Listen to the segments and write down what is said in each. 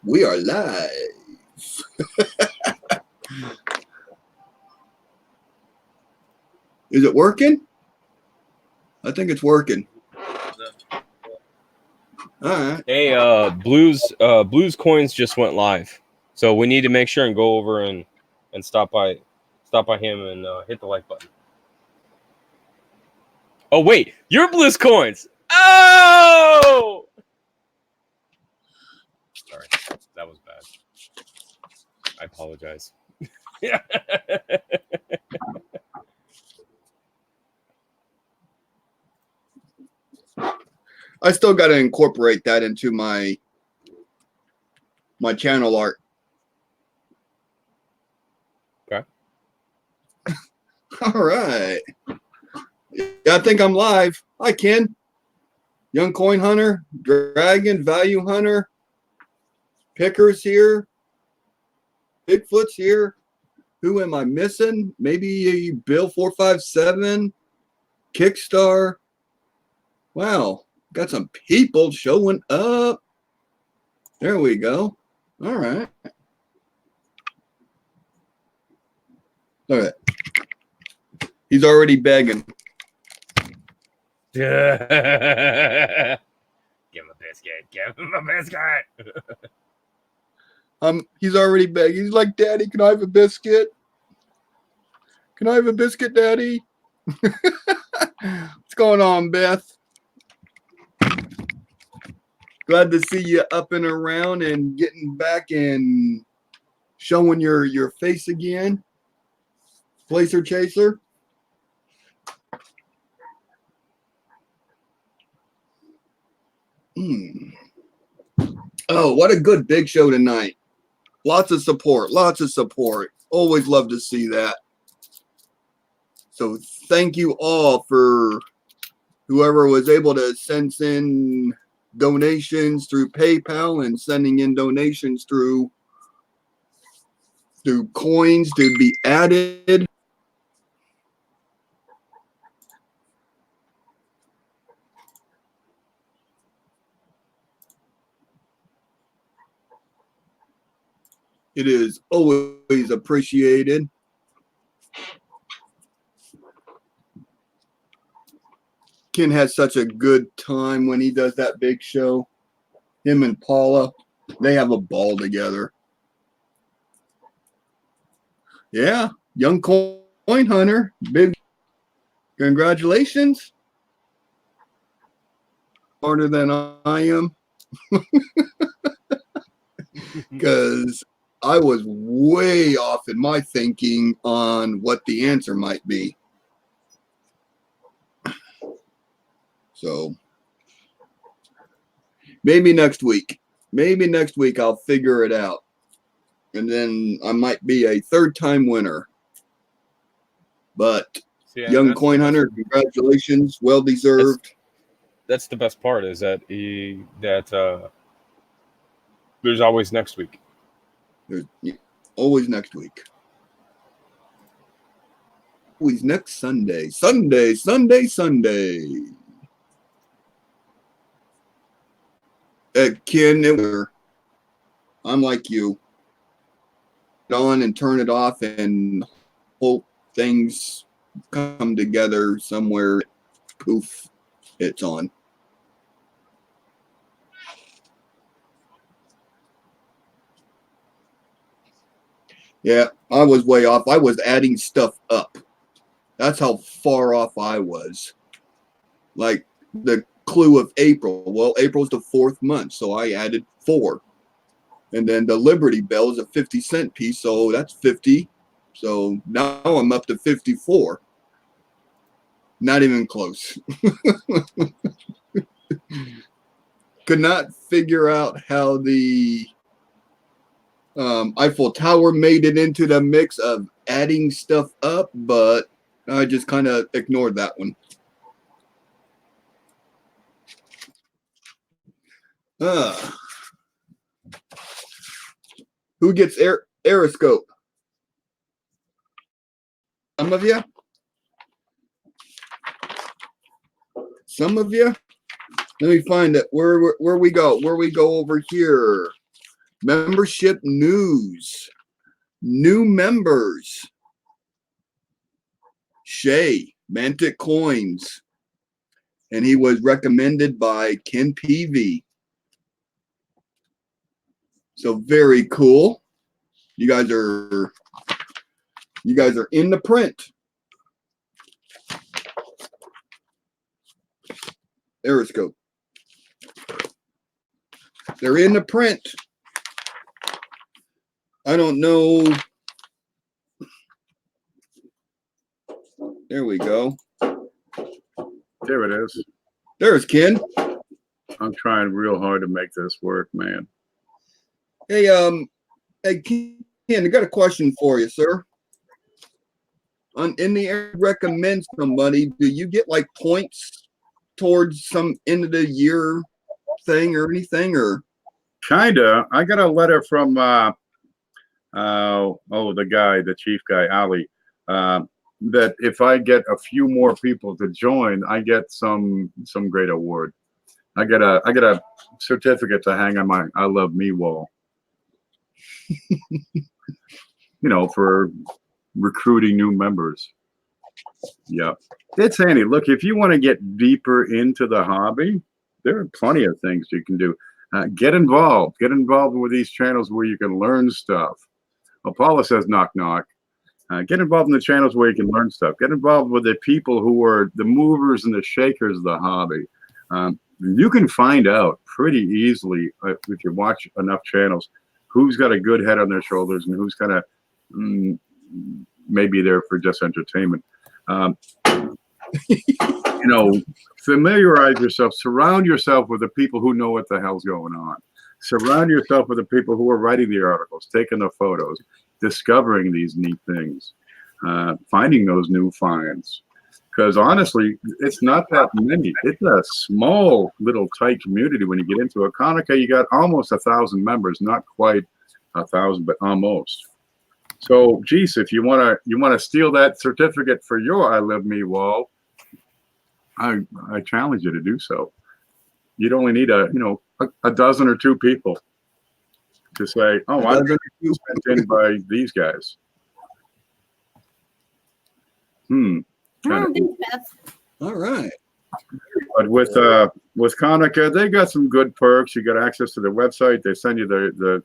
We are live. Is it working? I think it's working. All right. Hey, Blues coins just went live, so we need to make sure and go over and stop by him and hit the like button. Oh wait, you're Blues coins. Oh, sorry, that was bad. I apologize. Yeah. I still got to incorporate that into my channel art. Okay. All right. Yeah, I think I'm live. Hi, Ken. Young Coin Hunter, Dragon, Value Hunter, Picker's here, Bigfoot's here. Who am I missing? Maybe Bill 457, Kickstar. Wow, got some people showing up. There we go. All right. All right. He's already begging. Give him a biscuit. Give him a biscuit. He's already begging. He's like, Daddy, can I have a biscuit? Can I have a biscuit, Daddy? What's going on, Beth? Glad to see you up and around and getting back and showing your face again. Placer Chaser. Oh, what a good big show tonight. Lots of support. Lots of support. Always love to see that. So thank you all for whoever was able to send in donations through PayPal and sending in donations through coins to be added. It is always appreciated. Ken has such a good time when he does that big show. Him and Paula, they have a ball together. Yeah, Young Coin Hunter, big congratulations. Harder than I am. Because I was way off in my thinking on what the answer might be. So maybe next week. Maybe next week I'll figure it out. And then I might be a third-time winner. But Young Coin Hunter, congratulations. Well deserved. That's the best part is that there's always next week. There's always next week. Always next Sunday. Sunday. Ken, I'm like you. On and turn it off and hope things come together somewhere. Poof, it's on. Yeah, I was way off. I was adding stuff up. That's how far off I was. Like the clue of April. Well, April's the 4th month, so I added 4. And then the Liberty Bell is a 50-cent piece, so that's 50. So now I'm up to 54. Not even close. Could not figure out how the Eiffel Tower made it into the mix of adding stuff up, but I just kind of ignored that one. Who gets Aeroscope? Some of you? Some of you? Let me find it. Where we go? Where we go over here? Membership news. New members. Shay, Mantic Coins. And he was recommended by Ken PV. So very cool. You guys are in the print. Aeroscope. They're in the print. I don't know. There we go. There it is. There's Ken. I'm trying real hard to make this work, man. Hey, Ken, I got a question for you, sir. In the area, recommend somebody. Do you get like points towards some end of the year thing or anything, or? Kinda. I got a letter from the guy, the chief guy, Ali, that if I get a few more people to join, I get some great award. I get a certificate to hang on my I Love Me wall. For recruiting new members. Yeah. It's handy. Look, if you want to get deeper into the hobby, there are plenty of things you can do. Get involved. Get involved with these channels where you can learn stuff. Well, Paula says knock, knock. Get involved in the channels where you can learn stuff. Get involved with the people who are the movers and the shakers of the hobby. You can find out pretty easily if you watch enough channels who's got a good head on their shoulders and who's kind of maybe there for just entertainment. Familiarize yourself. Surround yourself with the people who know what the hell's going on. Surround yourself with the people who are writing the articles, taking the photos, discovering these neat things, finding those new finds. Because honestly, it's not that many. It's a small, little tight community when you get into it. Konica, you got almost 1,000 members, not quite 1,000, but almost. So, geez, if you wanna steal that certificate for your I Love Me wall, I challenge you to do so. You'd only need a dozen or two people to say, "Oh, I'm going to be sent in by these guys." All right. But with Konica, they got some good perks. You got access to their website. They send you the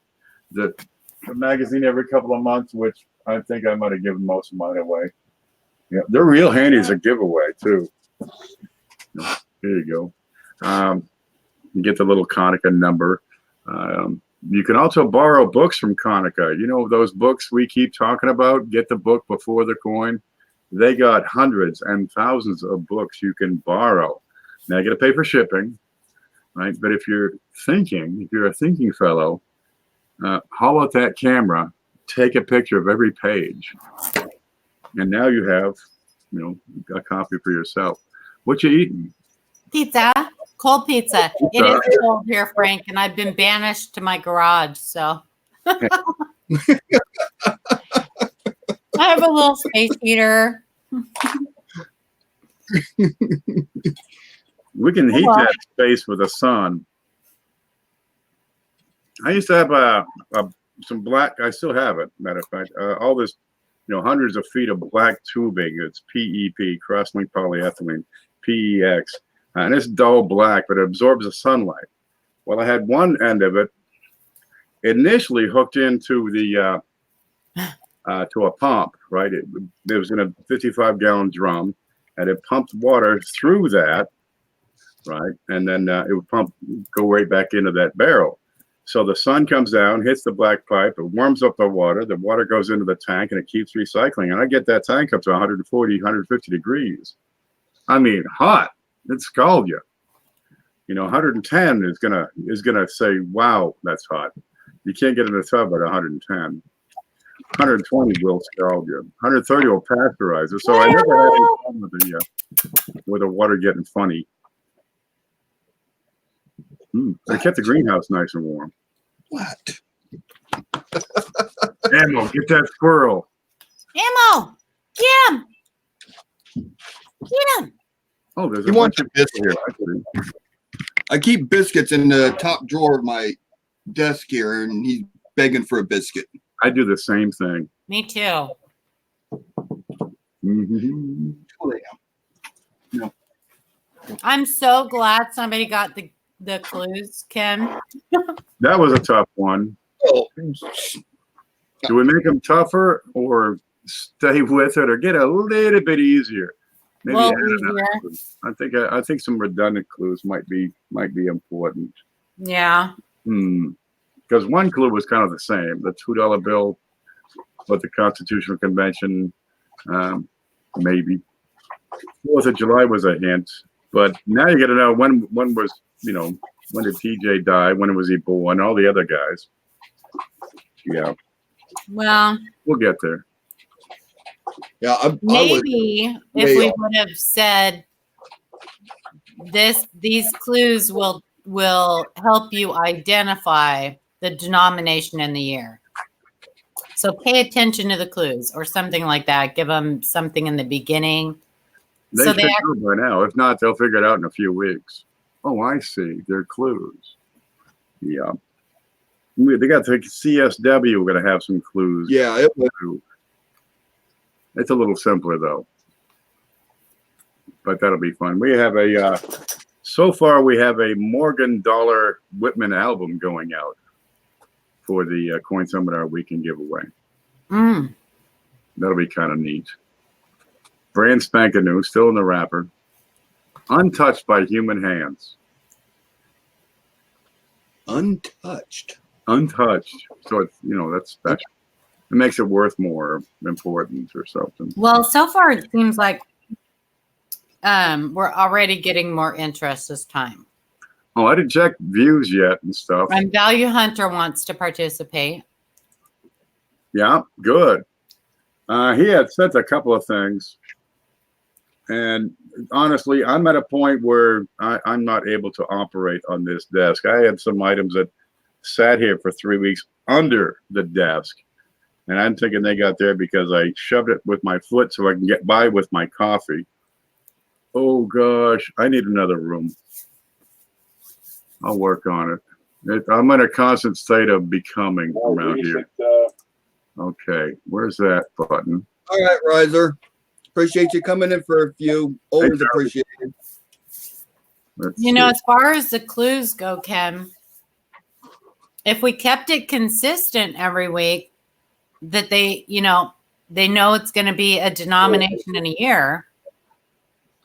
magazine every couple of months, which I think I might have given most of mine away. Yeah, they're real handy as a giveaway too. Here you go. You get the little Konica number. You can also borrow books from Konica. Those books we keep talking about. Get the book before the coin. They got hundreds and thousands of books you can borrow. Now you got to pay for shipping, right? But if you're a thinking fellow, haul out that camera, take a picture of every page, and now you have, a copy for yourself. What you eating? Pizza, cold pizza. It is cold here, Frank, and I've been banished to my garage. So I have a little space heater. We can heat that space with the sun. I used to have some black. I still have it. Matter of fact, all this, hundreds of feet of black tubing. It's PEP, cross-linked polyethylene, PEX, and it's dull black, but it absorbs the sunlight. Well, I had one end of it initially hooked into the to a pump. Right, it was in a 55-gallon drum, and it pumped water through that. Right, and then it would go right back into that barrel. So the sun comes down, hits the black pipe, it warms up the water goes into the tank, and it keeps recycling. And I get that tank up to 140, 150 degrees. I mean, hot. It scald you. 110 is gonna say, wow, that's hot. You can't get in the tub at 110. 120 will scald you. 130 will pasteurize it. So I never had any problem with the water getting funny. They kept the greenhouse nice and warm. What? Ammo, get that squirrel. Ammo, get him. Get him. Oh, there's You a want bunch your of biscuit? I keep biscuits in the top drawer of my desk here, and he's begging for a biscuit. I do the same thing. Me too. Mhm. I'm so glad somebody got the clues, Kim. That was a tough one. Oh, Do we make them tougher or stay with it or get a little bit easier? Maybe Well, add another easier. clue. I think some redundant clues might be important. Yeah. Because one clue was kind of the same: the $2 bill, but the Constitutional Convention, maybe. 4th of July was a hint, but now you got to know when was when did TJ die? When was he born? All the other guys. Yeah, Well, we'll get there. yeah. I would, maybe if way we off. would have said these clues will help you identify the denomination and the year. So pay attention to the clues or something like that. Give them something in the beginning. They So should know by now. If not, they'll figure it out in a few weeks. Oh, I see. They're clues. Yeah. They got the CSW. We're going to have some clues. Yeah, it was. It's a little simpler, though. But that'll be fun. We have so far, we have a Morgan Dollar Whitman album going out for the Coin Seminar Weekend giveaway. That'll be kind of neat. Brand spanking new, still in the wrapper. Untouched by human hands. Untouched. Untouched. So it's, that's special. It makes it worth more importance or something. Well, so far it seems like we're already getting more interest this time. Oh, I didn't check views yet and stuff. And Value Hunter wants to participate. Yeah, good. He had sent a couple of things. And honestly, I'm at a point where I'm not able to operate on this desk. I had some items that sat here for 3 weeks under the desk. And I'm thinking they got there because I shoved it with my foot so I can get by with my coffee. Oh, gosh, I need another room. I'll work on it. I'm in a constant state of becoming around here. Okay, where's that button? All right, Riser. Appreciate you coming in for a few. Always appreciated. As far as the clues go, Kim, if we kept it consistent every week, that they know it's going to be a denomination in a year.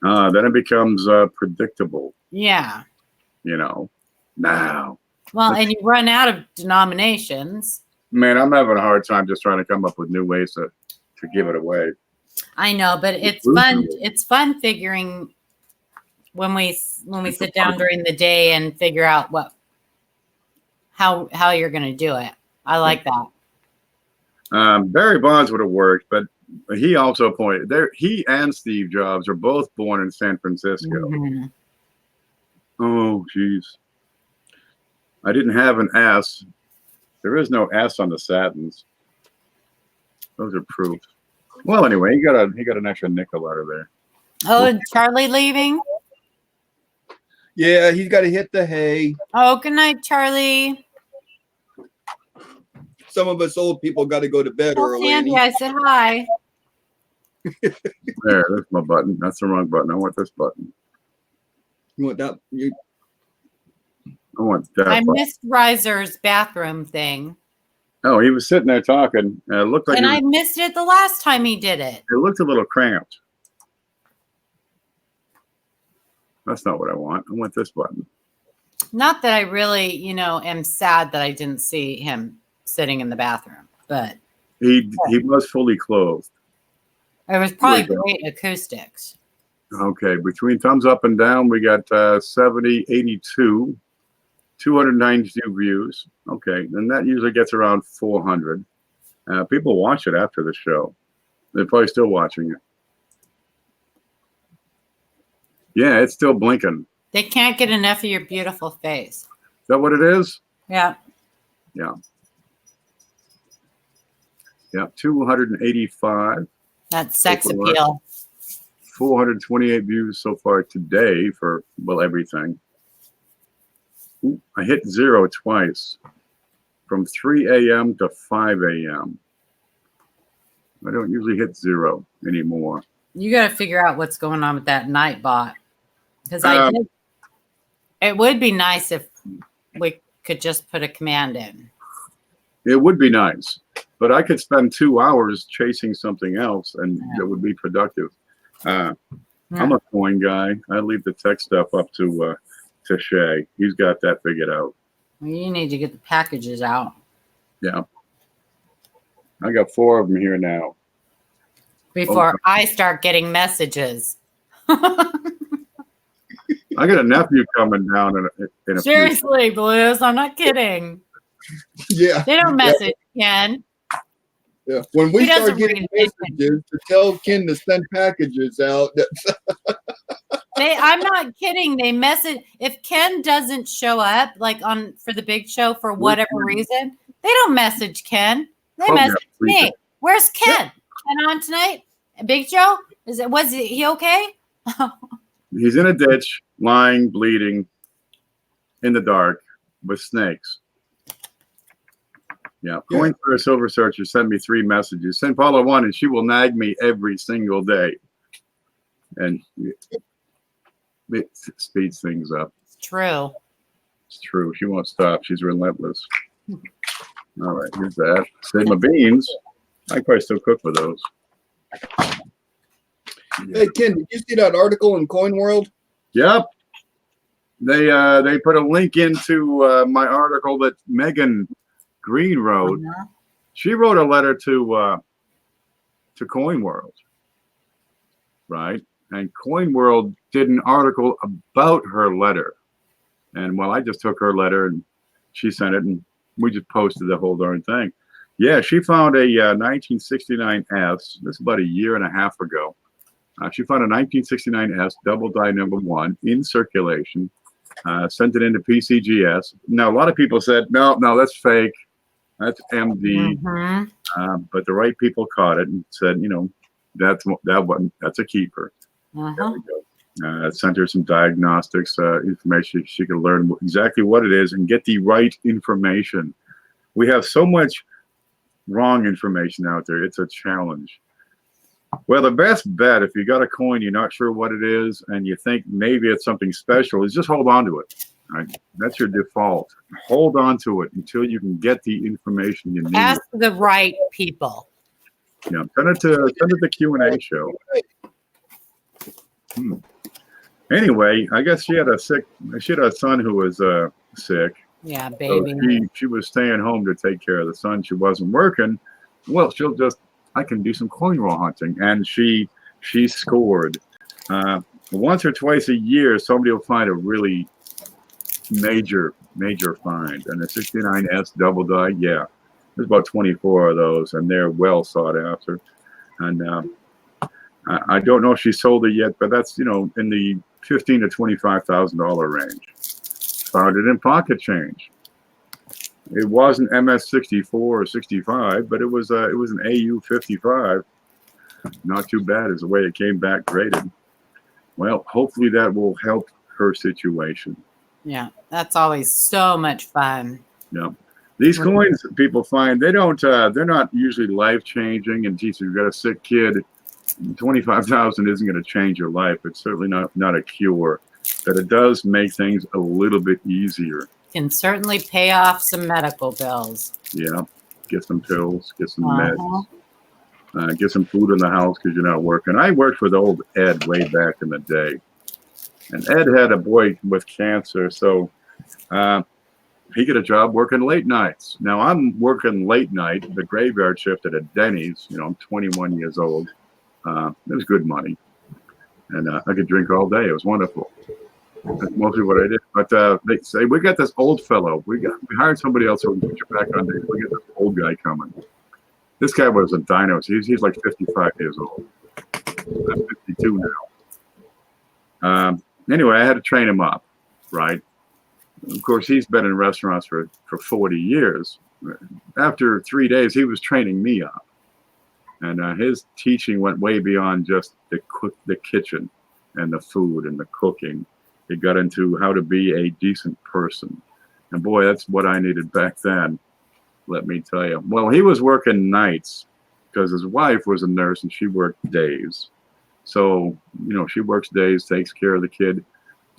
Then it becomes predictable. Yeah. Now. Well, and you run out of denominations. Man, I'm having a hard time just trying to come up with new ways to give it away. I know, but it's fun. It's fun figuring when we sit down during the day and figure out how you're going to do it. I like that. Barry Bonds would have worked, but he also pointed there. He and Steve Jobs are both born in San Francisco. Mm-hmm. Oh, geez. I didn't have an S. There is no S on the satins. Those are proof. Well, anyway, he got an extra nickel out of there. Oh, Charlie leaving? Yeah, he's got to hit the hay. Oh, good night, Charlie. Some of us old people got to go to bed early. Sandy, I said hi. There, that's my button. That's the wrong button. I want this button. You want that? I want that I button. missed Riser's bathroom thing. Oh, he was sitting there talking. It looked like I missed it the last time he did it. It looked a little cramped. That's not what I want. I want this button. Not that I really, am sad that I didn't see him sitting in the bathroom, but He was fully clothed. it was probably great acoustics. Okay, between thumbs up and down, we got 70, 82, 292 views. Okay, and that usually gets around 400. People watch it after the show. They're probably still watching it. Yeah, it's still blinking. They can't get enough of your beautiful face. Is that what it is? Yeah. Yeah. Yeah, 285. That's sex appeal. 428 views so far today for, everything. Ooh, I hit 0 twice. from 3 a.m. to 5 a.m. I don't usually hit 0 anymore. You got to figure out what's going on with that night bot. Because it would be nice if we could just put a command in. It would be nice, but I could spend 2 hours chasing something else, and it would be productive. I'm a coin guy. I leave the tech stuff up to Shay. He's got that figured out. Well, you need to get the packages out. Yeah. I got 4 of them here now. Before I start getting messages. I got a nephew coming down in a Seriously, Blues, I'm not kidding. Yeah. They don't message Ken. Yeah. When we He doesn't start getting read messages to tell Ken to send packages out, I'm not kidding. They message if Ken doesn't show up like for the big show for whatever reason, they don't message Ken. They message me. Where's Ken? Ken on tonight? Big Joe? Was he okay? He's in a ditch, lying, bleeding, in the dark, with snakes. Yeah. Coin for a silver searcher sent me 3 messages. Send Paula 1, and she will nag me every single day. And it speeds things up. It's true. It's true. She won't stop. She's relentless. All right, here's that. Save my beans. I probably still cook with those. hey Ken, did you see that article in Coin World? Yep. They put a link into my article that Megan Green wrote. She wrote a letter to Coin World, right? And Coin World did an article about her letter. And well, I just took her letter and she sent it, and we just posted the whole darn thing. Yeah, she found a 1969 S. This is about a year and a half ago. She found a 1969 S double die number 1 in circulation. Sent it into PCGS. Now, a lot of people said, no, that's fake. That's MD. But the right people caught it and said, that's a keeper. There we go. Sent her some diagnostics information. She could learn exactly what it is and get the right information. We have so much wrong information out there. It's a challenge. Well, the best bet, if you got a coin, you're not sure what it is, and you think maybe it's something special, is just hold on to it. Right? That's your default. Hold on to it until you can get the information you need. Ask the right people. Yeah, send it to the Q&A show. Anyway, I guess she had a son who was sick. Yeah, baby. So she was staying home to take care of the son. She wasn't working. Well, I can do some coin roll hunting, and she scored. Once or twice a year, somebody will find a really major find, and the 69S double die. Yeah, there's about 24 of those, and they're well sought after. And I don't know if she sold it yet, but that's in the $15,000 to $25,000 range. Found it in pocket change. It wasn't MS-64 or 65, but it was an AU-55. Not too bad is the way it came back graded. Well, hopefully that will help her situation. Yeah, that's always so much fun. Yeah. These coins that people find, they're not usually life-changing. And geez, if you've got a sick kid, 25,000 isn't going to change your life. It's certainly not a cure, but it does make things a little bit easier. Can certainly pay off some medical bills. Yeah, get some pills, get some meds, get some food in the house because you're not working. I worked with old Ed way back in the day, and Ed had a boy with cancer, so he got a job working late nights. Now I'm working late night, the graveyard shift at a Denny's. I'm 21 years old. It was good money, and I could drink all day. It was wonderful. That's mostly what I did. But they say, we got this old fellow. We hired somebody else who can put you back on days. We got this old guy coming. This guy was a dino. He's like 55 years old. I'm 52 now. Anyway, I had to train him up, right? Of course, he's been in restaurants for 40 years. After 3 days, he was training me up. And his teaching went way beyond just the kitchen and the food and the cooking. It got into how to be a decent person. And boy, that's what I needed back then. let me tell you. Well, he was working nights because his wife was a nurse and she worked days. So, she works days, takes care of the kid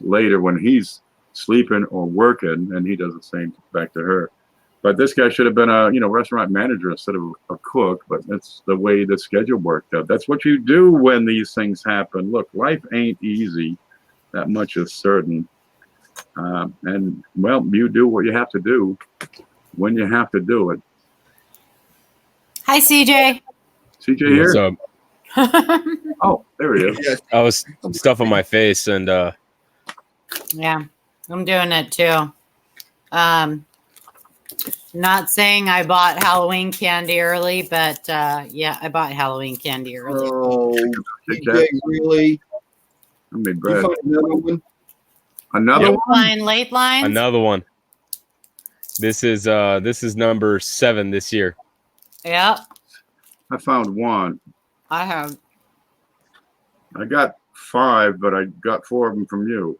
later when he's sleeping or working, and he does the same back to her. But this guy should have been a restaurant manager instead of a cook. But that's the way the schedule worked out. That's what you do when these things happen. Look, life ain't easy. That much is certain. And well, you do what you have to do when you have to do it. Hi, CJ. CJ here. What's up? Oh, there he is. Yes. I was stuffing my face and Yeah, I'm doing it too. Not saying I bought Halloween candy early, but yeah, I bought Halloween candy early. Oh, DJ, really? I made You bread. find another one? Another Yep. one? Line, late lines. another one. This is number 7 this year. Yep, I found one. I have. I got 5, but I got 4 of them from you.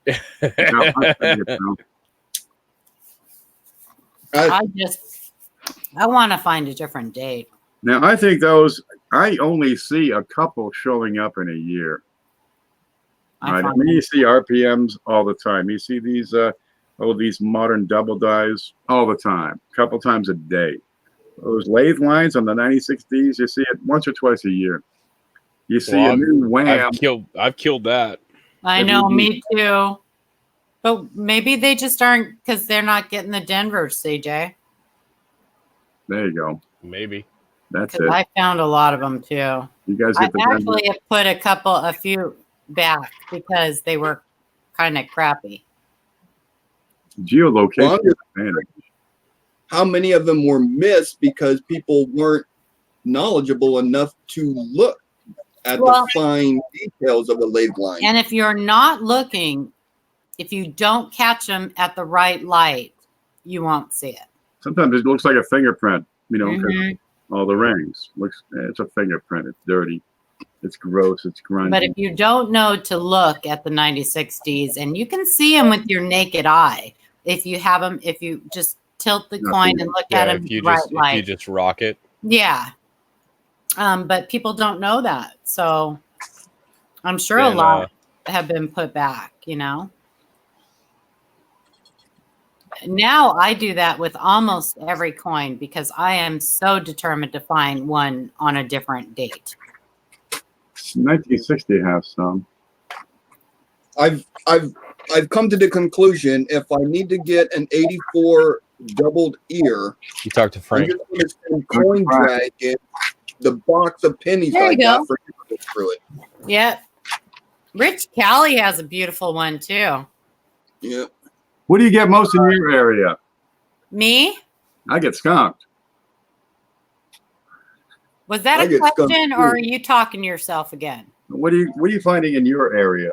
Now, I want to find a different date. now, I think I only see a couple showing up in a year. Right? I mean, you see RPMs all the time. You see these these modern double dives all the time, a couple times a day. Those lathe lines on the 96Ds, you see it once or twice a year. You see Well, a new Wham. I've killed that. I know, me too. But maybe they just aren't because they're not getting the Denver, CJ. There you go. Maybe. That's Because it. I found a lot of them too. You guys I get the Denver. actually have put a few back because they were kind of crappy. Geolocation. Well, how many of them were missed because people weren't knowledgeable enough to look at the fine details of a lathe line? And if you're not looking, if you don't catch them at the right light, you won't see it. Sometimes it looks like a fingerprint, 'cause Mhm. all the rings. It's a fingerprint. It's dirty. It's gross. It's grungy. But if you don't know to look at the 96Ds, and you can see them with your naked eye, if you have them, if you just tilt the coin and look at them if you just rock it. Yeah. But people don't know that. So I'm sure a lot have been put back, Now I do that with almost every coin because I am so determined to find one on a different date. 1960 has some. I've come to the conclusion if I need to get an 84 doubled ear, You talk to I'm Frank. just going to send Coin Dragon the box of pennies There I you got go. for him to go through it. Yep. Rich Callie has a beautiful one too. Yeah. What do you get most in your area? Me? I get skunked. Was that I a get skunked question too. or are you talking to yourself again? What are you finding in your area?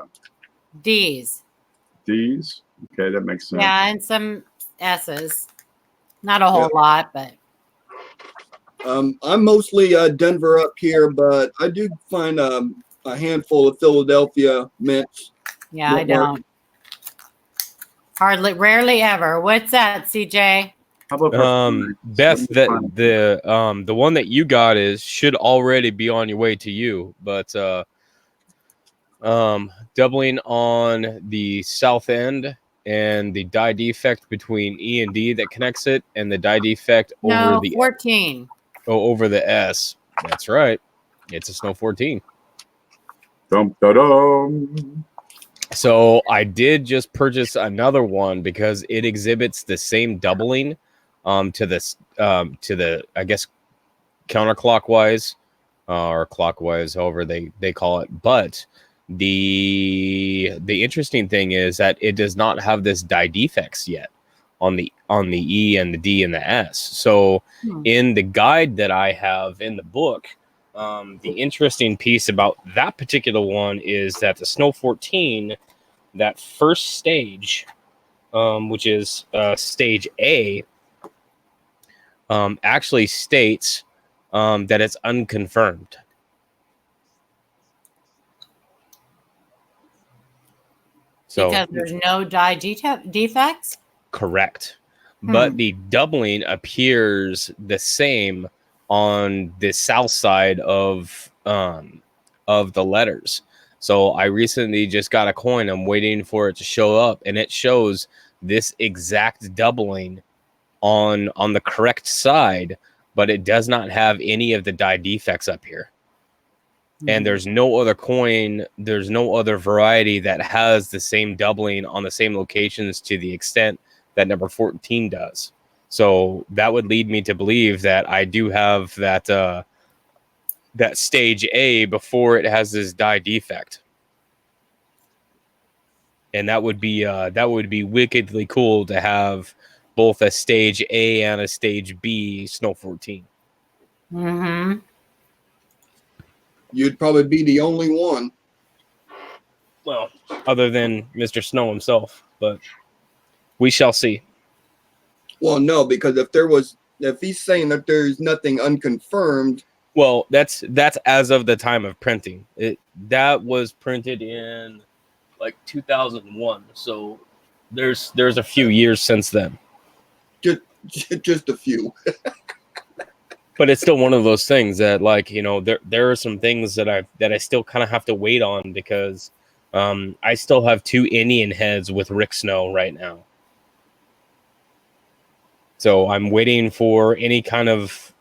D's. D's? Okay, that makes sense. Yeah, and some S's. Not a whole lot, but I'm mostly Denver up here, but I do find a handful of Philadelphia mints. yeah, I don't. Rarely ever. What's that, CJ? How about Beth, the one that you got should already be on your way to you, but doubling on the south end and the die defect between E and D that connects it, and the die defect over the 14. over the S. That's right. It's a Snow 14. Dum, da, dum. So I did just purchase another one because it exhibits the same doubling to the I guess counterclockwise or clockwise, however they call it. But the interesting thing is that it does not have this die defects yet on the E and the D and the S. So in the guide that I have in the book, the interesting piece about that particular one is that the Snow 14, that first stage, which is stage A, actually states that it's unconfirmed. So Because there's no die defects? correct. but the doubling appears the same on the south side of the letters. So I recently just got a coin. I'm waiting for it to show up, and it shows this exact doubling on the correct side, but it does not have any of the die defects up here. And there's no other coin, there's no other variety that has the same doubling on the same locations to the extent that number 14 does. So that would lead me to believe that I do have that that stage A before it has this die defect. And that would be wickedly cool to have both a stage A and a stage B Snow 14. Mm-hmm. You'd probably be the only one. Well, other than Mr. Snow himself, but we shall see. Well, no, because if he's saying that there's nothing unconfirmed, Well, that's as of the time of printing. That was printed in like 2001, so there's a few years since then. just a few. But it's still one of those things that, like, you know, there are some things that I still kind of have to wait on because I still have 2 Indian heads with Rick Snow right now. So I'm waiting for any kind of,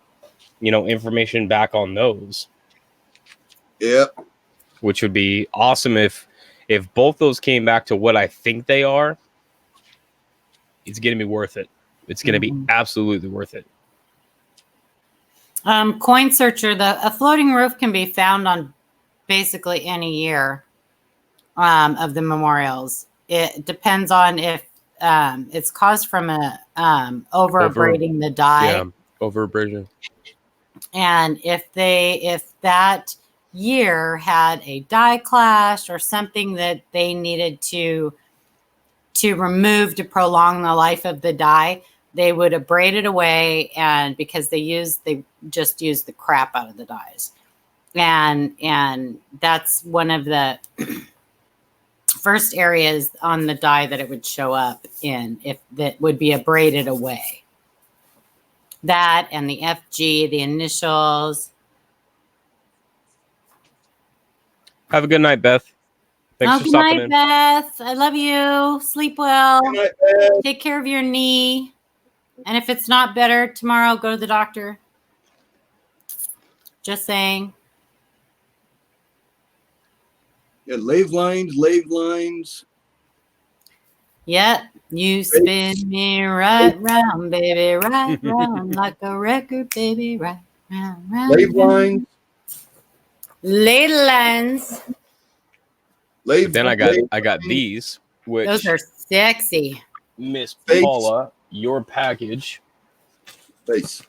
you know, information back on those. Yeah. Which would be awesome if both those came back to what I think they are. It's going to be worth it. It's going to be absolutely worth it. Coin searcher, a floating roof can be found on basically any year of the memorials. It depends on if it's caused from a over abrading the die. Yeah, over abrasion. And if that year had a die clash or something that they needed to remove to prolong the life of the die, they would abrade it away, and because they just use the crap out of the dies. And that's one of the first areas on the die that it would show up in, if that would be abraded away. That and the FG, the initials. Have a good night, Beth. Thanks for Good stopping night, in. Beth. I love you. Sleep well. Good night, Beth. Take care of your knee. And if it's not better tomorrow, go to the doctor. Just saying. Yeah, lave lines. Yep. You spin me right round, baby, right round, like a record, baby, right round, round. Lave lines. Ley lines. But then I got these, which Those are sexy. Miss Face. Paula, your package. Face.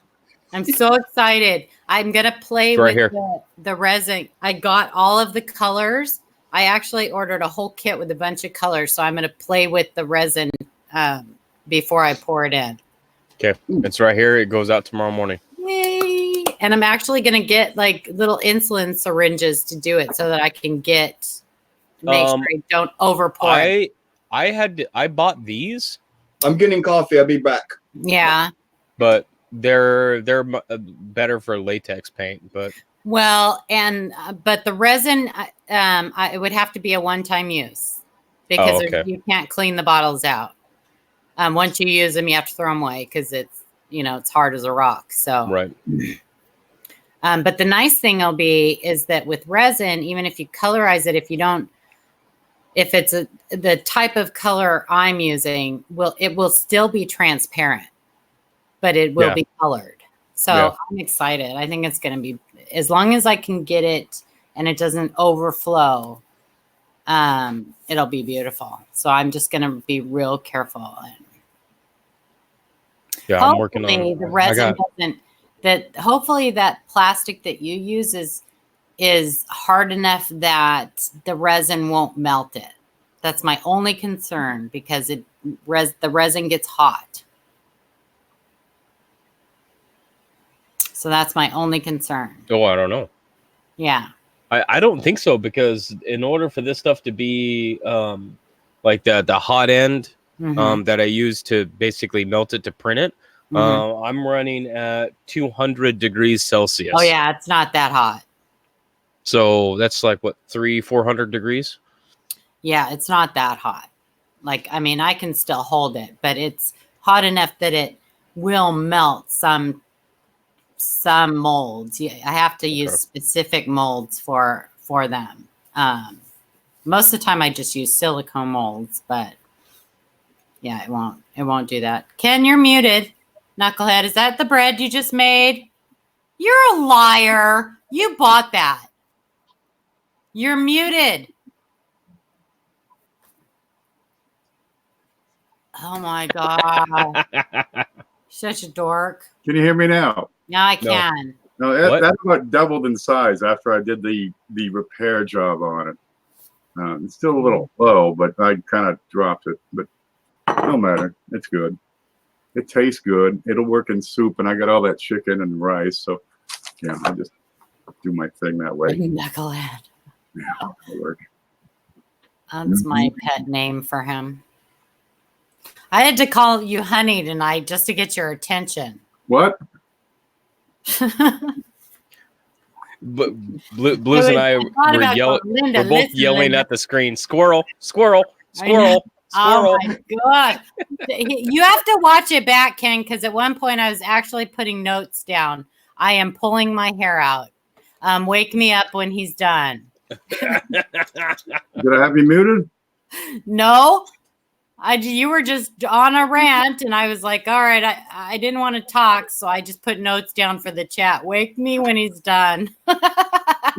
I'm so excited. I'm going to play It's right with here. the resin. I got all of the colors. I actually ordered a whole kit with a bunch of colors. So I'm going to play with the resin before I pour it in. Okay, it's right here. It goes out tomorrow morning. Yay. And I'm actually going to get like little insulin syringes to do it so that I can make sure I don't over pour it. I bought these, I'm getting coffee. I'll be back. Yeah. but they're better for latex paint. But Well, and but the resin, it would have to be a one-time use because you can't clean the bottles out. Once you use them, you have to throw them away because it's hard as a rock. So right. But the nice thing is that with resin, even if you colorize it, if it's the type of color I'm using, it will still be transparent, but it will be colored. So I'm excited. I think it's going to be, as long as I can get it and it doesn't overflow, it'll be beautiful. So I'm just going to be real careful. Yeah, I'm working on the resin hopefully that plastic that you use is hard enough that the resin won't melt it. That's my only concern because the resin gets hot. So that's my only concern. Oh, I don't know. Yeah. I don't think so, because in order for this stuff to be like the hot end that I use to basically melt it to print it. I'm running at 200 degrees Celsius. Oh yeah, it's not that hot. So that's like what, 400 degrees? Yeah, it's not that hot. Like, I mean, I can still hold it, but it's hot enough that it will melt some molds. Yeah, I have to use specific molds for them. Most of the time I just use silicone molds, but yeah, it won't do that. Ken, you're muted. Knucklehead, is that the bread you just made? You're a liar. You bought that. You're muted. Oh my God. Such a dork. Can you hear me now? Now I can. No, that about doubled in size after I did the repair job on it. It's still a little low, but I kind of dropped it. But no matter. It's good. It tastes good. It'll work in soup, and I got all that chicken and rice. So, yeah, I just do my thing that way. Knucklehead. Yeah, it'll work. That's my pet name for him. I had to call you honey tonight just to get your attention. What? But Blues and I were yelling. We're both yelling at the screen. Squirrel! Squirrel! Squirrel! Squirrel! Oh my God! You have to watch it back, Ken, because at one point I was actually putting notes down. I am pulling my hair out. Wake me up when he's done. Did I have you muted? No. You were just on a rant, and I was like, all right, I didn't want to talk, so I just put notes down for the chat. Wake me when he's done. I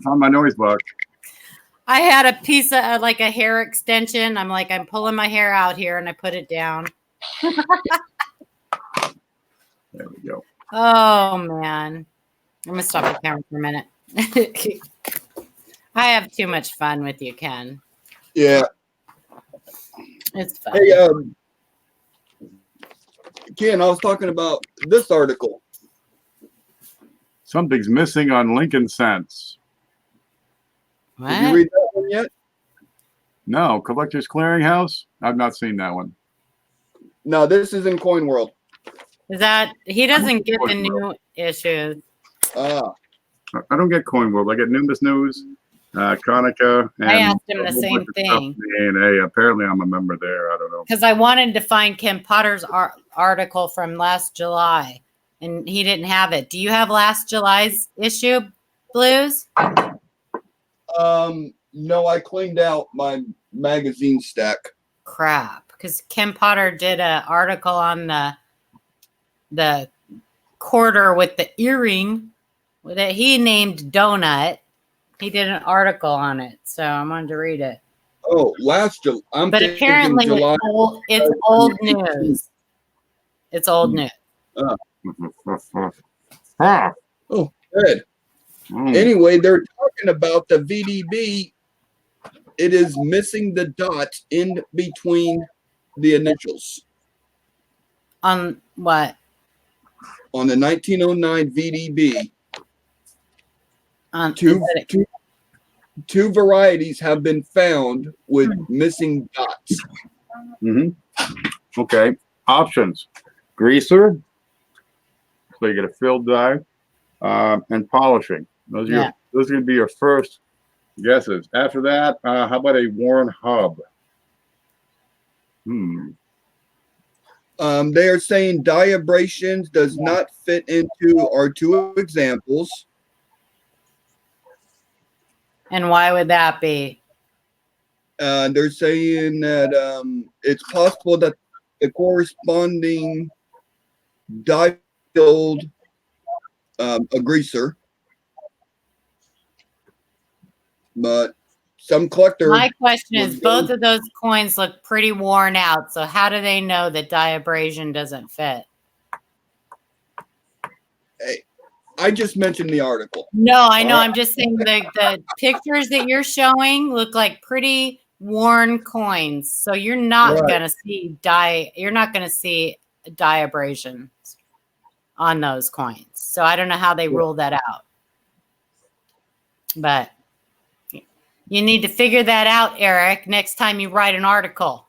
found my noise box. I had a piece of like a hair extension. I'm like, I'm pulling my hair out here, and I put it down. There we go. Oh, man. I'm going to stop the camera for a minute. I have too much fun with you, Ken. Yeah. It's fun. Hey, Ken, I was talking about this article. Something's missing on Lincoln Sense. What? Did you read that one yet? No, Collectors Clearinghouse? I've not seen that one. No, this is in Coin World. Is that he doesn't get the new issues? I don't get Coin World. I get Numbus News, Konica. And I asked him the same thing. A&A. Apparently, I'm a member there. I don't know. Because I wanted to find Ken Potter's article from last July, and he didn't have it. Do you have last July's issue, Blues? No, I cleaned out my magazine stack. Crap, because Ken Potter did an article on the quarter with the earring that he named Donut. He did an article on it, so I wanted to read it. Oh, last July. But apparently July. it's old news. It's old news. Oh, good. Anyway, they're talking about the VDB. It is missing the dot in between the initials. On what? On the 1909 VDB. Two varieties have been found with missing dots. Okay. Options. Greaser. So you get a filled die. And polishing. Those are going to be your first guesses. After that, how about a worn hub? They are saying die abrasions does not fit into our two examples. And why would that be? They're saying that it's possible that the corresponding die filled a greaser, but some collector. My question is, both of those coins look pretty worn out. So how do they know that die abrasion doesn't fit? Hey, I just mentioned the article. No, I know. I'm just saying the pictures that you're showing look like pretty worn coins. So you're not going to see die. You're not going to see die abrasions on those coins. So I don't know how they rule that out. But you need to figure that out, Eric, next time you write an article.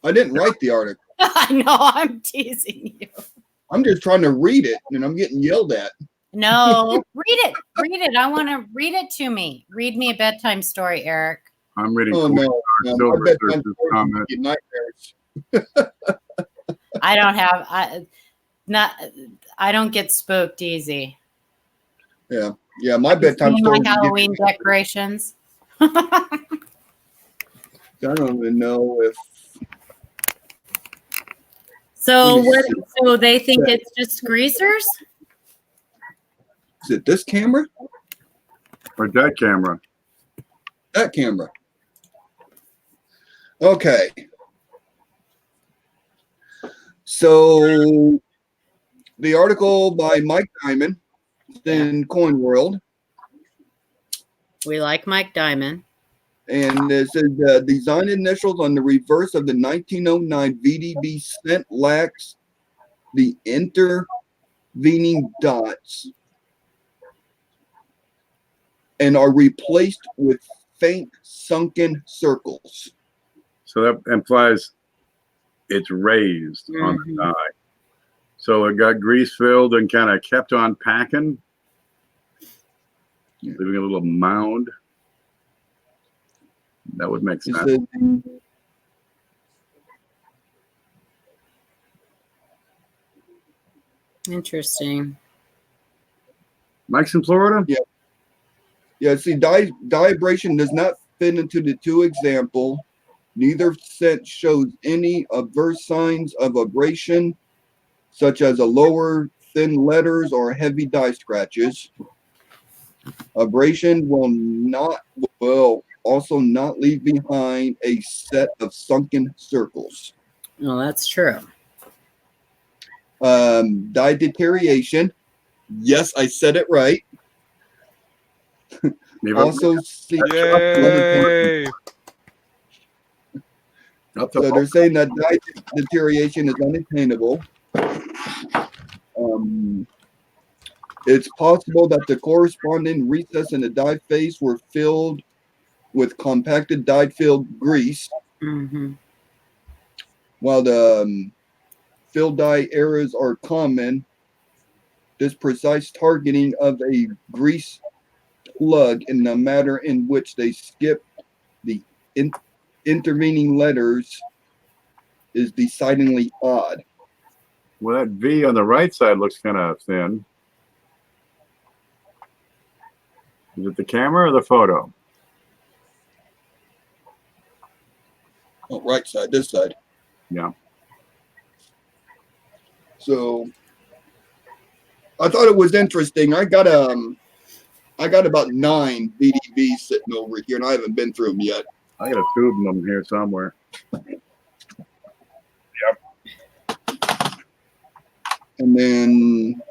I didn't write the article. I know, I'm teasing you. I'm just trying to read it, and I'm getting yelled at. No, read it. Read it. I want to read it to me. Read me a bedtime story, Eric. I'm reading. Oh no, Silver my bedtime Surface stories comment. give me nightmares. I don't have I don't get spooked easy. Yeah, my bedtime See stories. my Halloween decorations. I don't even know if. So Let me what? see. So they think it's just greasers? Is it this camera? Or that camera. That camera. Okay. So the article by Mike Diamond in Coin World, We like Mike Diamond. and it says design initials on the reverse of the 1909 VDB cent lacks the intervening dots and are replaced with faint sunken circles. So that implies it's raised on the die. So it got grease filled and kind of kept on packing, leaving a little mound. That would make sense. It says, Interesting. Mike's in Florida? yeah, see, die abrasion does not fit into the two example. Neither set shows any adverse signs of abrasion, such as a lower thin letters or heavy die scratches. Abrasion will also not leave behind a set of sunken circles. Well, that's true. Die deterioration. Yes, I said it right. Also, see, Yay! so they're saying that die deterioration is unattainable. It's possible that the corresponding recess in the die face were filled with compacted die-filled grease, while the filled die errors are common. This precise targeting of a grease plug in the manner in which they skip the intervening letters is decidedly odd. Well, that V on the right side looks kind of thin. Is it the camera or the photo? Oh, right side, this side. Yeah. So I thought it was interesting. I got about 9 VDBs sitting over here, and I haven't been through them yet. I got a tube of them here somewhere. And then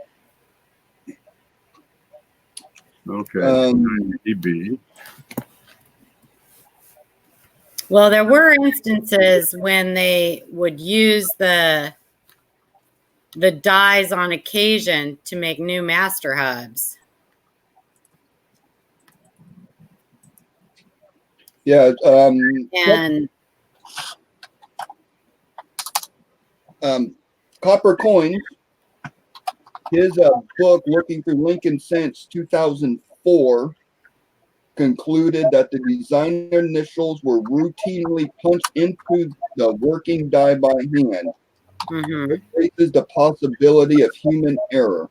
Okay. VDB. Well, there were instances when they would use the dies on occasion to make new master hubs. yeah, And Copper Coins, his book, Looking Through Lincoln Cents 2004, concluded that the designer initials were routinely punched into the working die by hand. It raises the possibility of human error.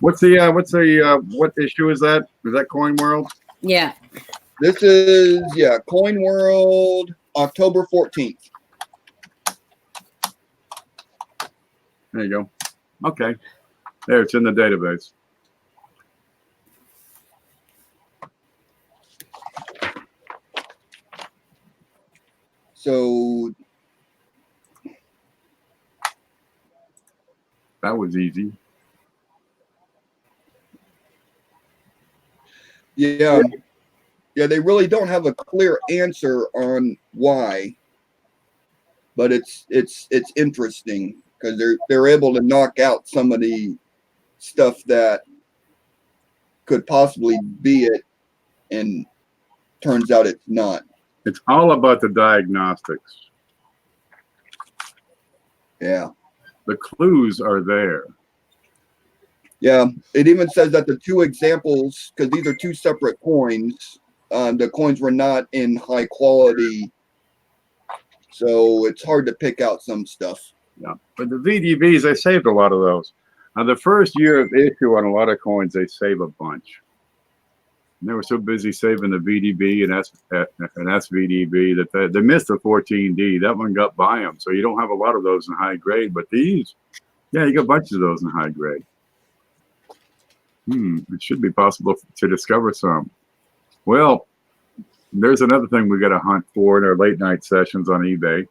What issue is that? Is that Coin World? yeah, This is, Coin World, October 14th. There you go. Okay. There, it's in the database. So That was easy. yeah, they really don't have a clear answer on why, but it's interesting because they're able to knock out some of the stuff that could possibly be it, and turns out it's not. It's all about the diagnostics. Yeah. The clues are there. Yeah. It even says that the two examples, because these are two separate coins, the coins were not in high quality. So it's hard to pick out some stuff. Yeah, but the VDBs, they saved a lot of those. The first year of issue on a lot of coins, they save a bunch. And they were so busy saving the VDB and SVDB that they missed the 14D. That one got by them. So you don't have a lot of those in high grade. But these, yeah, you got bunches of those in high grade. It should be possible to discover some. Well, there's another thing we got to hunt for in our late night sessions on eBay.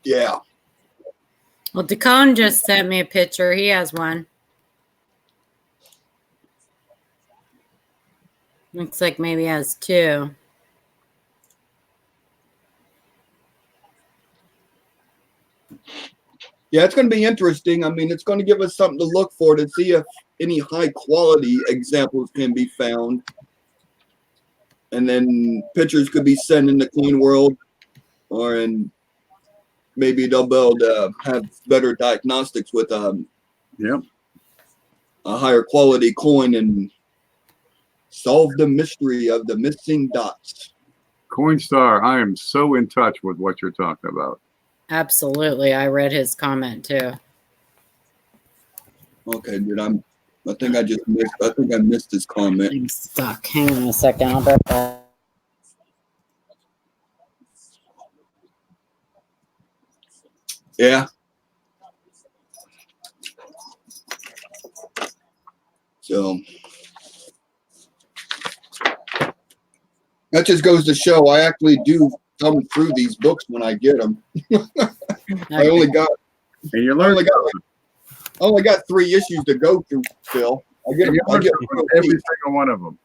Yeah. Well, Dacone just sent me a picture. He has one. Looks like maybe he has two. Yeah, it's going to be interesting. I mean, it's going to give us something to look for to see if any high quality examples can be found. And then pictures could be sent in the coin world, or in maybe they'll be able to have better diagnostics with Yep. a higher quality coin and solve the mystery of the missing dots. Coinstar, I am so in touch with what you're talking about. Absolutely. I read his comment too. Okay, dude, I think I missed his comment. I'm stuck. Hang on a second. I'll bet that. Yeah. So that just goes to show I actually do thumb through these books when I get them. I only got And you learn I only got 3 issues to go through still. I get every single one of them.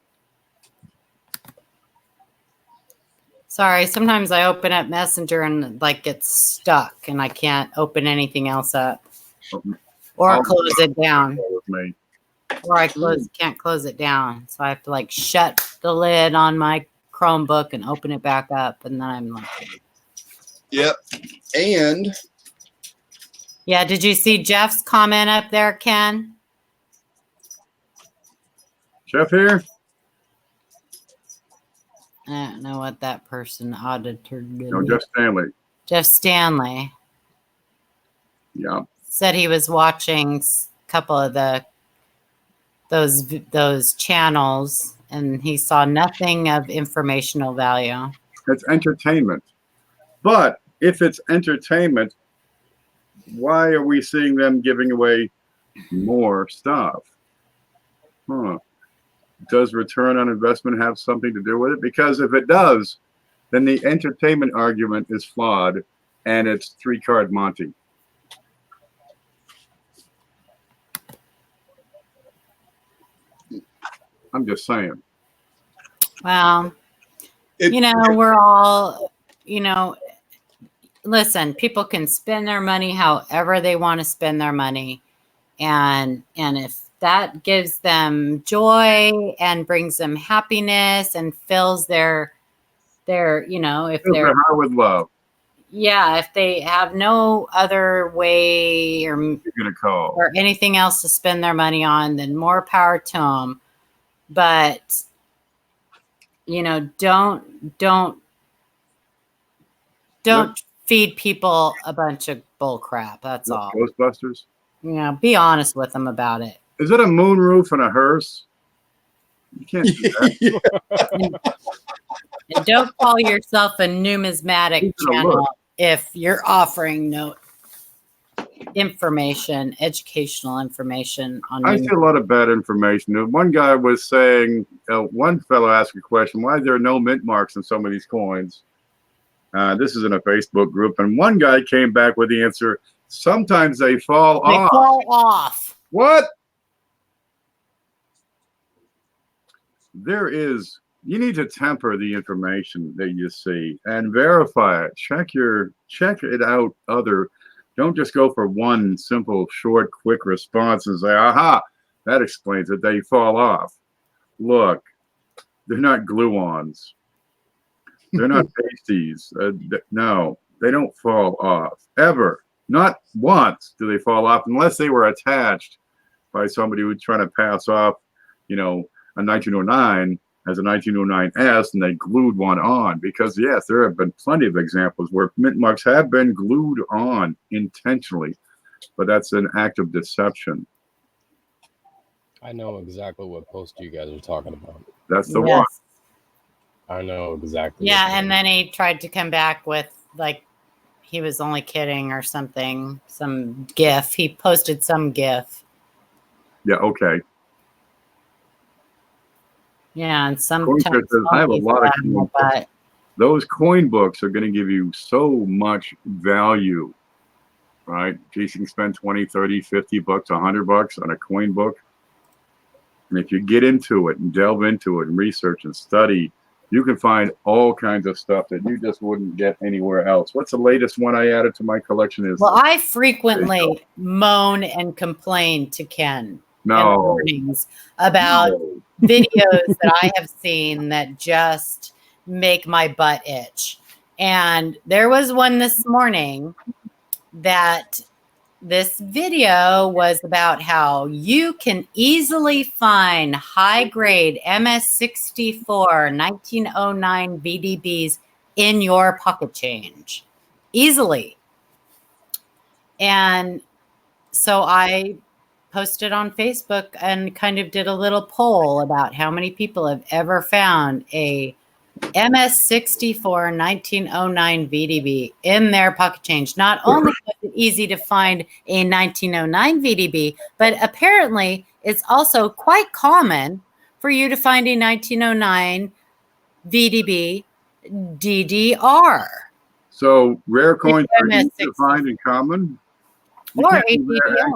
Sorry, sometimes I open up Messenger and like it's stuck and I can't open anything else up. Or close it down. With me. Or I can't close it down. So I have to like shut the lid on my Chromebook and open it back up, and then I'm like, Yep. And yeah, did you see Jeff's comment up there, Ken? Jeff here? I don't know what that person auditor did. No, Jeff Stanley. Jeff Stanley Yeah. said he was watching a couple of those channels and he saw nothing of informational value. It's entertainment. But if it's entertainment, why are we seeing them giving away more stuff? Does return on investment have something to do with it? Because if it does, then the entertainment argument is flawed and it's 3-card Monty. I'm just saying. Well, we're all, listen, people can spend their money however they want to spend their money. And if that gives them joy and brings them happiness and fills their if they're heart with love. Yeah, if they have no other way or anything else to spend their money on, then more power to them. But don't feed people a bunch of bull crap. That's all. Ghostbusters. Be honest with them about it. Is it a moonroof and a hearse? You can't do that. And don't call yourself a numismatic channel if you're offering no information, educational information on. I see a lot of bad information. One guy was saying, one fellow asked a question, why are there no mint marks in some of these coins? This is in a Facebook group, and one guy came back with the answer, sometimes they fall off. They fall off. What? You need to temper the information that you see and verify it. Check it out. Don't just go for one simple, short, quick response and say, aha, that explains it. They fall off. Look, they're not glue-ons. They're not pasties. No, They don't fall off ever. Not once do they fall off unless they were attached by somebody who's trying to pass off, you know, a 1909 as a 1909S, and they glued one on. Because yes, there have been plenty of examples where mint marks have been glued on intentionally, but that's an act of deception. I know exactly what post you guys are talking about. That's the one. Yes. I know exactly. Yeah, what and then he tried to come back with like he was only kidding or something, some GIF. He posted some GIF. Yeah, okay. Yeah, and Coin sometimes pictures, I have a lot of coin books. but Those coin books are going to give you so much value, right? You can spend 20, 30, 50 bucks, $100 on a coin book. And if you get into it and delve into it and research and study, you can find all kinds of stuff that you just wouldn't get anywhere else. What's the latest one I added to my collection is? well, I frequently moan and complain to Ken in the No, mornings about no. videos that I have seen that just make my butt itch. And there was one this morning that this video was about how you can easily find high grade MS-64 1909 VDBs in your pocket change easily. And so I posted on Facebook and kind of did a little poll about how many people have ever found a MS-64 1909 VDB in their pocket change. Not only was it easy to find a 1909 VDB, but apparently it's also quite common for you to find a 1909 VDB DDR. So rare coins are easy to MS-64. find in common. You Or can't a do rare- DDR.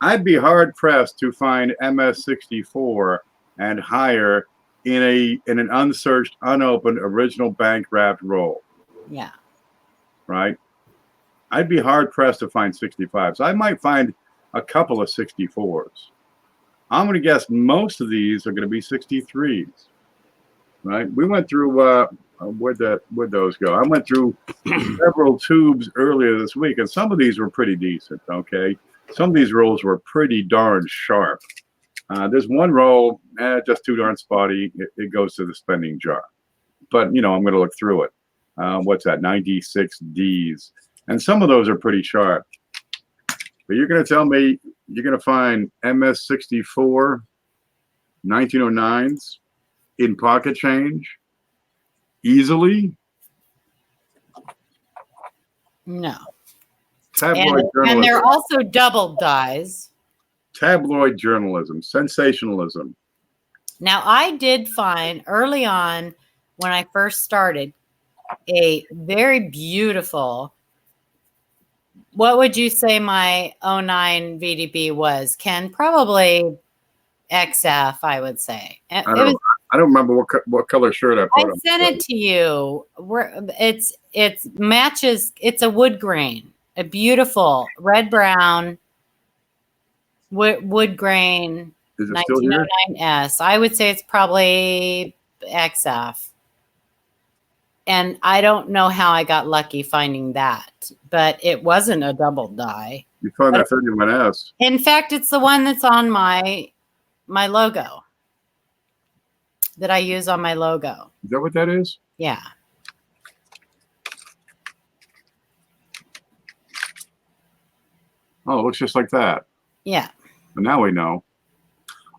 I'd be hard pressed to find MS-64 and higher in an unsearched, unopened, original bank wrapped roll, Yeah. right? I'd be hard pressed to find 65s. I might find a couple of 64s. I'm going to guess most of these are going to be 63s, right? We went through where'd those go? I went through several tubes earlier this week, and some of these were pretty decent. Okay, some of these rolls were pretty darn sharp. There's one roll, just too darn spotty. It goes to the spending jar. But, you know, I'm going to look through it. What's that? 96 Ds. And some of those are pretty sharp. But you're going to tell me you're going to find MS-64 1909s in pocket change easily? No. Tabloid And journalism. they're also double dies. Tabloid journalism. Sensationalism. Now, I did find early on when I first started a very beautiful, what would you say my 09 VDB was, Ken? Probably XF, I would say. I don't remember what color shirt I I put on. sent it to you. It's matches. It's a wood grain, a beautiful red brown wood grain. Is it still here? 1909S. I would say it's probably XF. And I don't know how I got lucky finding that, but it wasn't a double die. You found that 31S. In fact, it's the one that's on my logo that I use on my logo. Is that what that is? Yeah. Oh, it looks just like that. Yeah. But now we know.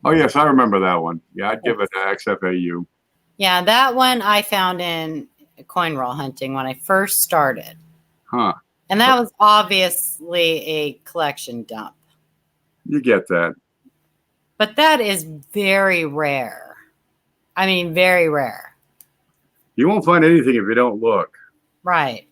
Oh, yes, I remember that one. Yeah, I'd give it to XFAU. Yeah, that one I found in coin roll hunting when I first started. Huh. And that was obviously a collection dump. You get that. But that is very rare. I mean, very rare. You won't find anything if you don't look. Right.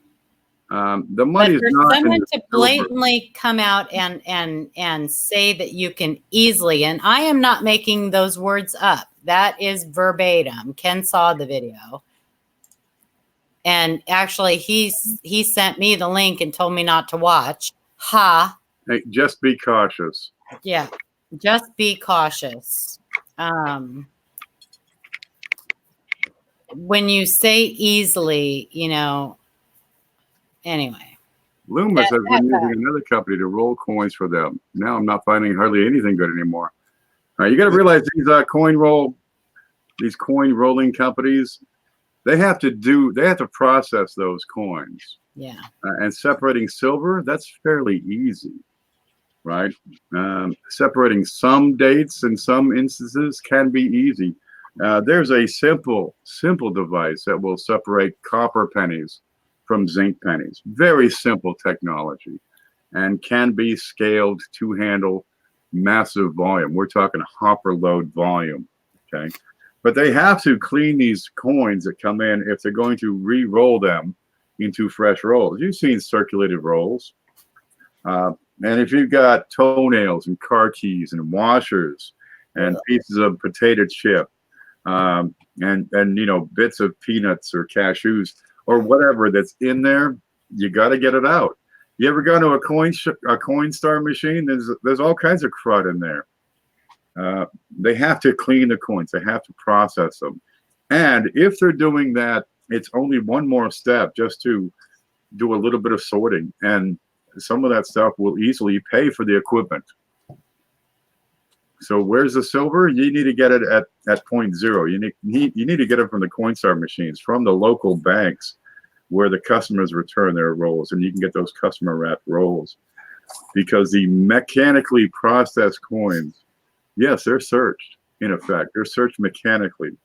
The But money is for not in someone the to silver. blatantly come out and say that you can easily, and I am not making those words up. That is verbatim. Ken saw the video. And actually he sent me the link and told me not to watch. Ha. Hey, just be cautious. Yeah. Just be cautious. When you say easily, you know, anyway. Loomis has been using another company to roll coins for them. Now I'm not finding hardly anything good anymore. All right, you got to realize these coin rolling companies, they have to process those coins. Yeah. And separating silver, that's fairly easy, right? Separating some dates in some instances can be easy. There's a simple device that will separate copper pennies from zinc pennies. Very simple technology, and can be scaled to handle massive volume. We're talking hopper load volume, okay? But they have to clean these coins that come in if they're going to re-roll them into fresh rolls. You've seen circulated rolls. And if you've got toenails and car keys and washers and pieces of potato chip, and bits of peanuts or cashews or whatever that's in there, you got to get it out. You ever gone to a Coinstar machine? There's all kinds of crud in there. They have to clean the coins. They have to process them. And if they're doing that, it's only one more step just to do a little bit of sorting. And some of that stuff will easily pay for the equipment. So where's the silver? You need to get it at 0.0. You need to get it from the Coinstar machines, from the local banks where the customers return their rolls, and you can get those customer wrapped rolls. Because the mechanically processed coins, yes, they're searched, in effect. They're searched mechanically.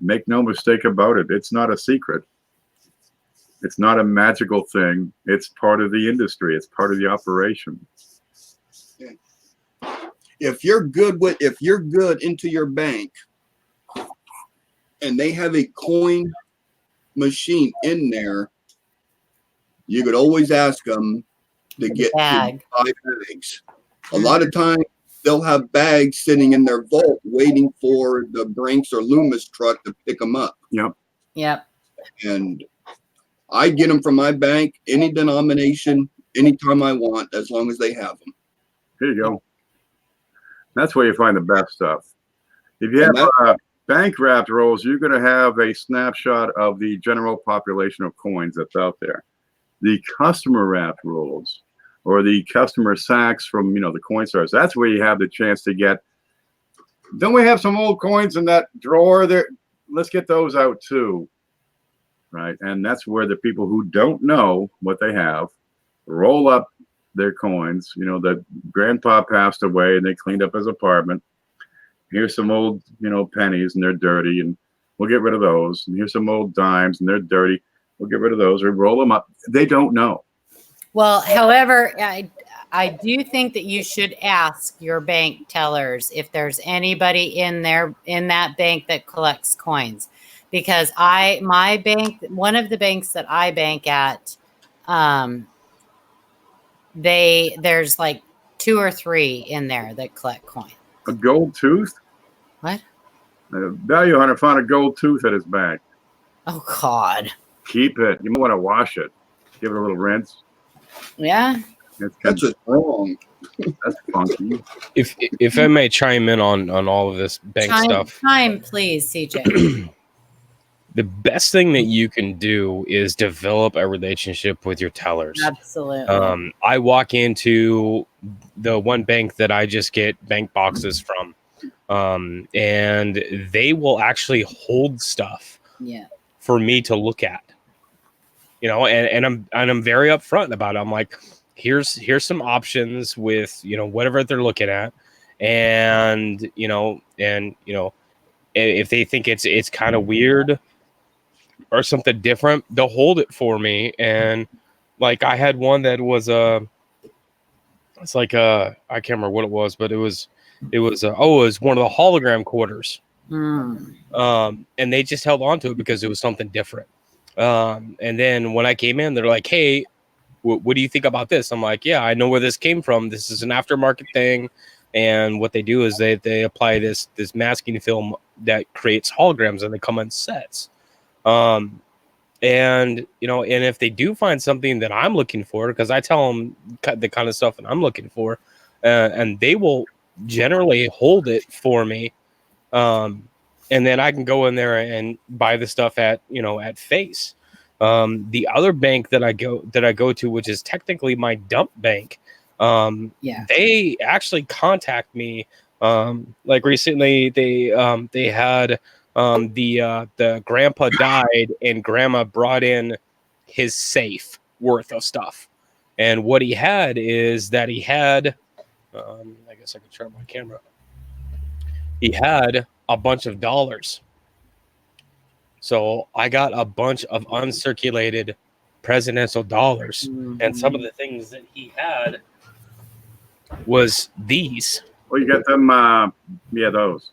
Make no mistake about it. It's not a secret. It's not a magical thing. It's part of the industry. It's part of the operation. If you're good into your bank and they have a coin machine in there, you could always ask them to get to buy bags. A lot of times they'll have bags sitting in their vault waiting for the Brinks or Loomis truck to pick them up. Yep. And I get them from my bank, any denomination, anytime I want, as long as they have them. Here you go. That's where you find the best stuff. If you have bank wrapped rolls, you're going to have a snapshot of the general population of coins that's out there. The customer wrapped rolls, or the customer sacks from the Coinstars, that's where you have the chance to get. Don't we have some old coins in that drawer there? Let's get those out too, right? And that's where the people who don't know what they have roll up their coins. That grandpa passed away and they cleaned up his apartment. Here's some old pennies and they're dirty, and we'll get rid of those. And here's some old dimes and they're dirty, we'll get rid of those, or roll them up. They don't know. Well, however, I do think that you should ask your bank tellers if there's anybody in that bank that collects coins, because my bank, one of the banks that I bank at, there's like 2 or 3 in there that collect coins. A gold tooth? What? A value hunter found a gold tooth at his bank. Oh God. Keep it. You might want to wash it. Give it a little rinse. Yeah. That's just wrong. That's funky. If I may chime in on all of this bank stuff. Please, CJ. The best thing that you can do is develop a relationship with your tellers. Absolutely. I walk into the one bank that I just get bank boxes from, and they will actually hold stuff for me to look at. And I'm very upfront about it. I'm like, here's some options with whatever they're looking at, and if they think it's kind of weird or something different, they'll hold it for me. And like I had one that was it's like I can't remember what it was, but it was one of the hologram quarters. And they just held on to it because it was something different. And then when I came in, they're like, hey, what do you think about this? I'm like, yeah, I know where this came from. This is an aftermarket thing. And what they do is they apply this masking film that creates holograms, and they come in sets. And if they do find something that I'm looking for, because I tell them the kind of stuff that I'm looking for, and they will generally hold it for me. And then I can go in there and buy the stuff at face. The other bank that I go to, which is technically my dump bank, they actually contact me. Like recently, they had the grandpa died, and grandma brought in his safe worth of stuff. And what he had is that he had, I guess I could turn my camera. He had a bunch of dollars. So I got a bunch of uncirculated presidential dollars. And some of the things that he had was these. Oh, you got them? Yeah, those.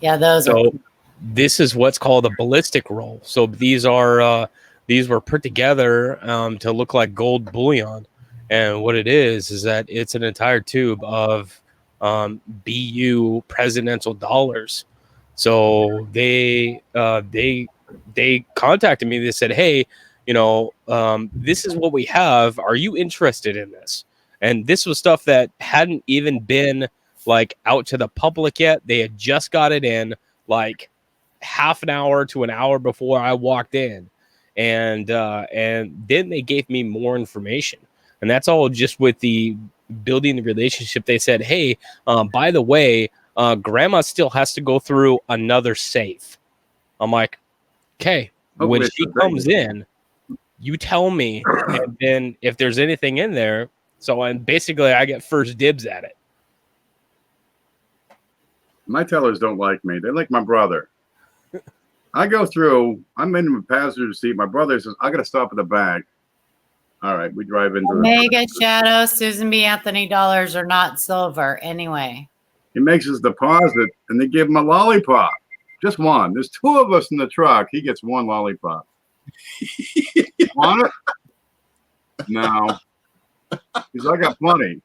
Yeah, those are. So this is what's called a ballistic roll. So these were put together to look like gold bullion. And what it is that it's an entire tube of BU presidential dollars. So they contacted me. They said, "Hey, this is what we have. Are you interested in this?" And this was stuff that hadn't even been like out to the public yet. They had just got it in like half an hour to an hour before I walked in, and then they gave me more information. And that's all just with the building the relationship. They said, "Hey, by the way, grandma still has to go through another safe." I'm like, "Okay, when she comes in, you tell me, and then if there's anything in there." So, and basically, I get first dibs at it. My tellers don't like me. They like my brother. I go through. I'm in the passenger seat. My brother says, "I got to stop at the bank." All right, we drive into Omega Shadow, Susan B. Anthony dollars are not silver anyway. He makes his deposit, and they give him a lollipop. Just one. There's two of us in the truck. He gets one lollipop. Want it? No. He says, "I got plenty."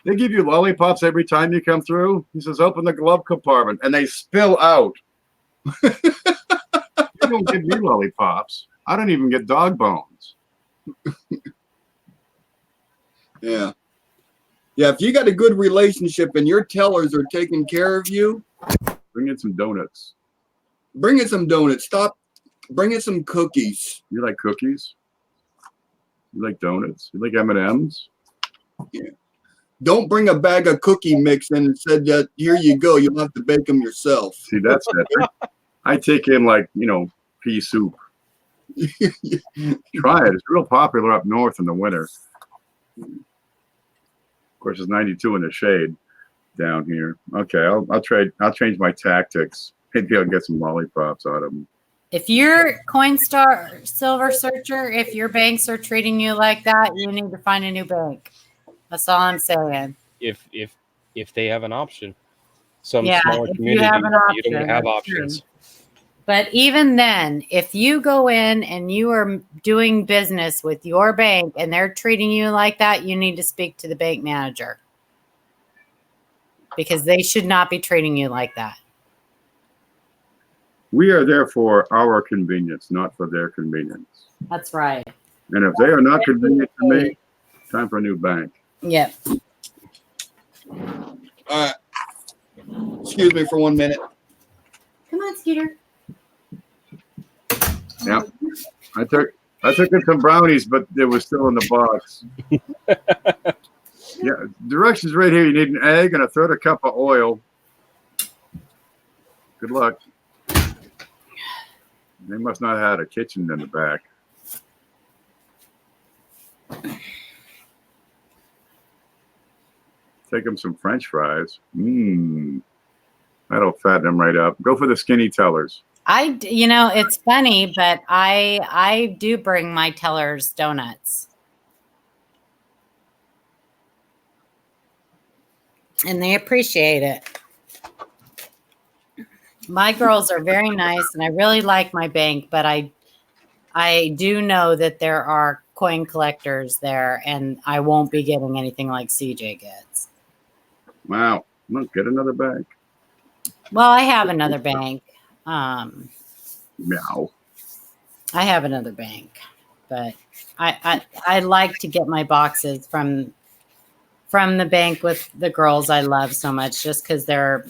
They give you lollipops every time you come through. He says, "Open the glove compartment," and they spill out. You don't give me lollipops. I don't even get dog bones. Yeah. Yeah, if you got a good relationship and your tellers are taking care of you, bring in some donuts. Bring in some donuts. Stop. Bring in some cookies. You like cookies? You like donuts? You like M&Ms? Yeah. Don't bring a bag of cookie mix in and said that, "Here you go. You'll have to bake them yourself." See, that's it. I take in pea soup. Try it. It's real popular up north in the winter. Of course, it's 92 in the shade down here. Okay, I'll change my tactics. Maybe I'll get some lollipops out of them. If you're Coinstar Silver Searcher, if your banks are treating you like that, you need to find a new bank. That's all I'm saying. If they have an option, smaller communities, you don't have options. But even then, if you go in and you are doing business with your bank and they're treating you like that, you need to speak to the bank manager because they should not be treating you like that. We are there for our convenience, not for their convenience. That's right. And if they are not convenient to me, time for a new bank. Yep. Excuse me for 1 minute. Come on, Scooter. Yeah, I took in some brownies, but they were still in the box. Yeah, directions right here. You need an egg and a third of a cup of oil. Good luck. They must not have had a kitchen in the back. Take them some French fries. That'll fatten them right up. Go for the skinny tellers. It's funny, but I do bring my tellers donuts. And they appreciate it. My girls are very nice and I really like my bank, but I do know that there are coin collectors there and I won't be getting anything like CJ gets. Wow. Let's get another bank. Well, I have another bank. Meow. I have another bank, but I like to get my boxes from the bank with the girls I love so much, just because they're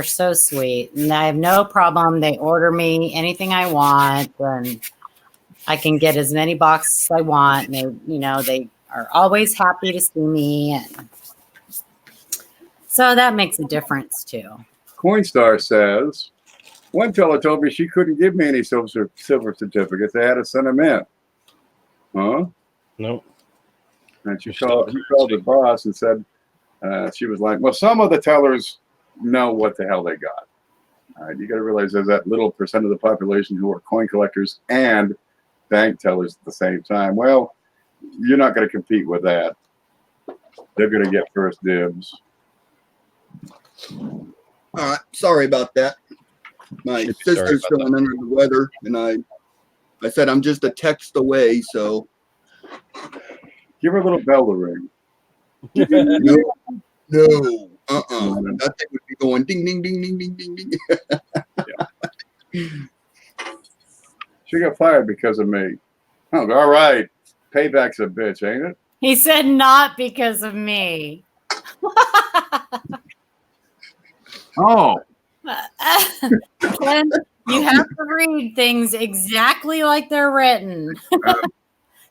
so sweet and I have no problem. They order me anything I want, and I can get as many boxes as I want. And they are always happy to see me. And so that makes a difference too. Coinstar says, one teller told me she couldn't give me any silver certificates. I had to send them in. Huh? Nope. And she called the boss and said, she was like, well, some of the tellers know what the hell they got. All right, you got to realize there's that little percent of the population who are coin collectors and bank tellers at the same time. Well, you're not going to compete with that. They're going to get first dibs. All right, sorry about that. My sister's feeling under the weather, and I said I'm just a text away, so give her a little bell to ring. No. That thing would be going ding, ding, ding, ding, ding, ding, ding. Yeah. She got fired because of me. Oh, all right. Payback's a bitch, ain't it? He said not because of me. Oh. Ken, you have to read things exactly like they're written.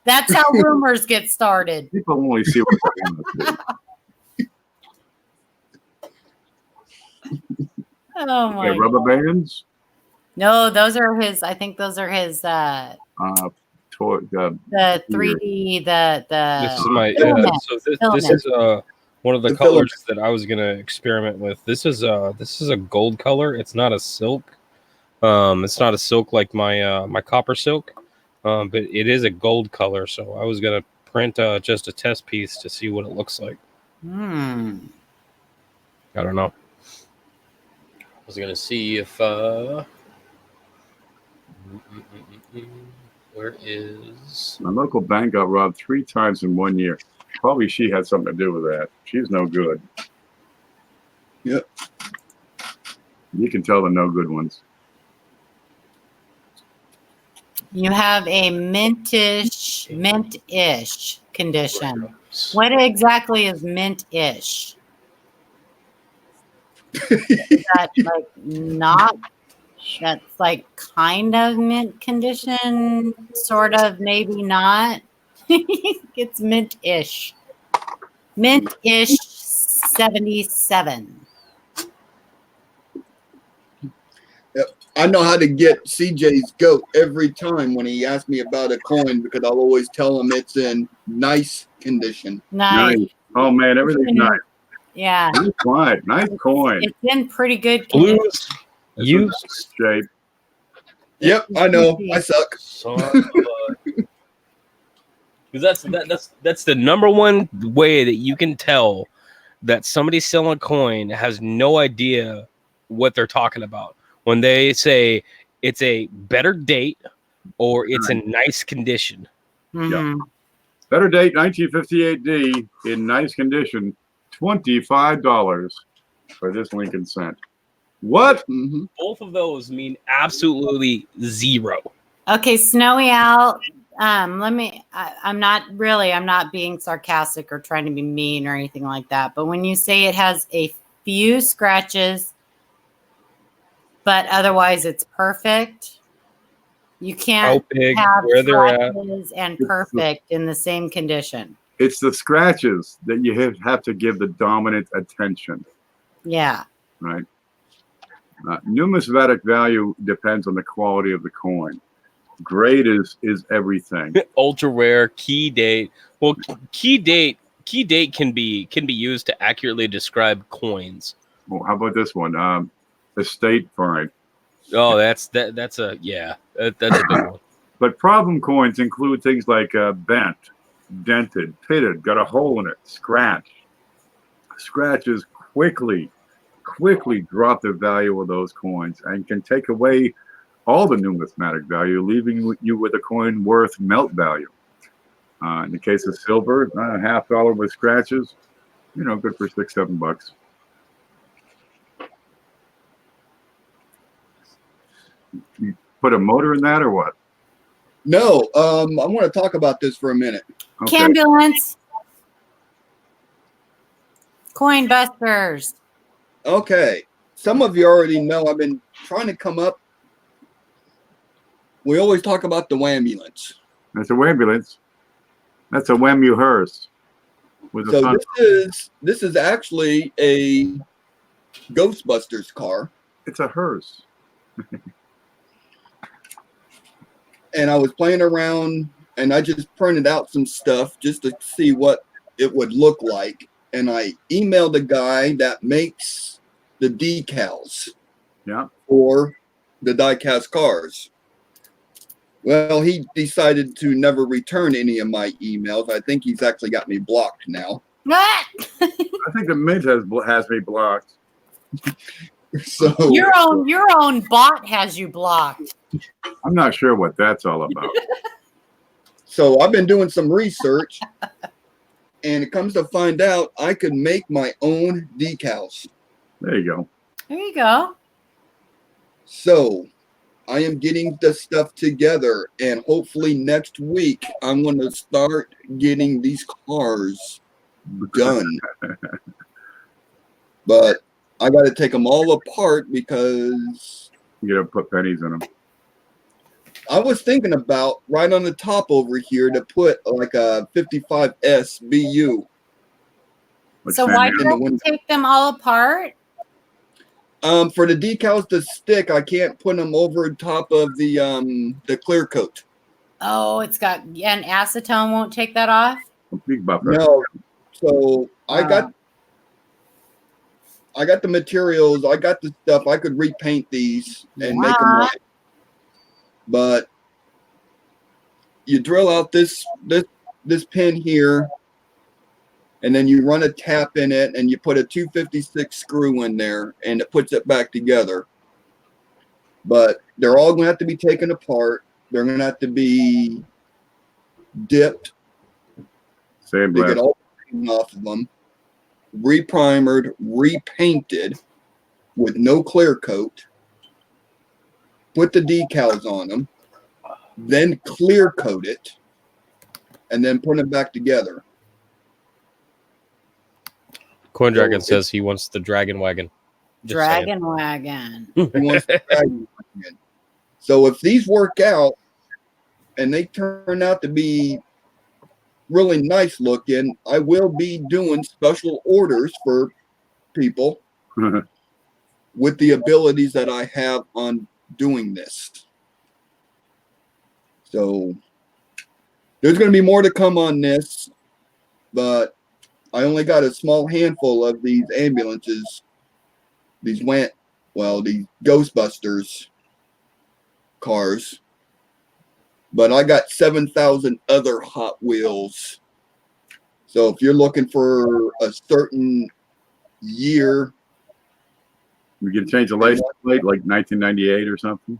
That's how rumors get started. People only see what they're going to see. Oh my! Rubber bands? No, those are his. I think those are his. The 3D. This is my. This is one of the colors that I was gonna experiment with. This is a gold color. It's not a silk. It's not a silk like my copper silk. But it is a gold color. So I was gonna print just a test piece to see what it looks like. I don't know. I was gonna see if where is my local bank got robbed 3 times in 1 year. Probably she had something to do with that. She's no good. Yep. You can tell the no good ones. You have a mint-ish condition. What exactly is mint-ish? Is that like not? That's like kind of mint condition, sort of, maybe not. It's mint-ish. Mint-ish 77. Yep. I know how to get CJ's goat every time when he asks me about a coin because I'll always tell him it's in nice condition. Nice. Oh man, everything's nice. Yeah. Nice coin. It's in pretty good condition. Used shape. Yep, I know. I suck. Because that's the number one way that you can tell that somebody selling a coin has no idea what they're talking about when they say it's a better date or it's in nice condition. Mm-hmm. Better date 1958D in nice condition, $25 for this Lincoln cent. What? Mm-hmm. Both of those mean absolutely zero. Okay, Snowy Owl. I'm not being sarcastic or trying to be mean or anything like that. But when you say it has a few scratches, but otherwise it's perfect, you can't have scratches and perfect in the same condition. It's the scratches that you have to give the dominant attention. Yeah. Right. Numismatic value depends on the quality of the coin. Grade is everything. Ultra rare, key date. Well, key date can be used to accurately describe coins. Well, how about this one? Estate fine. Oh, that's a big one. But problem coins include things like bent, dented, pitted, got a hole in it, scratch. Scratches quickly drop the value of those coins and can take away all the numismatic value, leaving you with a coin worth melt value. In the case of silver, $50 with scratches, good for $6-7. You put a motor in that or what? No, I want to talk about this for a minute. Okay. Cambulance. Coin busters. Okay. Some of you already know I've been trying to come up we always talk about the ambulance. That's a ambulance. That's a Wemu hearse. With a So sun. this is actually a Ghostbusters car, It's a hearse. and I was playing around, and I just printed out some stuff just to see what it would look like, and I emailed the guy that makes the decals Yeah. for the diecast cars. Well, he decided to never return any of my emails. I think he's actually got me blocked now. Ah! I think the Mint has me blocked. So Your own bot has you blocked. I'm not sure what that's all about. So I've been doing some research, and it comes to find out I could make my own decals. There you go. There you go. So I am getting the stuff together, and hopefully next week I'm going to start getting these cars done. But I got to take them all apart because You gotta put pennies in them. I was thinking about right on the top over here to put like a 55 SBU. So why do in the you window. take them all apart? For the decals to stick, I can't put them over top of the clear coat. Oh, it's got, and acetone won't take that off? Big buffer. No, so I Wow. got the materials. I got the stuff. I could repaint these and make them Yeah. right. But you drill out this pin here, and then you run a tap in it, and you put a 256 screw in there, and it puts it back together. But they're all going to have to be taken apart. They're going to have to be dipped to Sandblast. get all the paint off of them, reprimered, repainted with no clear coat, put the decals on them, then clear coat it, and then put them back together. Coin Dragon So says he wants the dragon wagon. Just saying. Dragon wagon. He wants to drag them in. So if these work out and they turn out to be really nice looking, I will be doing special orders for people with the abilities that I have on doing this. So there's going to be more to come on this, but I only got a small handful of these ambulances, these Ghostbusters cars, but I got 7,000 other Hot Wheels. So if you're looking for a certain year, We can change the license plate like 1998 or something.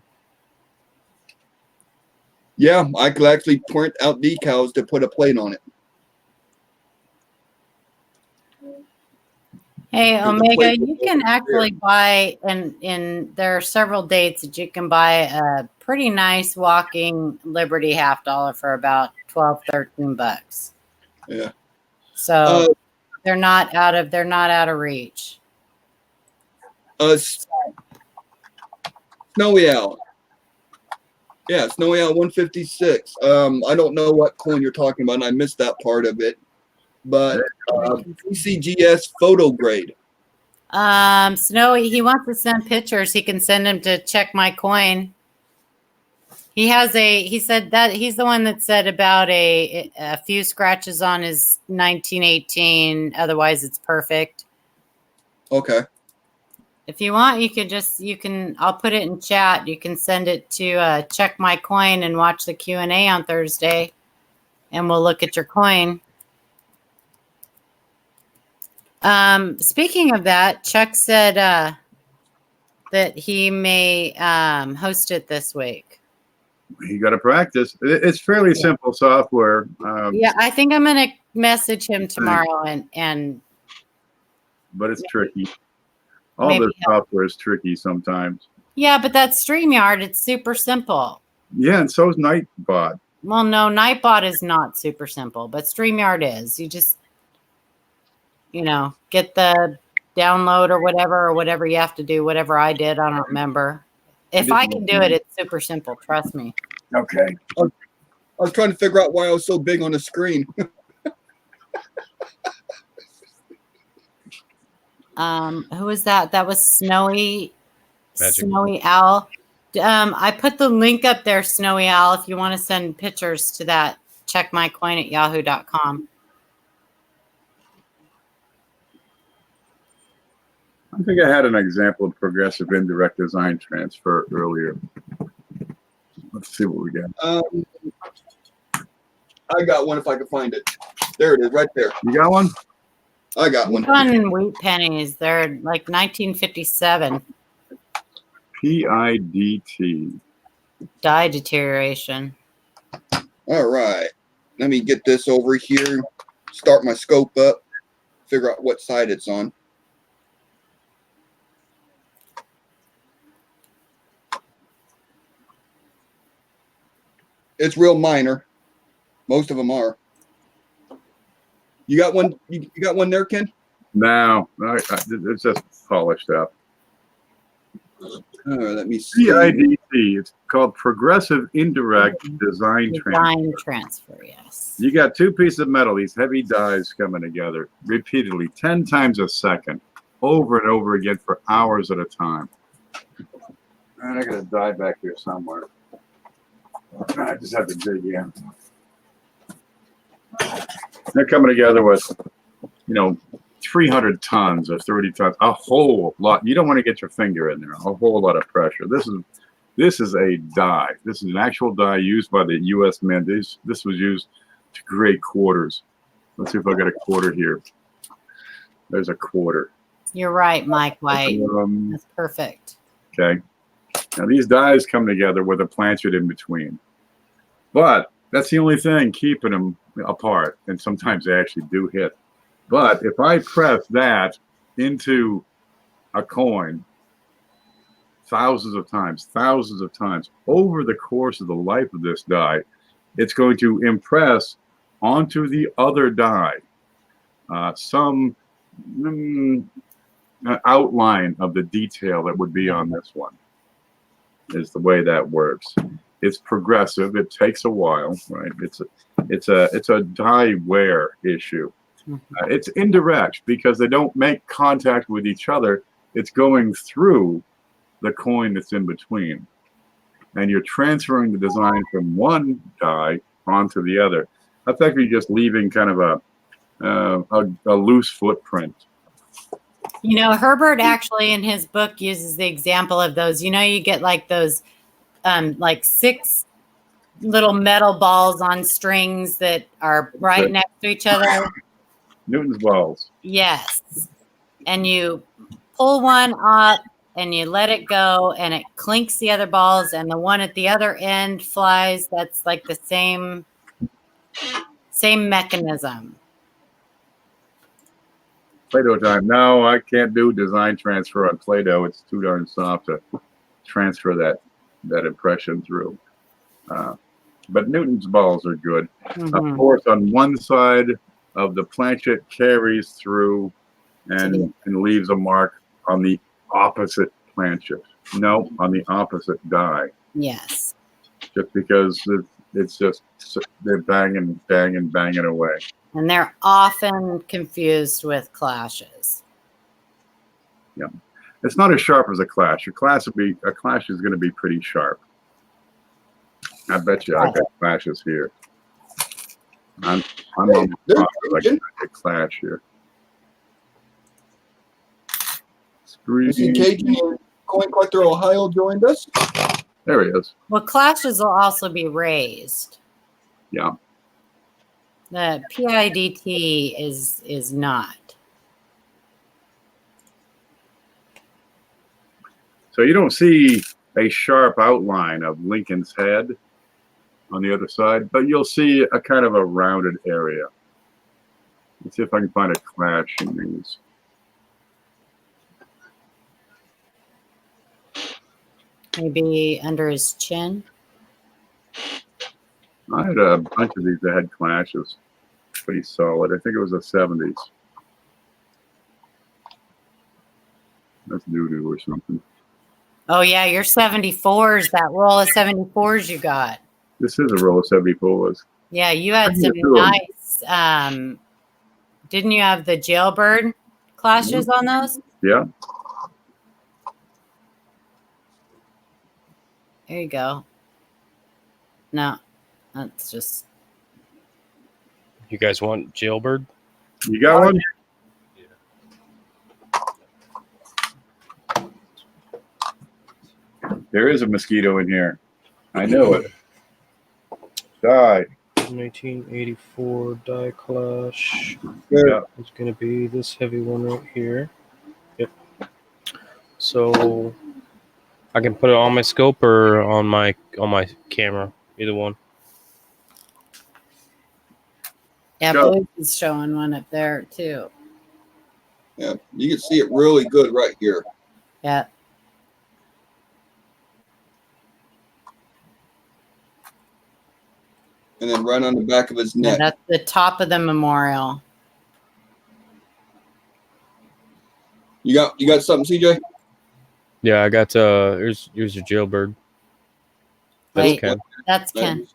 yeah, I could actually print out decals to put a plate on it. Hey, The Omega, plate you was can over actually buy, and there are several dates that you can buy a pretty nice walking Liberty $50 for about 12, 13 bucks. Yeah. So they're not out of reach. Snowy Owl. Yeah, Snowy Owl 156. I don't know what coin you're talking about, and I missed that part of it. But PCGS photo grade. Snowy, he wants to send pictures. He can send them to Check My Coin. He said that he's the one that said about a few scratches on his 1918. Otherwise, it's perfect. Okay. If you want, I'll put it in chat. You can send it to Check My Coin and watch the Q&A on Thursday, and we'll look at your coin. Speaking of that, Chuck said that he may host it this week. You got to practice. It's fairly simple software. Yeah, I think I'm going to message him tomorrow and But it's tricky. All maybe this software is tricky sometimes. Yeah, but that's StreamYard. It's super simple. Yeah, and so is Nightbot. Well, no, Nightbot is not super simple, but StreamYard is. You just, get the download or whatever you have to do, whatever I did. I don't remember. If I can do it, it's super simple. Trust me. Okay. I was trying to figure out why I was so big on the screen. Who was that? That was Snowy Magic. Snowy Owl. I put the link up there, Snowy Owl, if you want to send pictures to that. Check my coin at yahoo.com. I think I had an example of progressive indirect design transfer earlier. Let's see what we got. I got one if I can find it. There it is, right there. You got one? I got one. On wheat pennies, they're like 1957. PIDT. Dye deterioration. All right. Let me get this over here. Start my scope up. Figure out what side it's on. It's real minor. Most of them are. You got one? You got one there, Ken? No, it's just polished up. Let me see. PIDT. It's called progressive indirect design transfer. Design transfer, yes. You got two pieces of metal, these heavy dies coming together repeatedly, 10 times a second, over and over again for hours at a time. And I got a die back here somewhere. I just have to dig in. They're coming together with, 300 tons or 30 tons, a whole lot. You don't want to get your finger in there. A whole lot of pressure. This is a die. This is an actual die used by the U.S. Mint. This was used to create quarters. Let's see if I got a quarter here. There's a quarter. You're right, Mike White. That's perfect. Okay. Now these dies come together with a planchet in between. But that's the only thing keeping them apart. And sometimes they actually do hit. But if I press that into a coin thousands of times over the course of the life of this die, it's going to impress onto the other die some outline of the detail that would be on this one. Is the way that works. It's progressive. It takes a while, right? It's a die wear issue. It's indirect because they don't make contact with each other. It's going through the coin that's in between, and you're transferring the design from one die onto the other. Effectively, just leaving kind of a loose footprint. Herbert actually in his book uses the example of those. You get like those, like 6 little metal balls on strings that are right next to each other. Newton's balls. Yes. And you pull one up and you let it go and it clinks the other balls and the one at the other end flies. That's like the same mechanism. Play-Doh time. No, I can't do design transfer on Play-Doh. It's too darn soft to transfer that impression through. But Newton's balls are good. Of course, on one side of the planchet carries through and leaves a mark on the opposite planchet. No, on the opposite die. Yes. Just because it's just they're banging away. And they're often confused with clashes. Yeah, it's not as sharp as a clash. A clash is going to be pretty sharp. I bet you I've got clashes here. I'm almost like a clash here. Mr. Cajun, Coin Collector Ohio joined us. There he is. Well, clashes will also be raised. Yeah. The PIDT is not. So you don't see a sharp outline of Lincoln's head on the other side, but you'll see a kind of a rounded area. Let's see if I can find a clash in these. Maybe under his chin. I had a bunch of these that had clashes. Pretty solid. I think it was the 70s. That's doo-doo or something. Oh, yeah, your 74s, that roll of 74s you got. This is a roll of 74s. Yeah, you had I some can do 'em. nice. Didn't you have the jailbird clashes on those? Yeah. There you go. No, that's just You guys want jailbird? You got one? There is a mosquito in here. I know it. Die. 1984 die clash. Yeah. It's going to be this heavy one right here. Yep. So I can put it on my scope or on my camera, either one. yeah. Go. Booth is showing one up there too. Yeah, you can see it really good right here. Yeah. And then right on the back of his Yeah, neck. that's the top of the memorial. You got something, CJ? Yeah, I got here's your jailbird. That's Wait, Ken. that's Ken.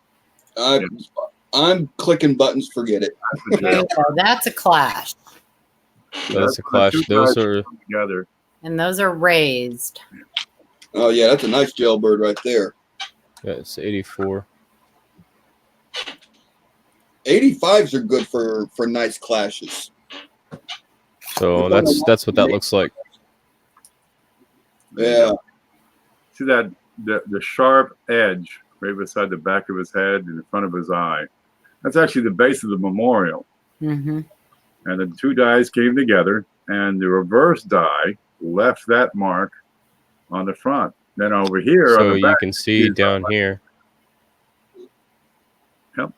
I'm clicking buttons. Forget it. There you go. That's a clash, That's a when clash. two Those guys are come together. and those are raised. Oh yeah, that's a nice jailbird right there. yeah, it's 84. 85s are good for nice clashes. So that's what that looks like. Yeah. See that the sharp edge right beside the back of his head and in front of his eye. That's actually the base of the memorial. Mm-hmm. And the two dies came together, and the reverse die left that mark on the front. Then over here on So the you back, can see is down here. Yep.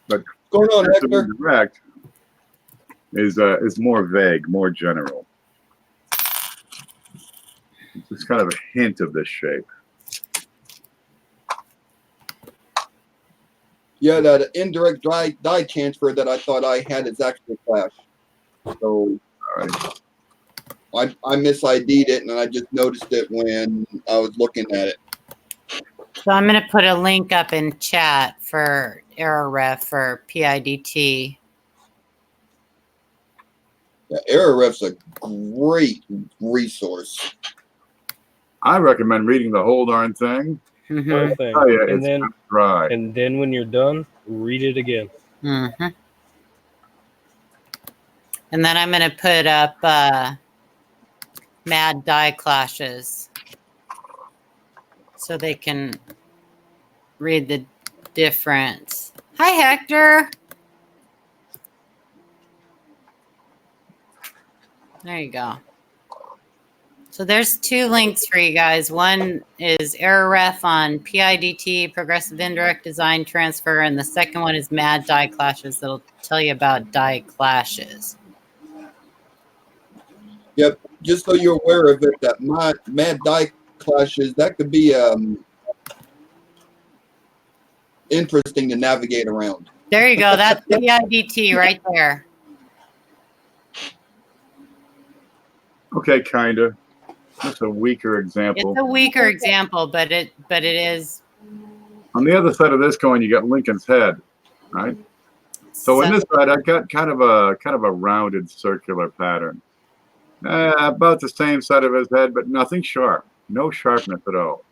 What's going on, Hector? direct is more vague, more general. It's just kind of a hint of this shape. Yeah, that indirect die transfer that I thought I had is actually a clash. So I mis-ID'd it, and I just noticed it when I was looking at it. So I'm going to put a link up in chat for error ref for PIDT. Yeah, Error Ref's a great resource. I recommend reading the whole darn thing. Mm-hmm. Whole thing. Oh, yeah, And it's then dry. and then when you're done, read it again. Mm-hmm. And then I'm going to put up mad die clashes so they can read the difference. Hi, Hector. There you go. So there's two links for you guys. One is error ref on PIDT, progressive indirect design transfer, and the second one is mad die clashes that'll tell you about die clashes. Yep, just so you're aware of it, that mad die clashes, that could be interesting to navigate around. There you go. That's PIDT right there. Okay, kind of. That's a weaker example. It's a weaker example, but it is. On the other side of this coin, you got Lincoln's head, right? So in this side, I've got kind of a rounded circular pattern. About the same side of his head, but nothing sharp. No sharpness at all.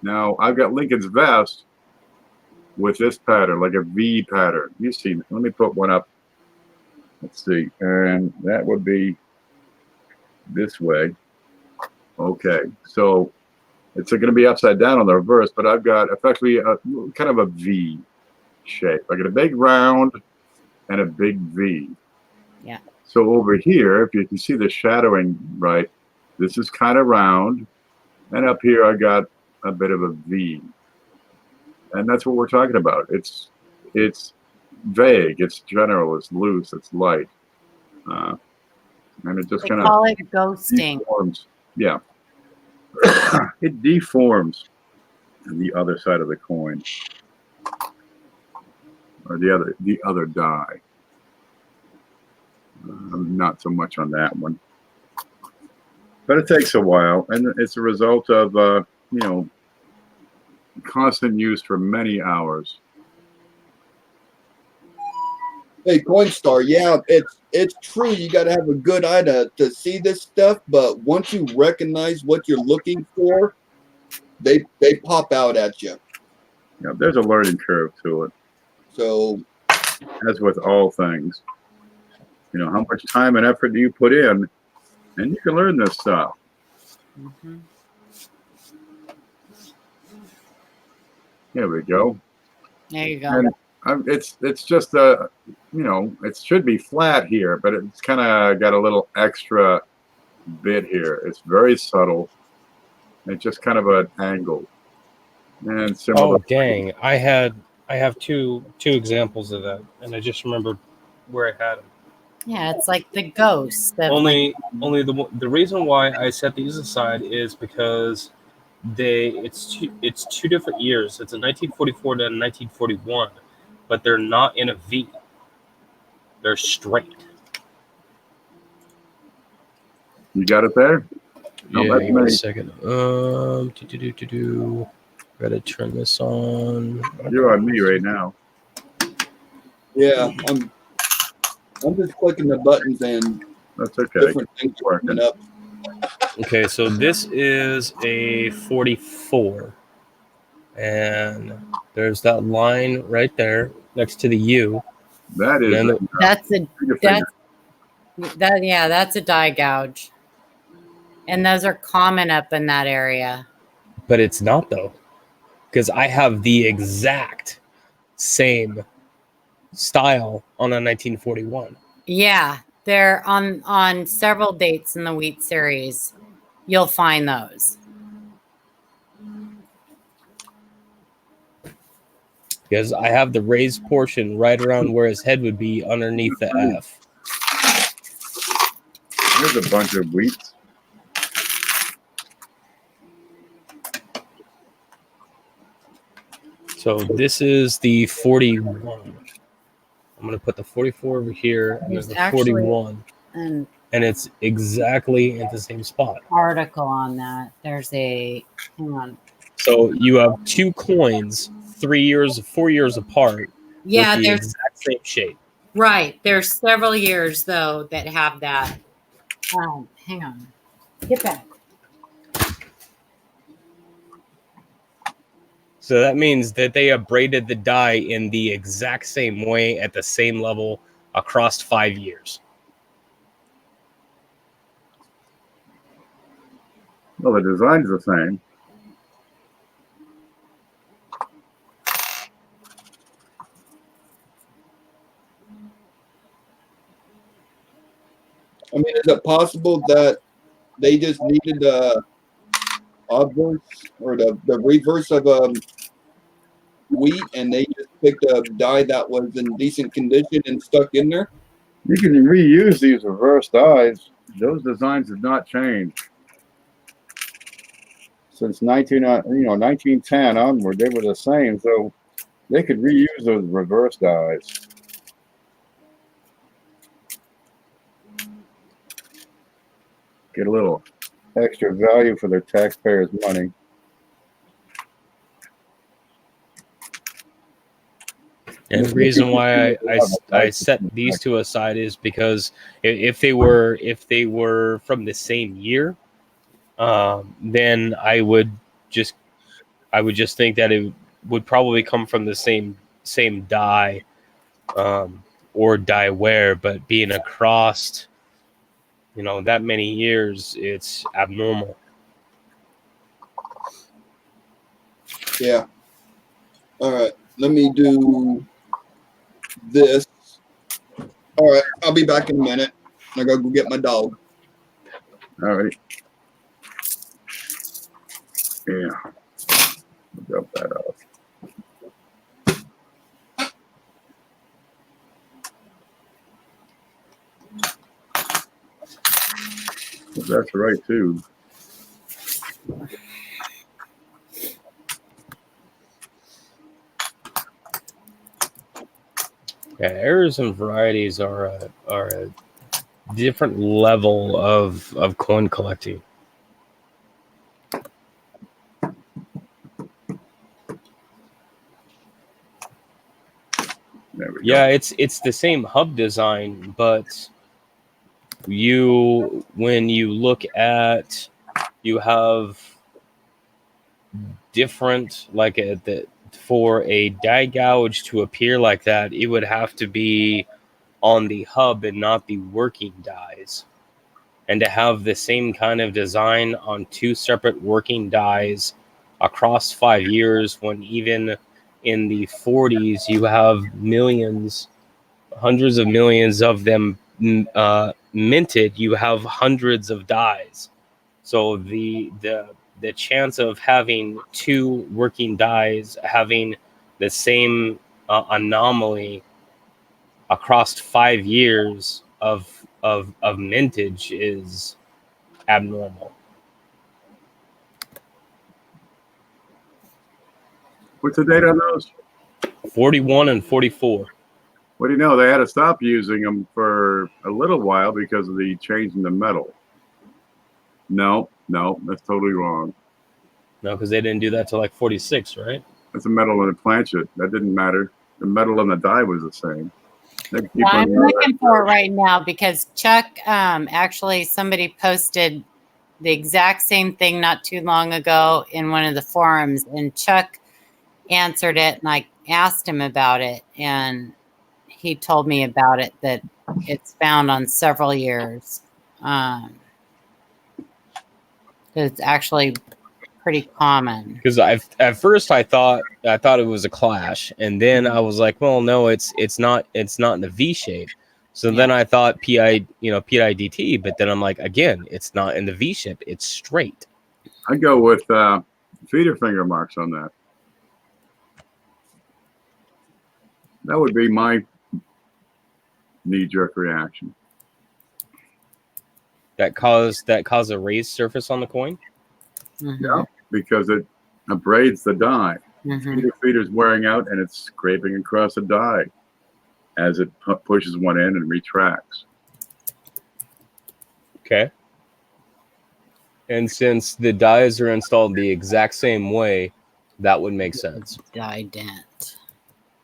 Now, I've got Lincoln's vest with this pattern, like a V pattern. You see, let me put one up. Let's see. And that would be this way. Okay, so it's going to be upside down on the reverse, but I've got effectively a kind of a V shape. I got a big round and a big V. Yeah. So over here, if you can see the shadowing right, this is kind of round, and up here I got a bit of a V. And that's what we're talking about. It's vague, it's general, it's loose, it's light. And it just kind of call it ghosting. deforms. Yeah. It deforms the other side of the coin. Or the other die. Not so much on that one. But it takes a while, and it's a result of constant use for many hours. Hey, Coinstar, yeah, it's true. You got to have a good eye to see this stuff, but once you recognize what you're looking for, they pop out at you. Yeah, there's a learning curve to it, So as with all things. You know, how much time and effort do you put in, and you can learn this stuff. Mhm. Here we go. There you go. And it's just you know, it should be flat here, but it's kind of got a little extra bit here. It's very subtle. It's just kind of an angle. And similar. Oh dang! I have two examples of that, and I just remembered where I had them. Yeah, it's like the ghosts. That Only the reason why I set these aside is because it's two different years. It's a 1944 to a 1941, but they're not in a V. They're straight. You got it there? No, Yeah, that's give me a me. second. Gotta turn this on. You're on me right now. yeah, I'm just clicking the buttons and That's okay. different things are Working. coming up. Okay, so this is a 44, and there's that line right there next to the U. That is. And then that's a Your finger. that's a die gouge, and those are common up in that area. but it's not though, because I have the exact same style on a 1941. Yeah, they're on several dates in the wheat series. You'll find those. Because I have the raised portion right around where his head would be underneath the F. There's a bunch of wheats. So this is the 41. I'm going to put the 44 over here, and There's there's the actually 41. an And it's exactly at the same spot. article on that. There's a hang on. So you have two coins, 4 years apart, Yeah, with the there's exact same shape. right. There's several years though that have that. Hang on. Get back. So that means that they abraded the die in the exact same way at the same level across 5 years. Well, the design's the same. I mean, is it possible that they just needed the obverse or the reverse of wheat, and they just picked a dye that was in decent condition and stuck in there? You can reuse these reverse dies. Those designs have not changed since 1910 onward. They were the same, so they could reuse those reverse dies. Get a little extra value for their taxpayers' money. And the reason why I set these two aside is because if they were from the same year, then I would just think that it would probably come from the same die or die wear, but being across that many years, it's abnormal. Yeah. All right. Let me do this. All right. I'll be back in a minute. I gotta go get my dog. All right. Yeah. Drop that off. That's right too. Yeah, errors and varieties are a different level of coin collecting. Yeah, it's the same hub design, but when you look at, you have different, like for a die gouge to appear like that, it would have to be on the hub and not the working dies. And to have the same kind of design on two separate working dies across 5 years, when even in the 40s you have millions, hundreds of millions of them minted, you have hundreds of dies. So the chance of having two working dies having the same anomaly across 5 years of mintage is abnormal. What's the date on those? 41 and 44. What do you know? They had to stop using them for a little while because of the change in the metal. No, that's totally wrong. No, because they didn't do that till like 46, right? That's the metal in the planchet. That didn't matter. The metal on the die was the same. Yeah, I'm looking for it right now because Chuck, actually somebody posted the exact same thing not too long ago in one of the forums, and Chuck answered it, and I asked him about it, and he told me about it, that it's found on several years. It's actually pretty common. Because at first I thought it was a clash, and then I was like, well, no, it's not in the V shape. So then I thought PIDT, but then I'm like, again, it's not in the V shape, it's straight. I go with feeder finger marks on that. That would be my knee-jerk reaction. That cause a raised surface on the coin. Mm-hmm. Yeah, because it abrades the die. Mm-hmm. The feeder's wearing out and it's scraping across the die as it pushes one end and retracts. Okay. And since the dies are installed the exact same way, that would make sense. Die dent.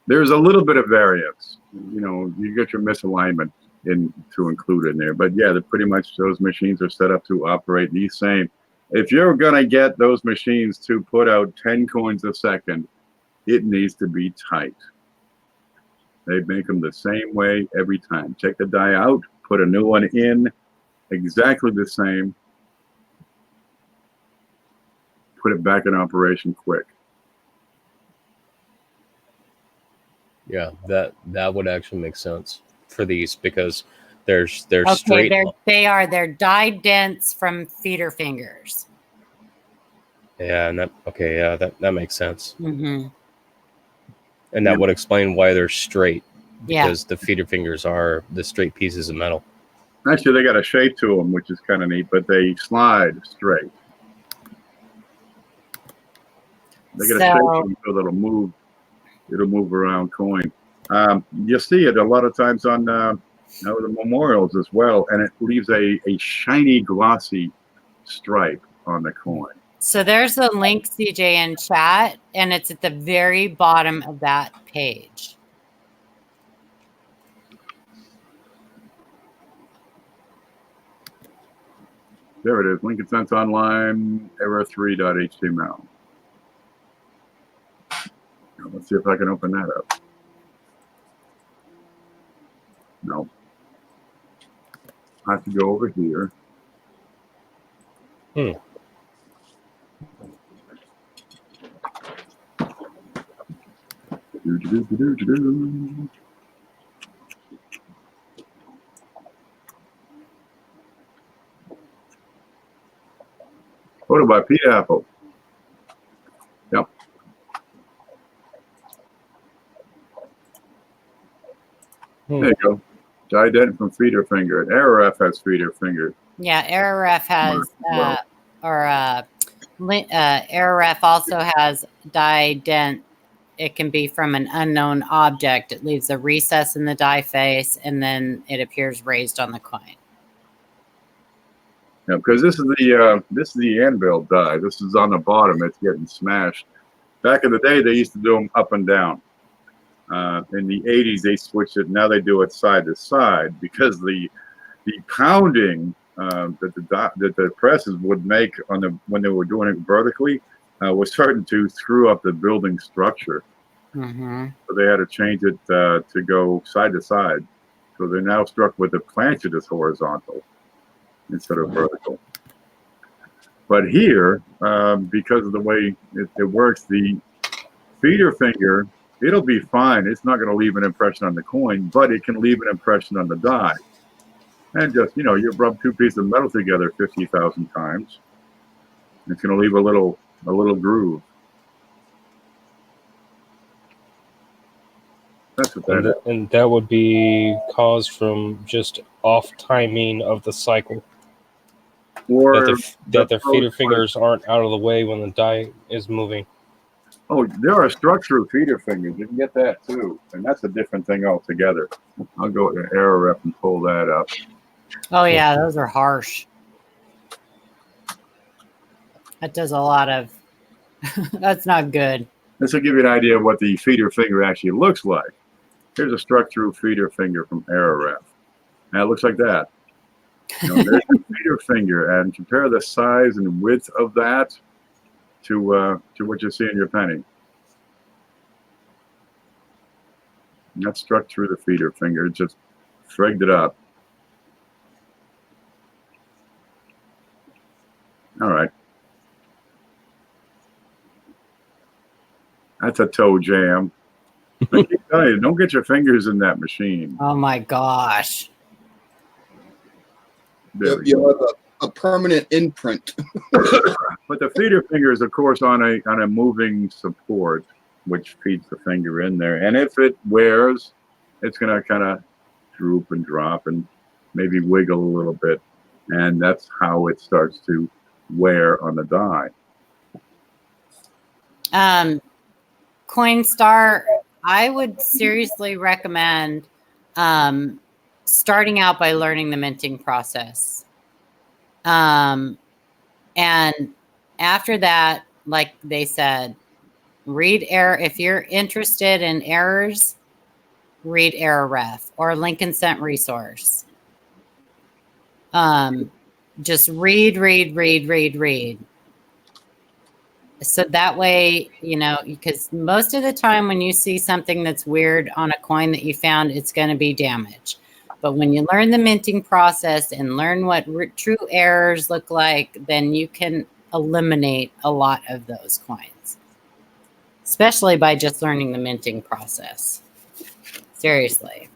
There's a little bit of variance. You know, you get your misalignment to include in there. But yeah, pretty much those machines are set up to operate the same. If you're going to get those machines to put out 10 coins a second, it needs to be tight. They make them the same way every time. Take the die out, put a new one in, exactly the same. Put it back in operation quick. Yeah, that would actually make sense for these, because they're Okay, straight. They're die dents from feeder fingers. Yeah, and that makes sense. Mm-hmm. And that would explain why they're straight, Yeah. because the feeder fingers are the straight pieces of metal. Actually, they got a shape to them, which is kind of neat, but they slide straight. They got a shape to them so that'll move. It'll move around coin. You'll see it a lot of times on the memorials as well, and it leaves a shiny, glossy stripe on the coin. So there's a link, CJ, in chat, and it's at the very bottom of that page. There it is. Lincoln Sense Online, error3.html. Let's see if I can open that up. No. I have to go over here. Photo by Pete Apple. Yep. There you go. Die dent from feeder finger. AerorF has feeder finger. Yeah, AerorF has, AerorF also has die dent. It can be from an unknown object. It leaves a recess in the die face, and then it appears raised on the coin. Yeah, because this is the anvil die. This is on the bottom. It's getting smashed. Back in the day, they used to do them up and down. In the 80s, they switched it. Now they do it side to side because the pounding that the presses would make when they were doing it vertically was starting to screw up the building structure. Mm-hmm. So they had to change it to go side to side. So they're now struck with the planche that's horizontal instead of vertical. But here, because of the way it works, the feeder finger, it'll be fine. It's not going to leave an impression on the coin, but it can leave an impression on the die. And just, you rub two pieces of metal together 50,000 times. It's going to leave a little groove. That's what that is. And that would be caused from just off timing of the cycle. Or That the feeder fingers aren't out of the way when the die is moving. Oh, there are structural feeder fingers. You can get that too. And that's a different thing altogether. I'll go to Error Rep and pull that up. Oh yeah, those are harsh. That does a lot of. That's not good. This will give you an idea of what the feeder finger actually looks like. Here's a structural feeder finger from Error Rep. Now it looks like that. There's the feeder finger, and compare the size and width of that to what you see in your penny. And that struck through the feeder finger, it just frigged it up. All right. That's a toe jam. I keep telling you, don't get your fingers in that machine. Oh my gosh. You'll have a permanent imprint. But the feeder finger is, of course, on a moving support, which feeds the finger in there. And if it wears, it's going to kind of droop and drop and maybe wiggle a little bit. And that's how it starts to wear on the die. Coinstar, I would seriously recommend starting out by learning the minting process. And after that, like they said, read error. If you're interested in errors, read Error Ref or Link Consent Resource. Just read. So that way, because most of the time when you see something that's weird on a coin that you found, it's going to be damaged. But when you learn the minting process and learn what true errors look like, then you can eliminate a lot of those coins, especially by just learning the minting process. Seriously.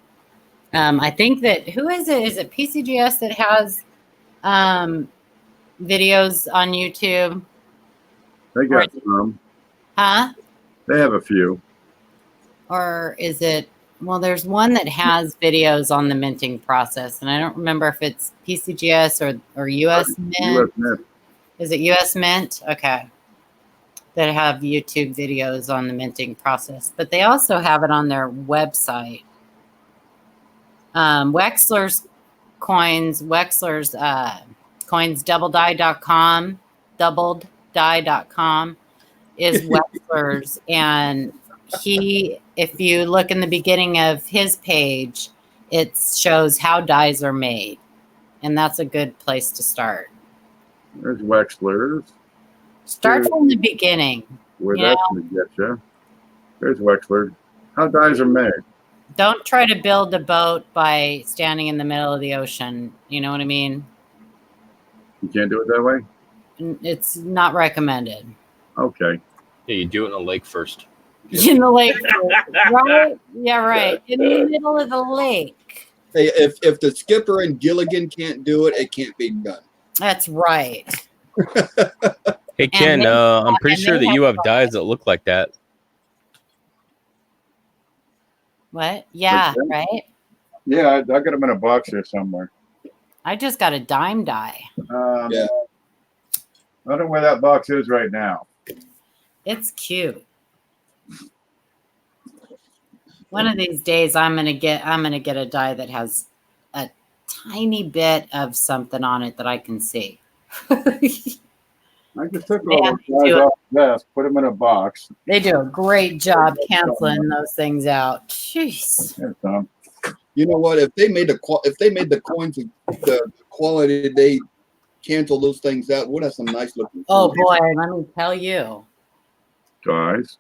I think that, who is it? Is it PCGS that has videos on YouTube? They got some. Huh? They have a few. Or is it, well, there's one that has videos on the minting process, and I don't remember if it's PCGS or US Mint. US Mint. Is it US Mint? Okay. That have YouTube videos on the minting process, but they also have it on their website. Wexler's coins, doubledie.com, doubledie.com is Wexler's. And if you look in the beginning of his page, it shows how dies are made. And that's a good place to start. There's Wexler's. Start from the beginning. Where that's going to get you. There's Wexler. How dies are made. Don't try to build a boat by standing in the middle of the ocean. You know what I mean? You can't do it that way? It's not recommended. Okay. Yeah, you do it in a lake first. In the lake, right? Yeah, right. In the middle of the lake. Hey, if the skipper and Gilligan can't do it, it can't be done. That's right. Hey, Ken, I'm pretty sure that you have dies that look like that. What? Yeah, right? Yeah, I got them in a box here somewhere. I just got a dime die. Yeah. I don't know where that box is right now. It's cute. One of these days I'm gonna get a die that has a tiny bit of something on it that I can see. I just took They all have those to guys do it. off the desk, put them in a box. They do a great job canceling those things out. Jeez. There's some. You know what? If they made the coins the quality they cancel those things out, we'd have some nice looking. Oh coins. boy, let me tell you. Guys.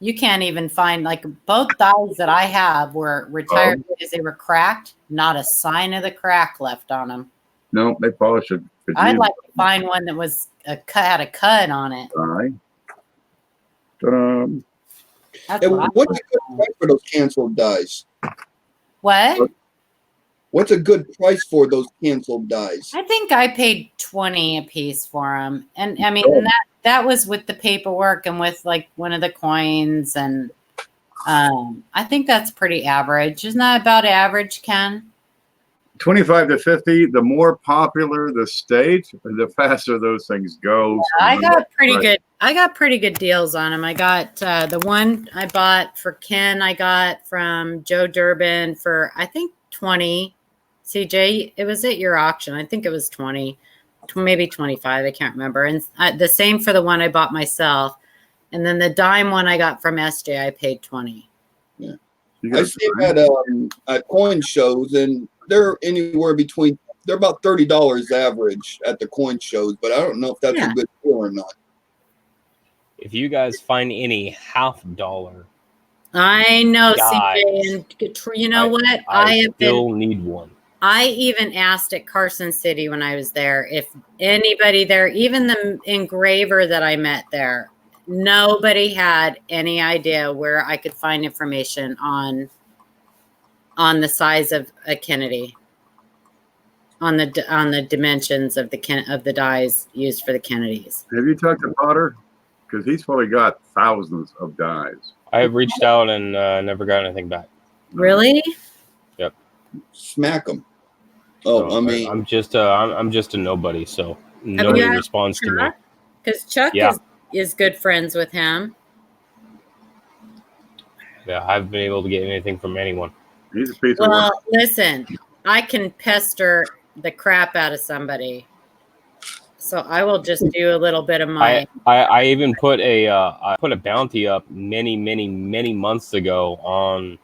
You can't even find, like, both dies that I have were retired because they were cracked. Not a sign of the crack left on them. No, they polish it. I'd like to find one that was had a cut on it. Die. Ta-da. That's And what I what's a good price for those canceled dies? What? What's a good price for those canceled dies? I think I paid 20 a piece for them, and I mean Oh. that was with the paperwork and with like one of the coins, and I think that's pretty average. Isn't that about average, Ken? 25 to 50, the more popular the state, the faster those things go. So I got pretty right. good. I got pretty good deals on them. I got the one I bought for Ken. I got from Joe Durbin for I think 20. CJ, it was at your auction. I think it was 20, maybe 25. I can't remember. And the same for the one I bought myself. And then the dime one I got from SJ, I paid 20. Yeah, You got I see them at coin shows, and they're anywhere between. They're about $30 average at the coin shows, but I don't know if that's Yeah. a good deal or not. If you guys find any $50, I know, Guys, CJ, and you know what? I have been. still need one. I even asked at Carson City when I was there if anybody there, even the engraver that I met there, nobody had any idea where I could find information on the size of a Kennedy, on the dimensions of the dies used for the Kennedys. Have you talked to Potter? Because he's probably got thousands of dies. I have reached out and never got anything back. Really? Smack them. Oh, So I mean, I'm just a nobody, so nobody asked responds to me. Chuck? Because Chuck Yeah. is good friends with him. Yeah, I haven't been able to get anything from anyone. He's a piece of Well, work. listen, I can pester the crap out of somebody, so I will just do a little bit of my. I even put a bounty up many months ago on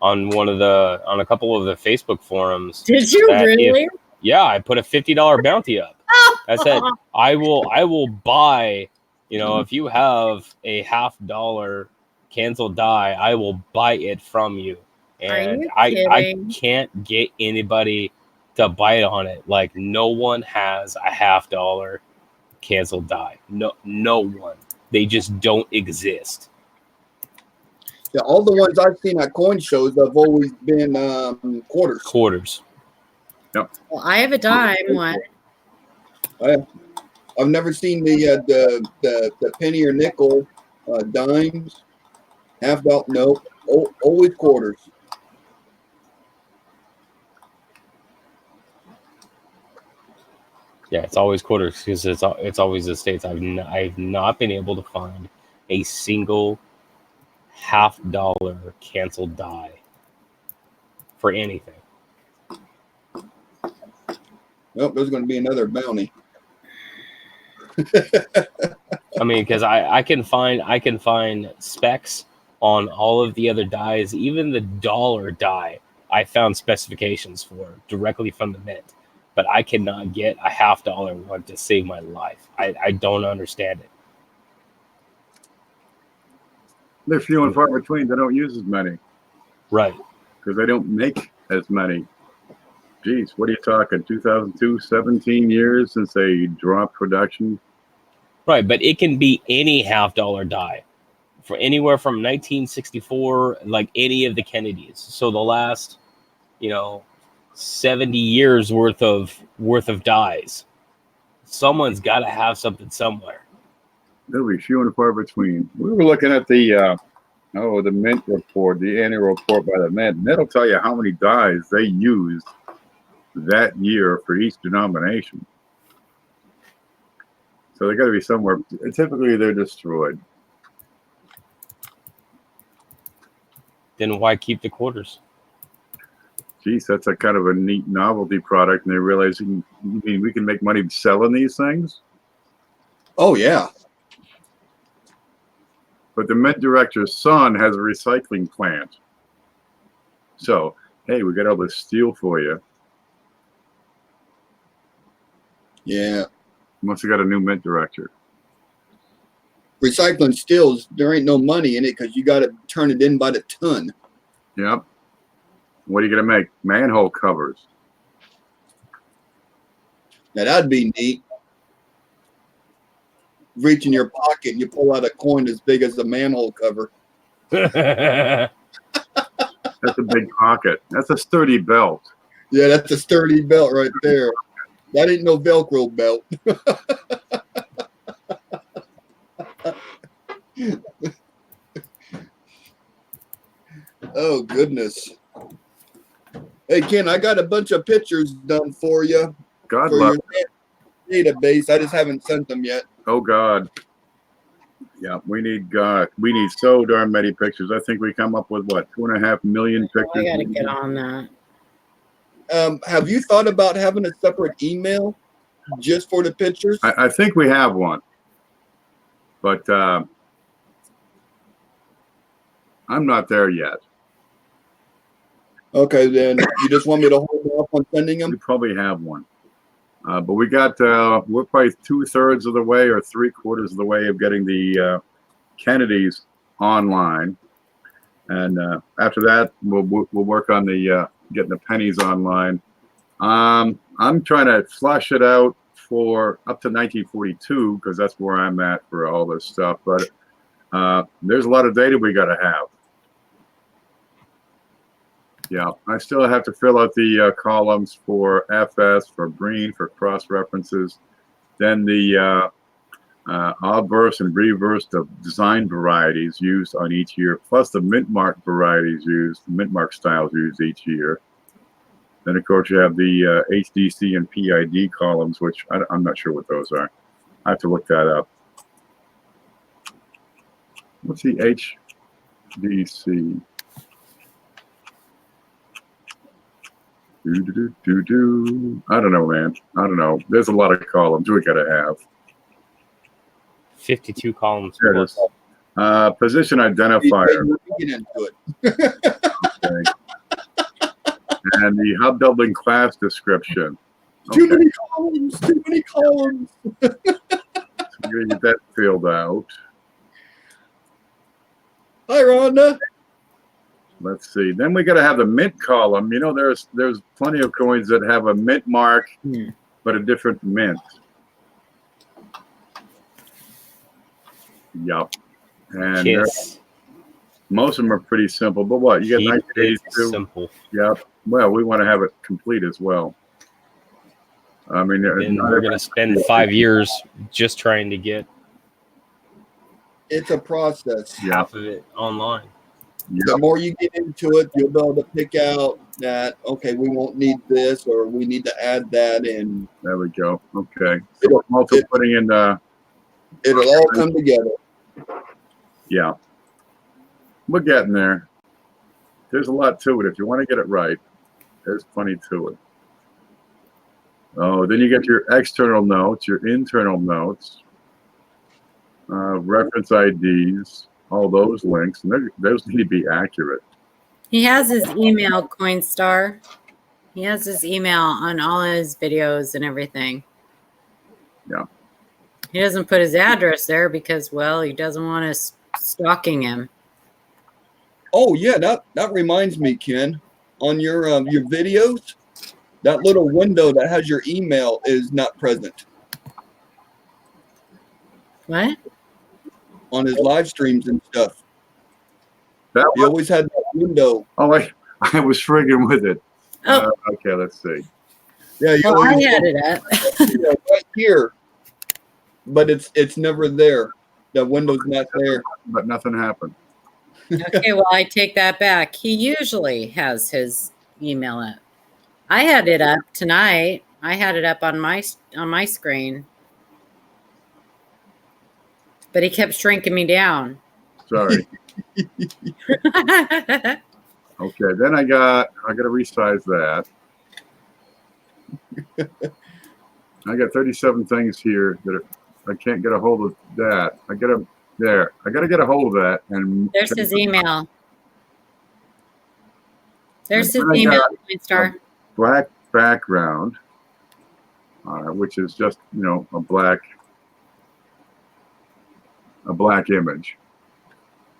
a couple of the Facebook forums. Did you that really? Yeah, I put a $50 bounty up. I said I will buy. You know, if you have a $50 canceled die, I will buy it from you. And you I kidding? can't get anybody to bite on it. Like no one has a $50 canceled die. No one. They just don't exist. yeah, all the ones I've seen at coin shows have always been quarters. Quarters. Well, I have a dime one. I've never seen the penny or nickel dimes. $50. No, always quarters. Yeah, it's always quarters because it's always the states. I've not been able to find a single $50 canceled die for anything. Nope, there's going to be another bounty. I mean, because I can find specs on all of the other dies, even the dollar die. I found specifications for directly from the mint, but I cannot get a $50 one to save my life. I don't understand it. They're few and far between. They don't use as many Right. because they don't make as many. Geez, what are you talking? 2002, 17 years since they dropped production. Right, but it can be any $50 die for anywhere from 1964, like any of the Kennedys. So the last, 70 years worth of dies. Someone's got to have something somewhere. They'll be few and far between. We were looking at the mint report, the annual report by the mint, and that'll tell you how many dies they used that year for each denomination. So they got to be somewhere. Typically, they're destroyed. Then why keep the quarters? geez, that's a kind of a neat novelty product, and they're realizing, I mean, we can make money selling these things. Oh yeah. But the mint director's son has a recycling plant. So, hey, we got all this steel for you. Yeah. Must have got a new mint director. Recycling stills, there ain't no money in it because you got to turn it in by the ton. Yep. What are you going to make? Manhole covers. Now that'd be neat. Reach in your pocket and you pull out a coin as big as a manhole cover. That's a big pocket. That's a sturdy belt. Yeah, that's a sturdy belt right there. That ain't no Velcro belt. Oh, goodness. Hey, Ken, I got a bunch of pictures done for you God for love. your database. I just haven't sent them yet. Oh God. Yeah, we need so darn many pictures. I think we come up with what, 2.5 million I pictures. gotta get on that. Have you thought about having a separate email just for the pictures? I think we have one, but I'm not there yet. Okay, then you just want me to hold off on sending We them? probably have one, but we got we're probably 2/3 of the way or 3/4 of the way of getting the Kennedys online, and after that we'll work on the getting the pennies online. I'm trying to flush it out for up to 1942 because that's where I'm at for all this stuff. But there's a lot of data we got to have. Yeah, I still have to fill out the columns for FS, for Breen, for cross references, then the obverse and reverse of design varieties used on each year, plus the mint mark varieties used, mint mark styles used each year. Then, of course, you have the HDC and PID columns, which I'm not sure what those are. I have to look that up. What's the HDC? I don't know, man. I don't know. There's a lot of columns we gotta have. 52 columns. There it is. Position identifier. Get into it. Okay. And the hub building class description. Too many columns. Too many columns. So we're gonna get that filled out. Hi, Rhonda. Let's see. Then we got to have the mint column. You know, there's plenty of coins that have a mint mark, but a different mint. Yep. And Kiss. most of them are pretty simple. But what? You got Keep it 1982. simple. Yep. Well, we want to have it complete as well. I mean, And we're going to spend 5 years just trying to get It's a process. Yeah. half of it online. The more you get into it, you'll be able to pick out that, okay, we won't need this or we need to add that, and There we go. Okay. So I'm also putting in it'll all come together. yeah. We're getting there. There's a lot to it. If you want to get it right, there's plenty to it. Oh, then you get your external notes, your internal notes, reference IDs, all those links, and those need to be accurate. He has his email, Coinstar. He has his email on all his videos and everything. Yeah. He doesn't put his address there because, well, he doesn't want us stalking him. Oh yeah, that reminds me, Ken. On your videos, that little window that has your email is not present What? on his live streams and stuff. That He always had that window. Oh, I was frigging with it. Oh. Okay, let's see. Yeah, Well, I had it up. right here, but it's never there. The window's not there. But nothing happened. Okay, well, I take that back. He usually has his email up. I had it up tonight. I had it up on my screen, but he kept shrinking me down. Sorry. Okay, then I got to resize that. I got 37 things here that I can't get a hold of that. I got to get a hold of that. And There's his email. There's his then I email, got Coinstar. black background, which is just, a black image.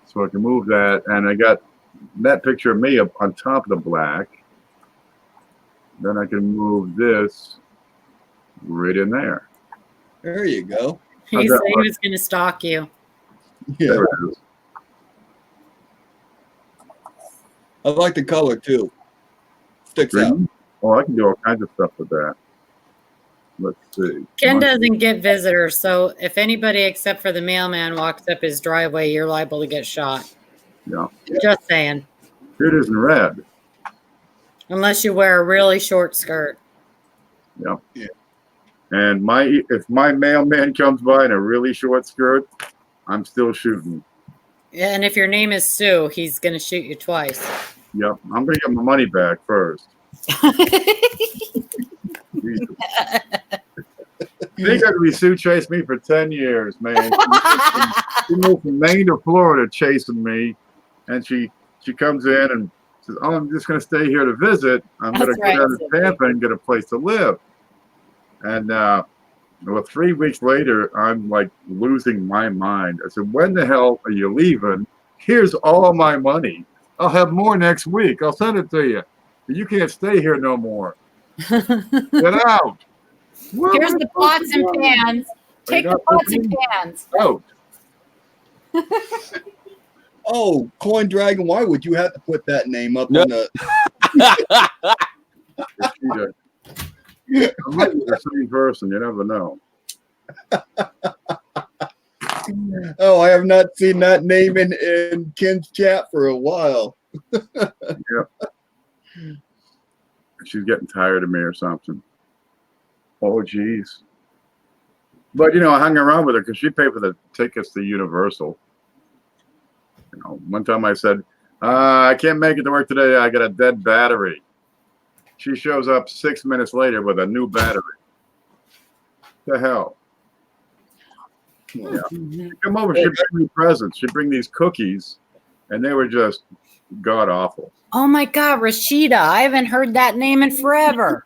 So I can move that, and I got that picture of me up on top of the black. Then I can move this right in there. There you go. He How's said that he look? was going to stalk you. Yeah, There it is. I like the color too. Sticks out. Green? Oh, I can do all kinds of stuff with that. Let's see. Ken doesn't get visitors, so if anybody except for the mailman walks up his driveway, you're liable to get shot. Yeah. Just saying. Here it is in red. Unless you wear a really short skirt. Yeah. Yeah. And if my mailman comes by in a really short skirt, I'm still shooting. And if your name is Sue, he's going to shoot you twice. Yep. I'm going to get my money back first. Jesus. Think ugly Sue chased me for 10 years, man. She moved from Maine to Florida chasing me, and she comes in and says, "Oh, I'm just going to stay here to visit. I'm going to That's go right, down to Cindy. Tampa and get a place to live." And 3 weeks later, I'm like losing my mind. I said, "When the hell are you leaving? Here's all my money. I'll have more next week. I'll send it to you. But you can't stay here no more. Get out." Here's the pots and pans. Take the pots and pans. Out. Oh, Coin Dragon, why would you have to put that name up No. on the I might be the same person. You never know. Oh, I have not seen that name in Ken's chat for a while. Yep. She's getting tired of me or something. Oh, geez. But, I hung around with her because she paid for the tickets to Universal. One time I said, I can't make it to work today. I got a dead battery. She shows up 6 minutes later with a new battery. The hell? Yeah. She'd come over, she'd bring me presents. She'd bring these cookies, and they were just god awful. Oh my God, Rashida. I haven't heard that name in forever.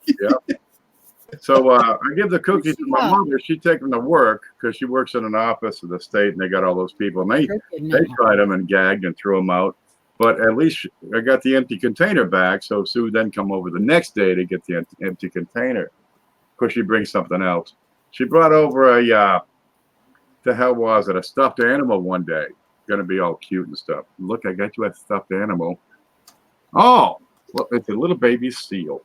Yeah. So I give the cookies to my mother. She'd take them to work because she works in an office of the state, and they got all those people. And they tried them and gagged and threw them out. But at least I got the empty container back. So Sue then come over the next day to get the empty container. Of course, she brings something else. She brought over the hell was it? A stuffed animal one day. Going to be all cute and stuff. Look, I got you a stuffed animal. Oh, well, it's a little baby seal.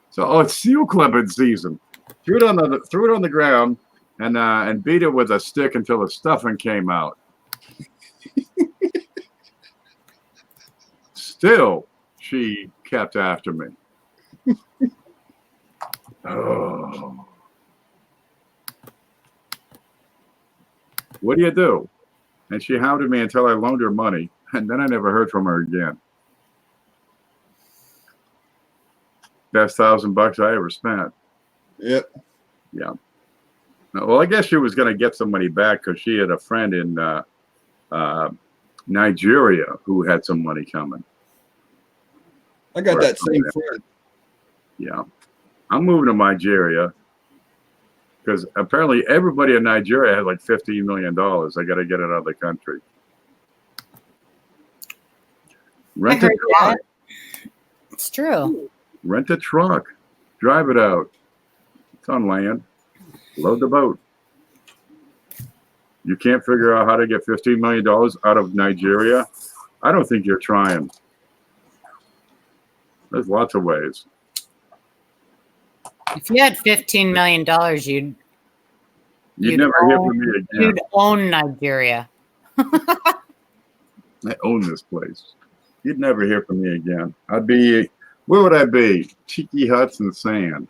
So, it's seal clipping season. Threw it on the ground and beat it with a stick until the stuffing came out. Still, she kept after me. Oh. What do you do? And she hounded me until I loaned her money, and then I never heard from her again. Best $1,000 I ever spent. Yep. Yeah. Well, I guess she was going to get some money back because she had a friend in Nigeria who had some money coming. I got that same friend. Yeah. I'm moving to Nigeria because apparently everybody in Nigeria has like $15 million. I got to get it out of the country. Rent a truck. It's true. Rent a truck. Drive it out. It's on land. Load the boat. You can't figure out how to get $15 million out of Nigeria? I don't think you're trying. There's lots of ways. If you had $15 million, You'd never hear from me again. You'd own Nigeria. I own this place. You'd never hear from me again. I'd be, where would I be? Tiki huts and sand.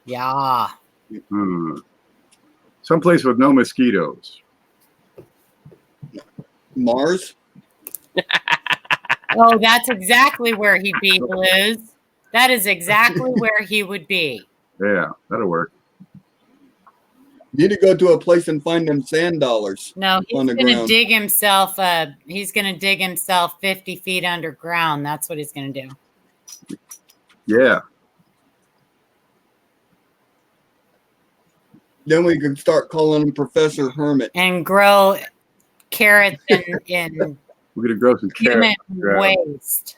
Yeah. Someplace with no mosquitoes. Mars? Oh, that's exactly where he'd be, Blues. That is exactly where he would be. Yeah, that'll work. You need to go to a place and find them sand dollars. No, he's On the gonna ground. dig himself. He's gonna dig himself 50 feet underground. That's what he's gonna do. Yeah. Then we can start calling him Professor Hermit. And grow carrots in We're gonna grow some human carrots. waste.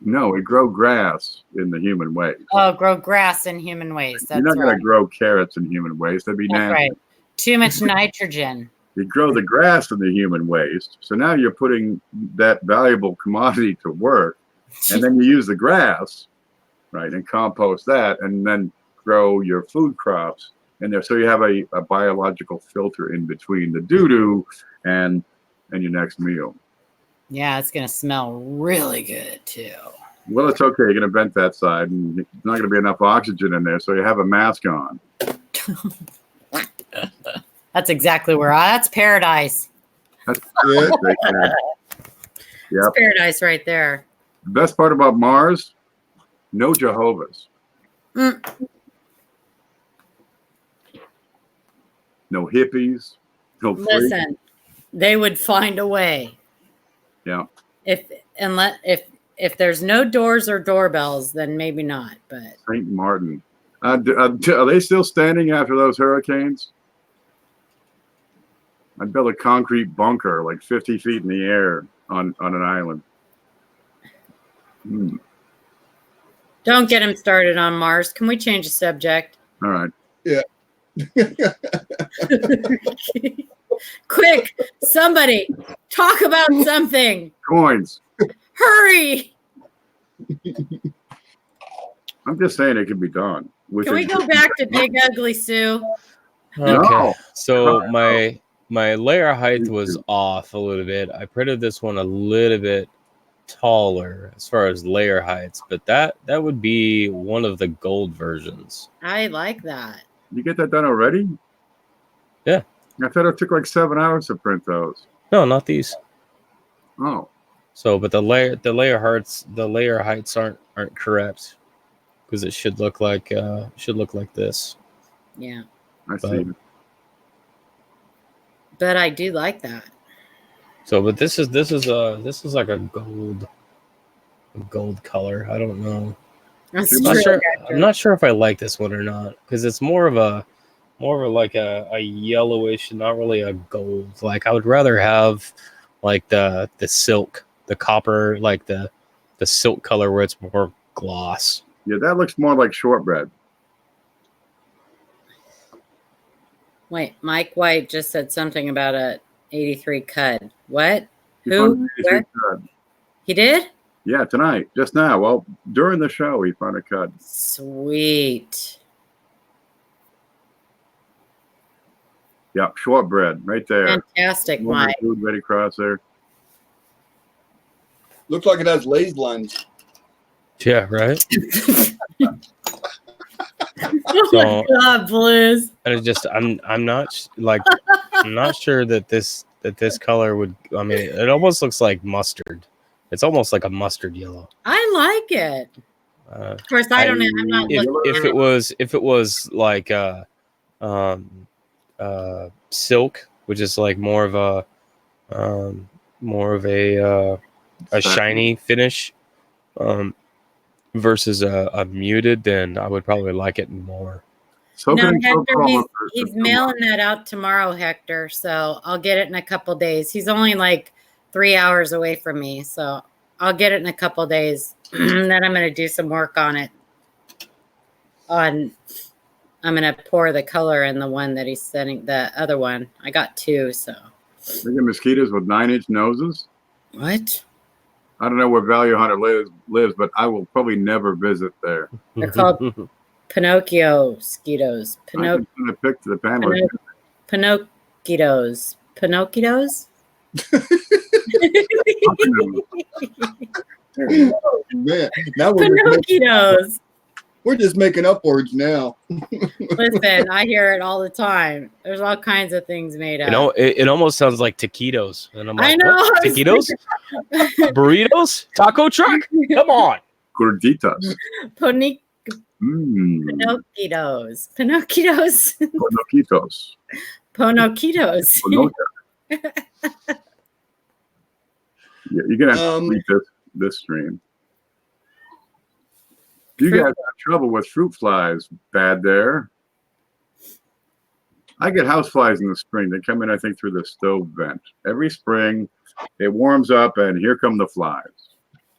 No, we grow grass in the human waste. Oh, grow grass in human waste. That's You're not right. gonna grow carrots in human waste. That'd be That's nasty. right. Too much nitrogen. You grow the grass in the human waste. So now you're putting that valuable commodity to work. And then you use the grass, right, and compost that, and then grow your food crops in there. So you have a biological filter in between the doo-doo and your next meal. Yeah, it's gonna smell really good too. Well, it's okay. You're going to vent that side, and there's not going to be enough oxygen in there, so you have a mask on. That's exactly where that's paradise. That's Yeah. right there. Yep. It's paradise right there. The best part about Mars, no Jehovah's. Mm. No hippies. No freaks. Listen, they would find a way. Yeah. If there's no doors or doorbells, then maybe not. But St. Martin. Are they still standing after those hurricanes? I'd build a concrete bunker like 50 feet in the air on an island. don't get him started on Mars. Can we change the subject? All right. Quick, somebody talk about something. Coins. Hurry. I'm just saying it can be done. Can we go back to Big Ugly Sue? Okay. No. So my layer height was off a little bit. I printed this one a little bit taller as far as layer heights, but that would be one of the gold versions. I like that. You get that done already? Yeah. I thought it took like 7 hours to print those. No, not these. Oh. So, but the layer heights aren't correct because it should look like this. Yeah, I see. but I do like that. So, but this is like a gold color. I don't know. That's I'm I'm not true, sure. Hector. I'm not sure if I like this one or not because it's more of like a yellowish, not really a gold. Like I would rather have like the silk, the copper, like the silk color where it's more gloss. Yeah, that looks more like shortbread. Wait, Mike White just said something about a 83 cud. What? He Who? found a Where? cut. He did? Yeah, tonight, just now. Well, during the show, he found a cut. Sweet. Yep, shortbread right there. Fantastic, More Mike. food right across there. Looks like it has Lay's lines. Yeah, right. Oh my God, Blues. And it just I'm not sure that this color would. I mean, it almost looks like mustard. It's almost like a mustard yellow. I like it. Of course, I'm not looking If at it was like silk, which is like more of a shiny finish, versus a muted, then I would probably like it more. No, Hector, he's mailing that out tomorrow, Hector. So I'll get it in a couple days. He's only like 3 hours away from me, so I'll get it in a couple days. Then I'm going to do some work on it. I'm going to pour the color in the one that he's sending. The other one, I got two. So Look at mosquitoes with 9-inch noses. what? I don't know where Value Hunter lives, but I will probably never visit there. They're called Pinocchio mosquitoes. I'm going to pick the panel. Pinocchios. Pinocchios? Man, now we're Pinocchios. We're just making up words now. Listen, I hear it all the time. There's all kinds of things made up. You know, it almost sounds like taquitos, and I'm like, I know. what? Taquitos, burritos, taco truck. Come on. Gorditas. Ponic- Mmm. Pinocchios. Pinocchios. Ponoquitos. Ponocitos. Ponoca. Yeah, you're gonna have to read this stream. You guys have trouble with fruit flies. Bad there. I get house flies in the spring. They come in, I think, through the stove vent. Every spring, it warms up, and here come the flies.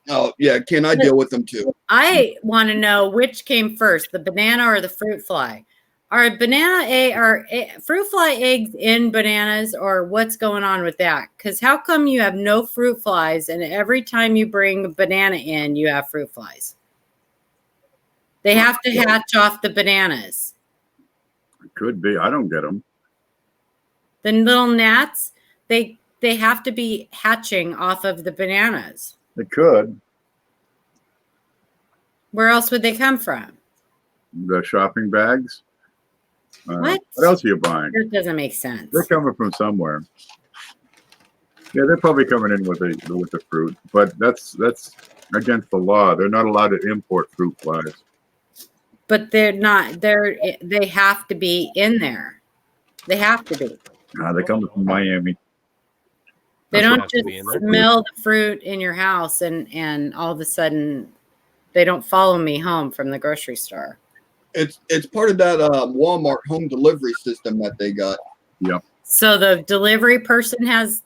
Oh, yeah, Ken, I deal with them too. I want to know which came first, the banana or the fruit fly. Are fruit fly eggs in bananas, or what's going on with that? Because how come you have no fruit flies, and every time you bring a banana in, you have fruit flies? They have to hatch off the bananas. It could be. I don't get them. The little gnats, they have to be hatching off of the bananas. It could. Where else would they come from? The shopping bags. What? What else are you buying? That doesn't make sense. They're coming from somewhere. Yeah, they're probably coming in with the fruit, but that's against the law. They're not allowed to import fruit flies. But they're not. They have to be in there. They have to be. They're coming from Miami. They That's don't have to just be in there. smell the fruit in your house and all of a sudden they don't follow me home from the grocery store. It's part of that Walmart home delivery system that they got. Yep. So the delivery person has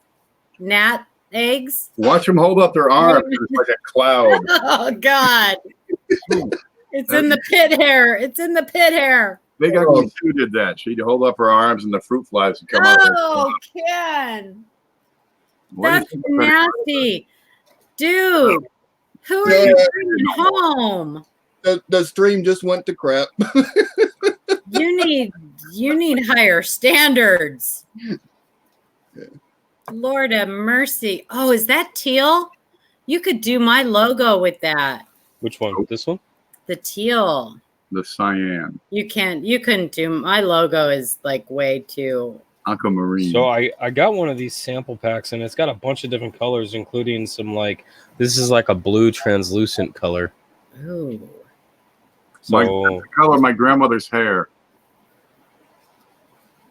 gnat eggs? Watch them hold up their arms. It's like a cloud. Oh God. It's in the pit hair. It's in the pit hair. They got when Sue did that. She'd hold up her arms and the fruit flies would come out. Oh, Ken. What do you That's think about it? nasty. Dude, who are you bringing home? The stream just went to crap. You need higher standards. Lord have mercy. Oh, is that teal? You could do my logo with that. Which one? This one? The teal. The cyan, You couldn't do my logo is like way too. aquamarine. So I got one of these sample packs, and it's got a bunch of different colors, including some this is like a blue translucent color. Ooh. So the color of my grandmother's hair.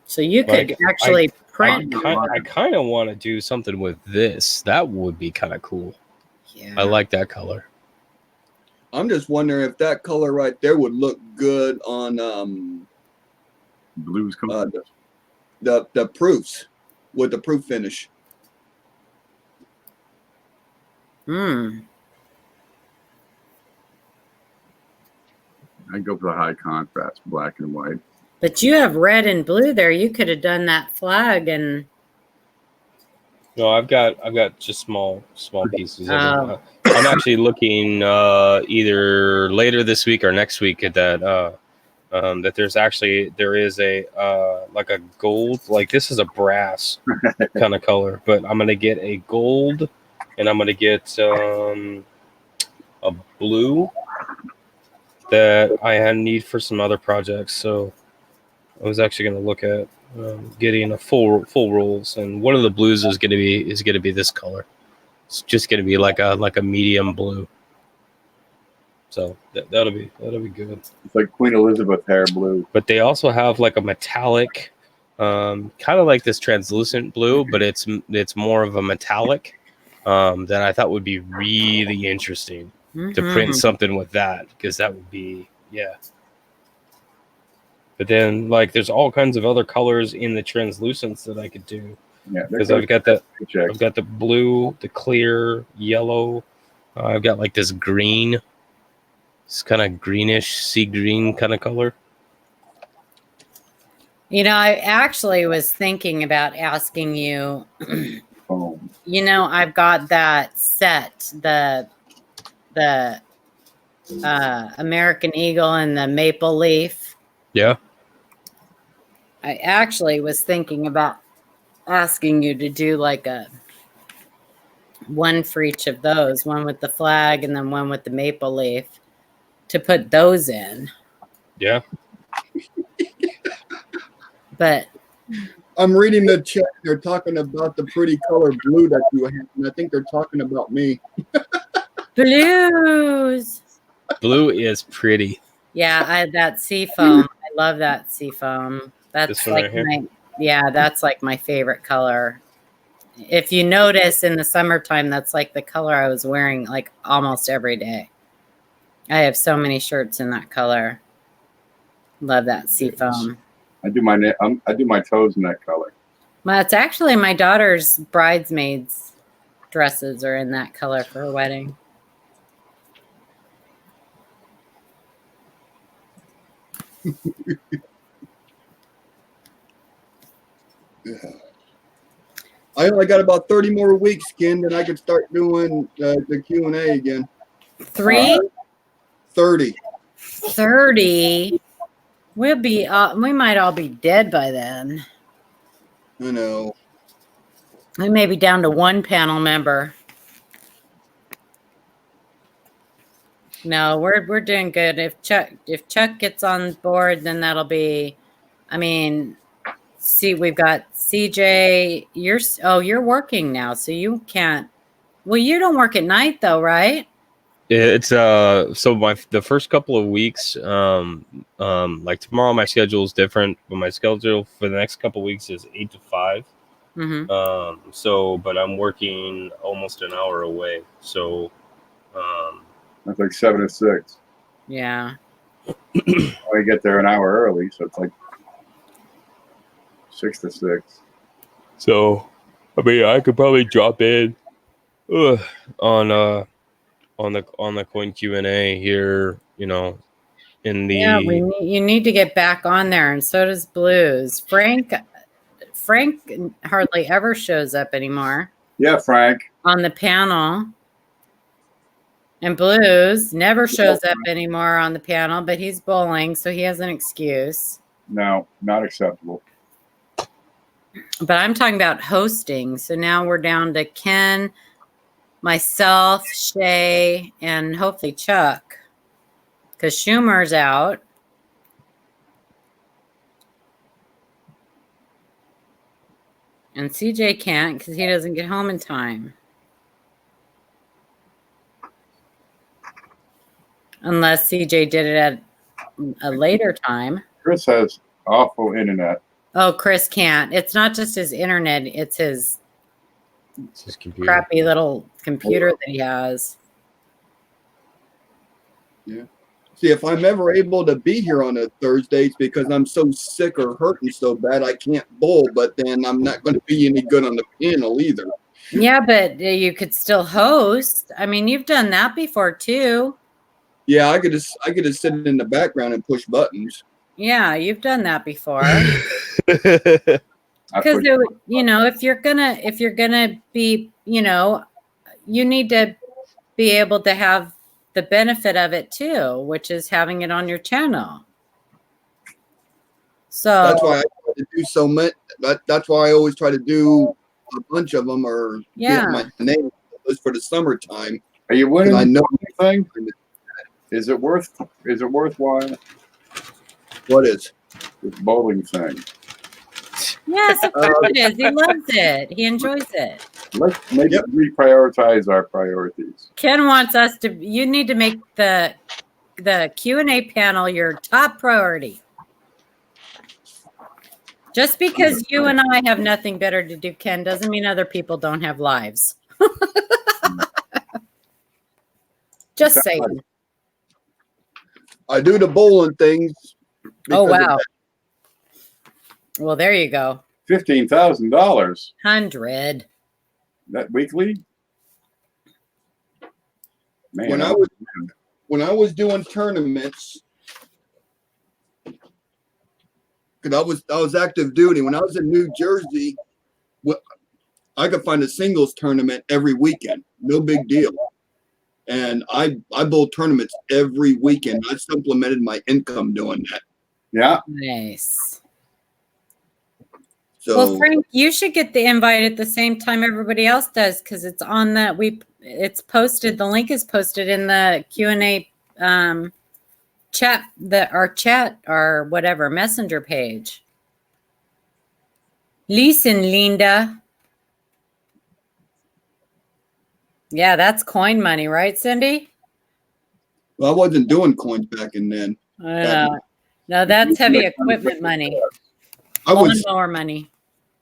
So you could actually print. I kind of want to do something with this. That would be kind of cool. Yeah. I like that color. I'm just wondering if that color right there would look good on Blues come the proofs with the proof finish. Hmm. I go for the high contrast, black and white. But you have red and blue there. You could have done that flag and. No, I've got just small pieces. Oh. I'm actually looking either later this week or next week at that that there is a like a gold, like this is a brass kind of color, but I'm gonna get a gold and I'm gonna get a blue that I need for some other projects. So I was actually gonna look at getting a full rolls, and one of the blues is gonna be this color. It's just gonna be like a medium blue. So that'll be good. It's like Queen Elizabeth hair blue. But they also have like a metallic, kind of like this translucent blue, but it's more of a metallic that I thought would be really interesting to print something with that, because that would be But then like there's all kinds of other colors in the translucents that I could do. Yeah, Because I've got the blue, the clear, yellow. I've got like this green. It's kind of greenish, sea green kind of color. You know, I actually was thinking about asking you. You know, I've got that set, the American Eagle and the maple leaf. Yeah. I actually was thinking about asking you to do like a one for each of those, one with the flag and then one with the maple leaf. to put those in. Yeah. But I'm reading the chat. They're talking about the pretty color blue that you have, and I think they're talking about me. blues. Blue is pretty. Yeah, that sea foam. I love that sea foam. That's This one like right here? that's like my favorite color. If you notice in the summertime, that's like the color I was wearing like almost every day. I have so many shirts in that color. Love that sea foam. I do my toes in that color. Well, it's actually my daughter's bridesmaids dresses are in that color for her wedding. I only got about 30 more weeks, Ken, and I could start doing the Q&A again. 3? 30. 30. We'll be we might all be dead by then. I know. We may be down to one panel member. No, we're doing good. If Chuck gets on board, then that'll be. I mean, see, we've got CJ. You're working now, so you can't. Well, you don't work at night though, right? It's so the first couple of weeks, like tomorrow my schedule is different, but my schedule for the next couple of weeks is 8 to 5. Mm-hmm. But I'm working almost an hour away. So That's like 7 to 6. Yeah. I get there an hour early, so it's like 6 to 6. So I mean I could probably drop in on the coin Q&A here, you know, in the You need to get back on there, and so does Blues. Frank hardly ever shows up anymore Yeah, Frank. on the panel. And Blues never shows up anymore on the panel, but he's bowling, so he has an excuse. No, not acceptable. But I'm talking about hosting. So now we're down to Ken, myself, Shay, and hopefully Chuck, because Schumer's out. And CJ can't because he doesn't get home in time. Unless CJ did it at a later time. Chris has awful internet. Oh, Chris can't. It's not just his internet. It's his computer. crappy little computer that he has. Yeah. See, if I'm ever able to be here on a Thursday, it's because I'm so sick or hurting so bad I can't bowl, but then I'm not going to be any good on the panel either. Yeah, but you could still host. I mean, you've done that before too. Yeah, I could just sit in the background and push buttons. Yeah, you've done that before. Because if you're gonna be, you need to be able to have the benefit of it too, which is having it on your channel. So that's why I try to do so much. That's why I always try to do a bunch of them or get my name for the summertime. Are you winning? I know anything. Is it worthwhile? What is this bowling thing? Yes, of course it is. He loves it. He enjoys it. Let's maybe reprioritize our priorities. Ken wants us to. You need to make the Q&A panel your top priority. Just because you and I have nothing better to do, Ken, doesn't mean other people don't have lives. Just saying. I do the bowling things. Oh wow! Well, there you go. $15,000. 100. That weekly? Man, when I was doing tournaments, because I was active duty. When I was in New Jersey, I could find a singles tournament every weekend. No big deal. And I bowled tournaments every weekend. I supplemented my income doing that. Yeah. Nice. So, well, Frank, you should get the invite at the same time everybody else does, because it's on that it's posted. The link is posted in the Q&A our whatever messenger page. Listen, Linda. Yeah, that's coin money, right, Cindy? Well, I wasn't doing coins back in then. No, that's heavy equipment money. I was Lawnmower money.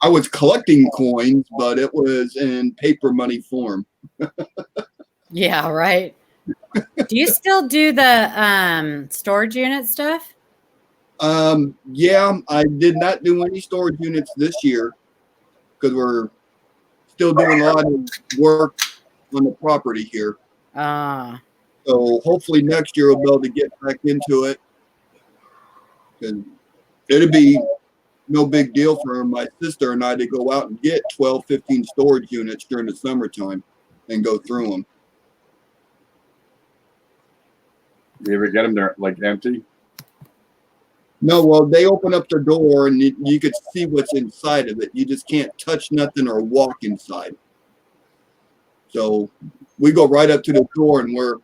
I was collecting coins, but it was in paper money form. Yeah, right. Do you still do the storage unit stuff? Yeah, I did not do any storage units this year because we're still doing a lot of work on the property here. So hopefully next year we'll be able to get back into it. And it'd be no big deal for my sister and I to go out and get 12, 15 storage units during the summertime and go through them. You ever get them there like empty? No, well, they open up their door and you could see what's inside of it. You just can't touch nothing or walk inside. So we go right up to the door and we're.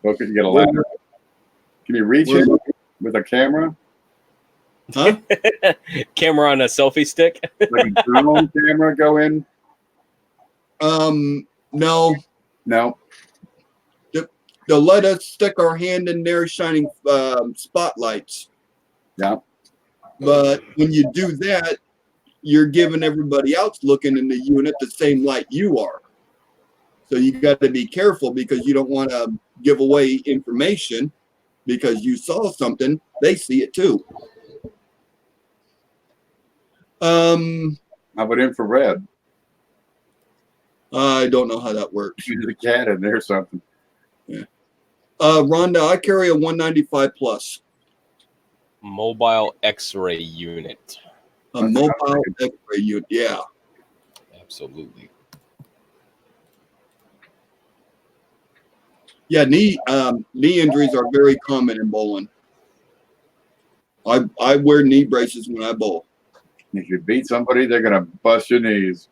Well, could you get a ladder? Can you reach it with a camera? Huh? Camera on a selfie stick. Like a drone camera go in? No. No. They'll let us stick our hand in there shining spotlights. Yeah. But when you do that, you're giving everybody else looking in the unit the same light you are. So you got to be careful because you don't want to give away information because you saw something, they see it too. How about infrared? I don't know how that works. There's a cat in there or something. Yeah. Rhonda, I carry a 195 plus. Mobile X-ray unit. A mobile X-ray unit, yeah. Absolutely. Yeah, knee injuries are very common in bowling. I wear knee braces when I bowl. If you beat somebody, they're gonna bust your knees.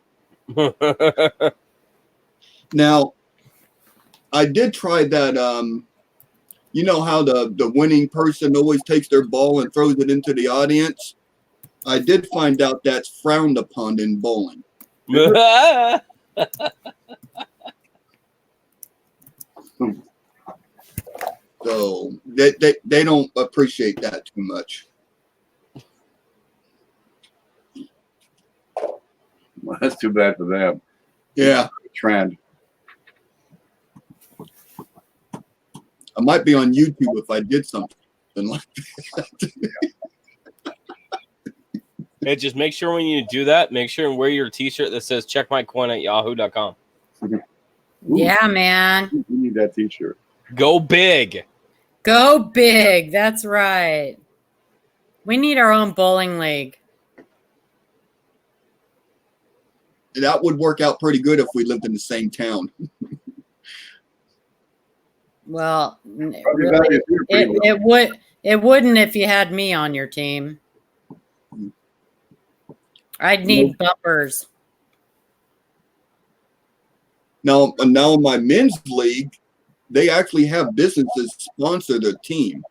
Now, I did try that. You know how the winning person always takes their ball and throws it into the audience? I did find out that's frowned upon in bowling. So they don't appreciate that too much. Well, that's too bad for them. Yeah. Trend. I might be on YouTube if I did something like that. Hey, just make sure when you do that, make sure and wear your t-shirt that says check my coin at yahoo.com. Yeah, man. You need that t-shirt. Go big. Go big. That's right. We need our own bowling league. That would work out pretty good if we lived in the same town. Well, really, it wouldn't if you had me on your team. I'd need bumpers. Now in my men's league, they actually have businesses sponsor their team.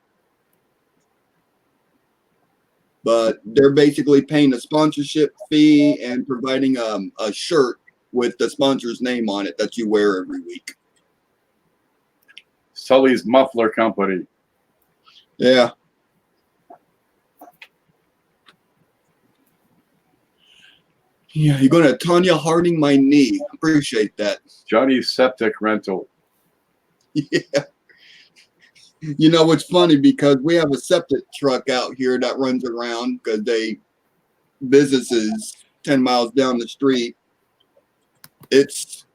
But they're basically paying a sponsorship fee and providing a shirt with the sponsor's name on it that you wear every week. Sully's Muffler Company. Yeah. Yeah, you're going to Tanya Harding my knee. Appreciate that. Johnny's Septic Rental. Yeah. You know, it's funny because we have a septic truck out here that runs around because businesses 10 miles down the street. It's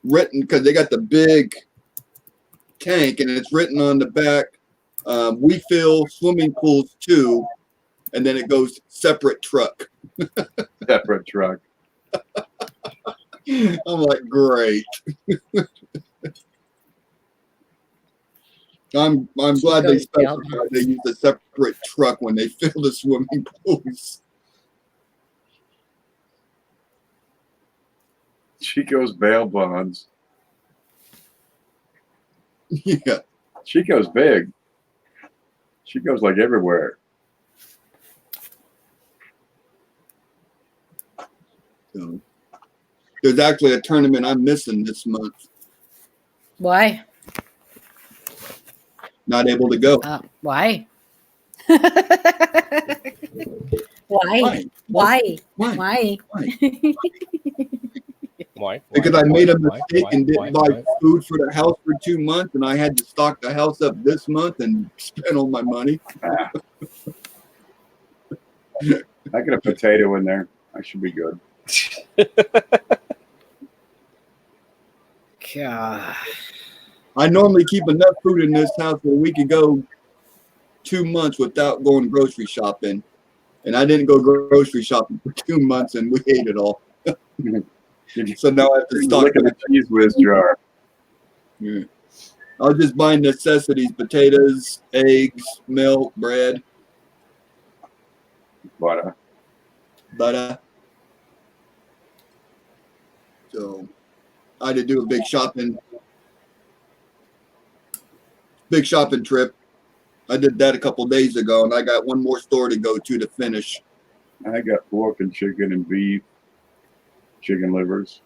written because they got the big tank and it's written on the back, we fill swimming pools too, and then it goes separate truck. Separate truck. I'm like, great. I'm glad they specified they use a separate truck when they fill the swimming pools. Chico's bail bonds. Yeah. Chico's big. She goes like everywhere. So, there's actually a tournament I'm missing this month. Why? Not able to go. Why? Why? Why? Why? Why? Why? Because I made a mistake Why? and didn't Why? buy food for the house for 2 months, and I had to stock the house up this month and spend all my money. Ah. I get a potato in there. I should be good. God. I normally keep enough food in this house where we could go 2 months without going grocery shopping. And I didn't go grocery shopping for 2 months, and we ate it all. So now I have to stock Look at the cheese whiz jar. Yeah. I'll just buy necessities: potatoes, eggs, milk, bread, Butter. butter. So I had to do a big shopping trip. I did that a couple days ago, and I got one more store to go to finish. I got pork and chicken and beef, chicken livers,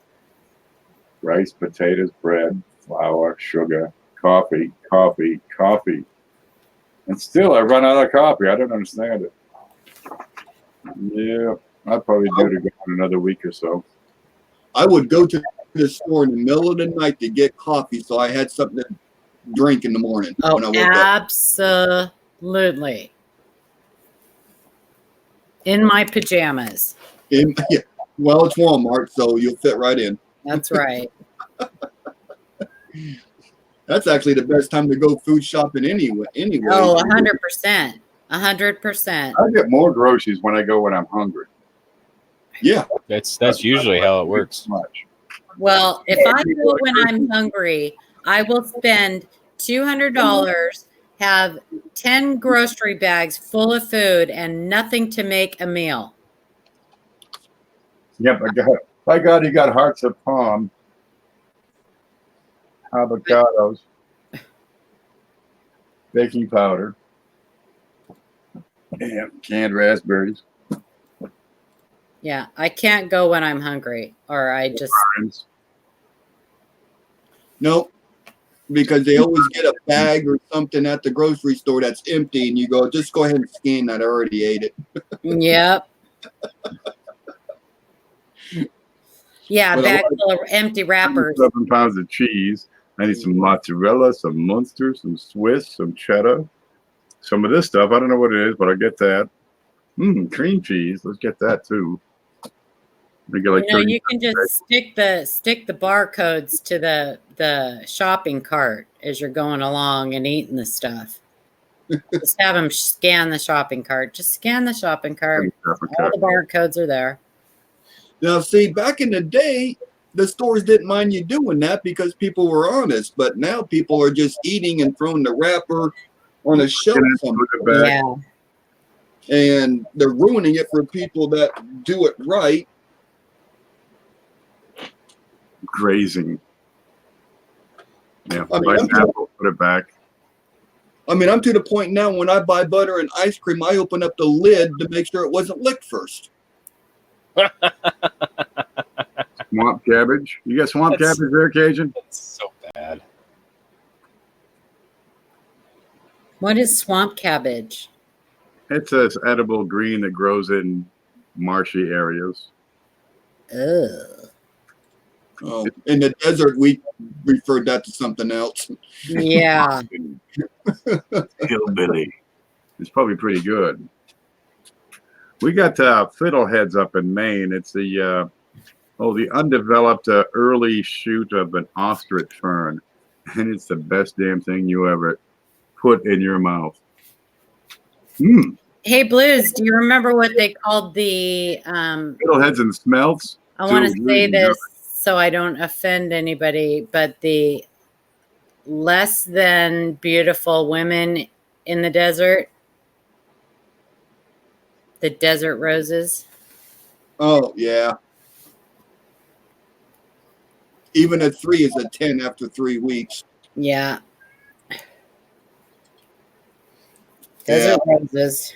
rice, potatoes, bread, flour, sugar, coffee. And still I run out of coffee. I don't understand it. Yeah, I'll probably do it again in another week or so. I would go to the store in the middle of the night to get coffee, so I had something to drink in the morning when I Oh, woke up. absolutely. In my pajamas. Yeah. Well, it's Walmart, so you'll fit right in. That's right. That's actually the best time to go food shopping anyway. Oh, 100%. 100%. I get more groceries when I'm hungry. Yeah. That's usually how it works. Much. Well, if I do it when I'm hungry, I will spend $200, have 10 grocery bags full of food, and nothing to make a meal. Yep, by God, he got hearts of palm, avocados, baking powder, and canned raspberries. Yeah, I can't go when I'm hungry, or I just. Nope. Because they always get a bag or something at the grocery store that's empty, and you go, just go ahead and scan that. I already ate it. Yep. Yeah, Well, bag full of empty wrappers. 7 pounds of cheese. I need some mozzarella, some Munster, some Swiss, some cheddar. Some of this stuff, I don't know what it is, but I get that. Cream cheese. Let's get that too. I get like You can just stick the barcodes to the shopping cart as you're going along and eating the stuff. Just have them scan the shopping cart. Just scan the shopping cart. All the barcodes are there. Now, see, back in the day, the stores didn't mind you doing that because people were honest. But now people are just eating and throwing the wrapper on a shelf somewhere. Yeah. And they're ruining it for people that do it right. Grazing. Yeah, I mean, put it back. I'm to the point now when I buy butter and ice cream, I open up the lid to make sure it wasn't licked first. Swamp cabbage. You got swamp cabbage there, Cajun? That's so bad. What is swamp cabbage? It's an edible green that grows in marshy areas. Ugh. Oh, in the desert, we referred that to something else. Yeah. Hillbilly. It's probably pretty good. We got fiddleheads up in Maine. It's the undeveloped early shoot of an ostrich fern, and it's the best damn thing you ever put in your mouth. Hey, Blues, do you remember what they called the Fiddleheads and smelts. I want to say this so I don't offend anybody, but the less than beautiful women in the desert, the desert roses. Oh, yeah. Even a 3 is a 10 after 3 weeks. Yeah. Desert roses.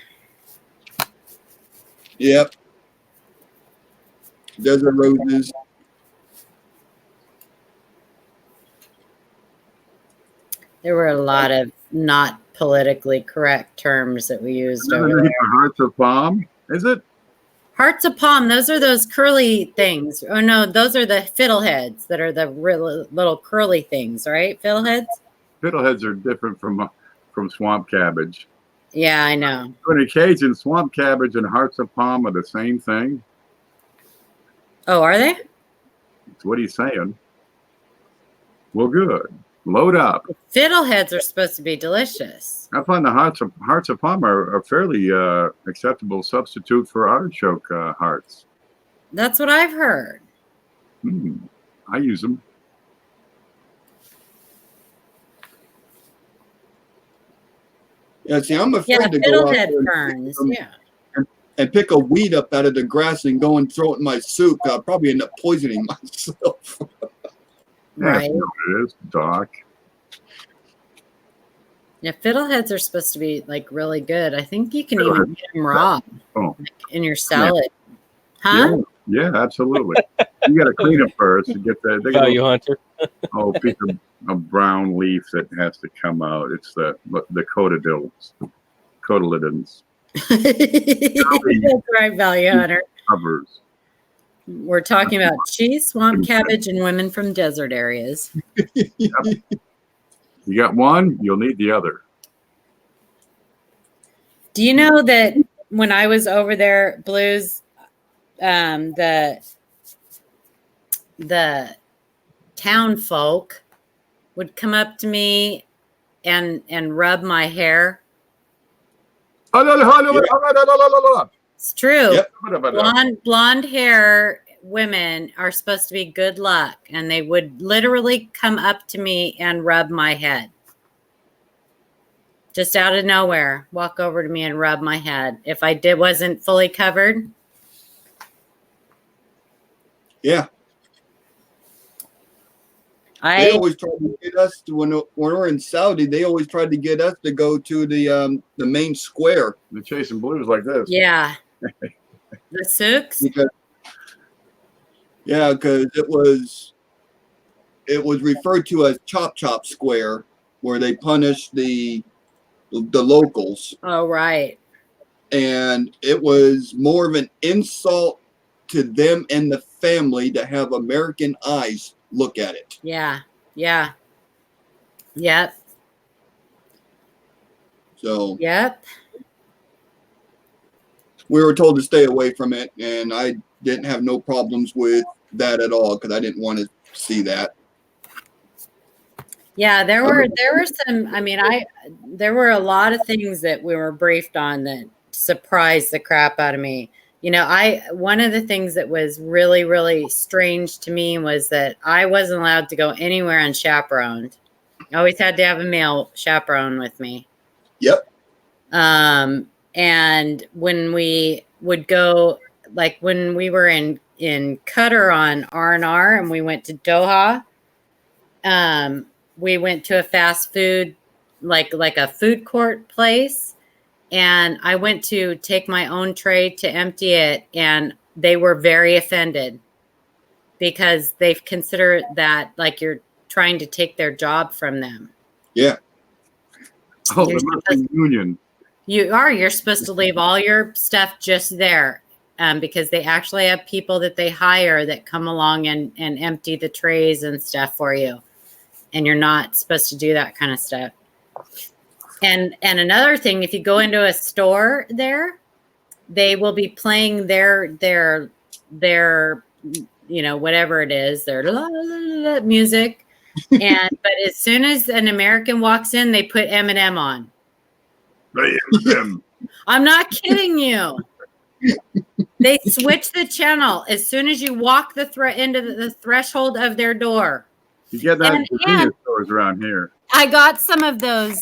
Yep. Desert roses. There were a lot of not politically correct terms that we used over Another name there. for hearts of palm, is it? Hearts of palm, those are those curly things. Oh no, those are the fiddleheads that are the real little curly things, right? Fiddleheads? Fiddleheads are different from swamp cabbage. Yeah, I know. On occasion, swamp cabbage and hearts of palm are the same thing. Oh, are they? That's what he's saying. Well, good. Load up. Fiddleheads are supposed to be delicious. I find the hearts of palm are a fairly acceptable substitute for artichoke hearts. That's what I've heard. I use them. Yeah, see, I'm afraid Yeah, to go out fiddlehead there ferns. Yeah. and pick a weed up out of the grass and go and throw it in my soup. I'll probably end up poisoning myself. Right. That's what it is, Doc. Yeah, fiddleheads are supposed to be like really good. I think you can even eat them raw in your salad. Huh? Yeah, absolutely. You got to clean them first to get that. Value hunter. Piece of brown leaf that has to come out. It's the cotyledons. That's right, value hunter. Covers. We're talking about cheese, swamp cabbage, and women from desert areas. You got one, you'll need the other. Do you know that when I was over there, Blues, the town folk would come up to me and rub my hair? It's true. Yep. Blonde hair women are supposed to be good luck, and they would literally come up to me and rub my head. Just out of nowhere, walk over to me and rub my head. If I wasn't fully covered. Yeah. They always tried to get us to, when we're in Saudi, they always tried to get us to go to the main square. They're chasing blues like this. Yeah. The souks? Because it was referred to as Chop Chop Square, where they punished the locals. Oh, right. And it was more of an insult to them and the family to have American eyes look at it. Yeah. Yeah. Yep. So. Yep. We were told to stay away from it, and I didn't have no problems with that at all because I didn't want to see that. Yeah, there were some. I mean, there were a lot of things that we were briefed on that surprised the crap out of me. You know, one of the things that was really, really strange to me was that I wasn't allowed to go anywhere unchaperoned. I always had to have a male chaperone with me. Yep. And when we would go, like when we were in Qatar on R&R and we went to Doha, we went to a fast food, like a food court place. And I went to take my own tray to empty it. And they were very offended because they consider that like you're trying to take their job from them. Yeah. Oh, the Muslim Union. You're supposed to leave all your stuff just there because they actually have people that they hire that come along and empty the trays and stuff for you. And you're not supposed to do that kind of stuff. And another thing, if you go into a store there, they will be playing their you know, whatever it is, their music. But as soon as an American walks in, they put Eminem on. I'm not kidding you. They switch the channel as soon as you walk into the threshold of their door. You get that in convenience stores around here. I got some of those,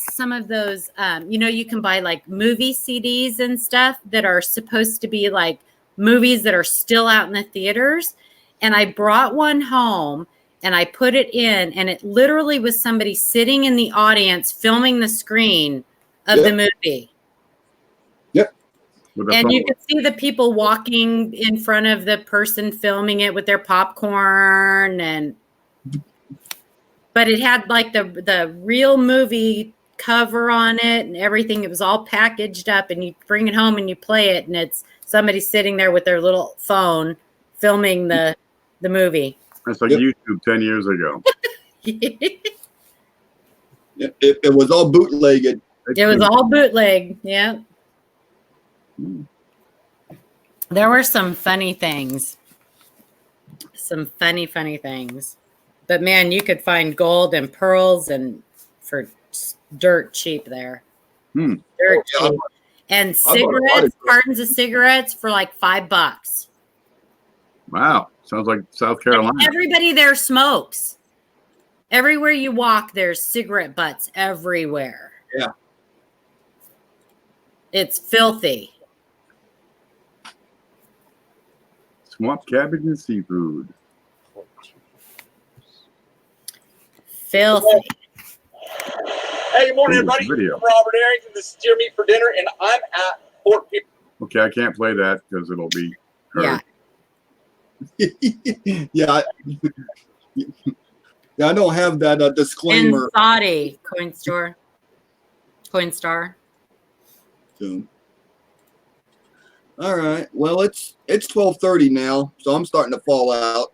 you know, you can buy like movie CDs and stuff that are supposed to be like movies that are still out in the theaters. And I brought one home and I put it in, and it literally was somebody sitting in the audience filming the screen of the movie. with a And phone. you could see the people walking in front of the person filming it with their popcorn, but it had like the real movie cover on it and everything. It was all packaged up, and you bring it home and you play it, and it's somebody sitting there with their little phone filming the movie. It's like Yep. YouTube 10 years ago. It was all bootlegged. It was all bootleg. Yeah. There were some funny things. Some funny things. But man, you could find gold and pearls and for dirt cheap there. Dirt Yeah. cheap. And I bought a lot cigarettes, of- cartons of cigarettes for like $5. Wow. Sounds like South Carolina. And everybody there smokes. Everywhere you walk, there's cigarette butts everywhere. Yeah. It's filthy. Swamp cabbage and seafood. Filthy. Hey, good morning, Ooh, everybody. video. I'm Robert Arrington. This is Deer Meat for Dinner, and I'm at Fort Pierce. Okay, I can't play that because it'll be heard. Yeah. Yeah. Yeah, I don't have that In disclaimer. Saudi Coinstar. So. All right. Well, it's 12:30 now, so I'm starting to fall out.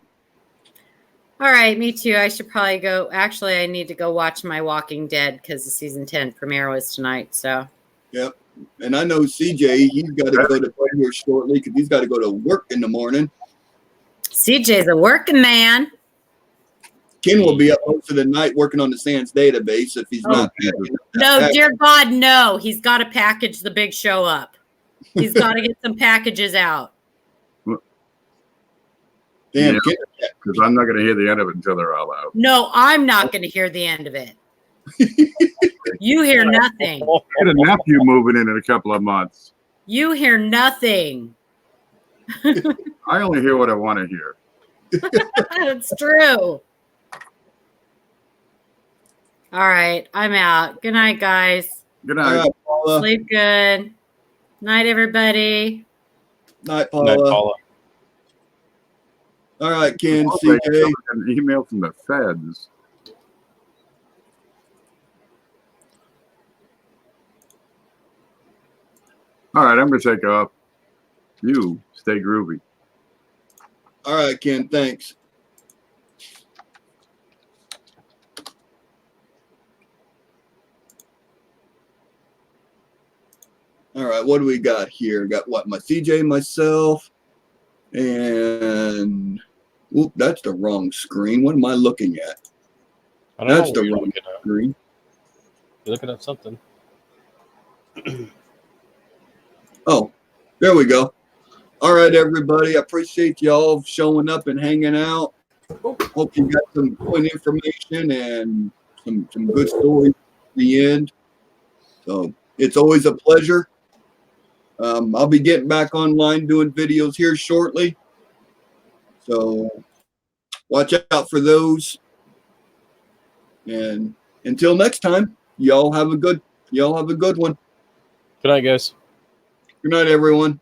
All right, me too. I should probably go. Actually, I need to go watch my Walking Dead because the season 10 premiere was tonight. So Yep. And I know CJ, he's got to go to bed here shortly because he's got to go to work in the morning. CJ's a working man. Ken will be up most of the night working on the SANS database if he's not. No, dear God, no. He's got to package the big show up. He's got to get some packages out. Damn, Yeah. Ken, Because I'm not going to hear the end of it until they're all out. No, I'm not going to hear the end of it. You hear nothing. Get a nephew moving in a couple of months. You hear nothing. I only hear what I want to hear. It's true. All right, I'm out. Good night, guys. Good all night. right, Paula. Sleep good. Night, everybody. Night, Night, Paula. Paula. All right, Ken, Okay, CJ. an email from the feds. All right, I'm going to take off. You stay groovy. All right, Ken, thanks. All right, what do we got here? Got what? My CJ, myself, and oop, that's the wrong screen. What am I looking at? I don't That's know the what you're wrong looking at. screen. You're looking at something. Oh, there we go. All right, everybody. I appreciate y'all showing up and hanging out. Hope you got some good information and some good stories at the end. So it's always a pleasure. I'll be getting back online doing videos here shortly. So watch out for those. And until next time, y'all have a good one. Good night, guys. Good night, everyone.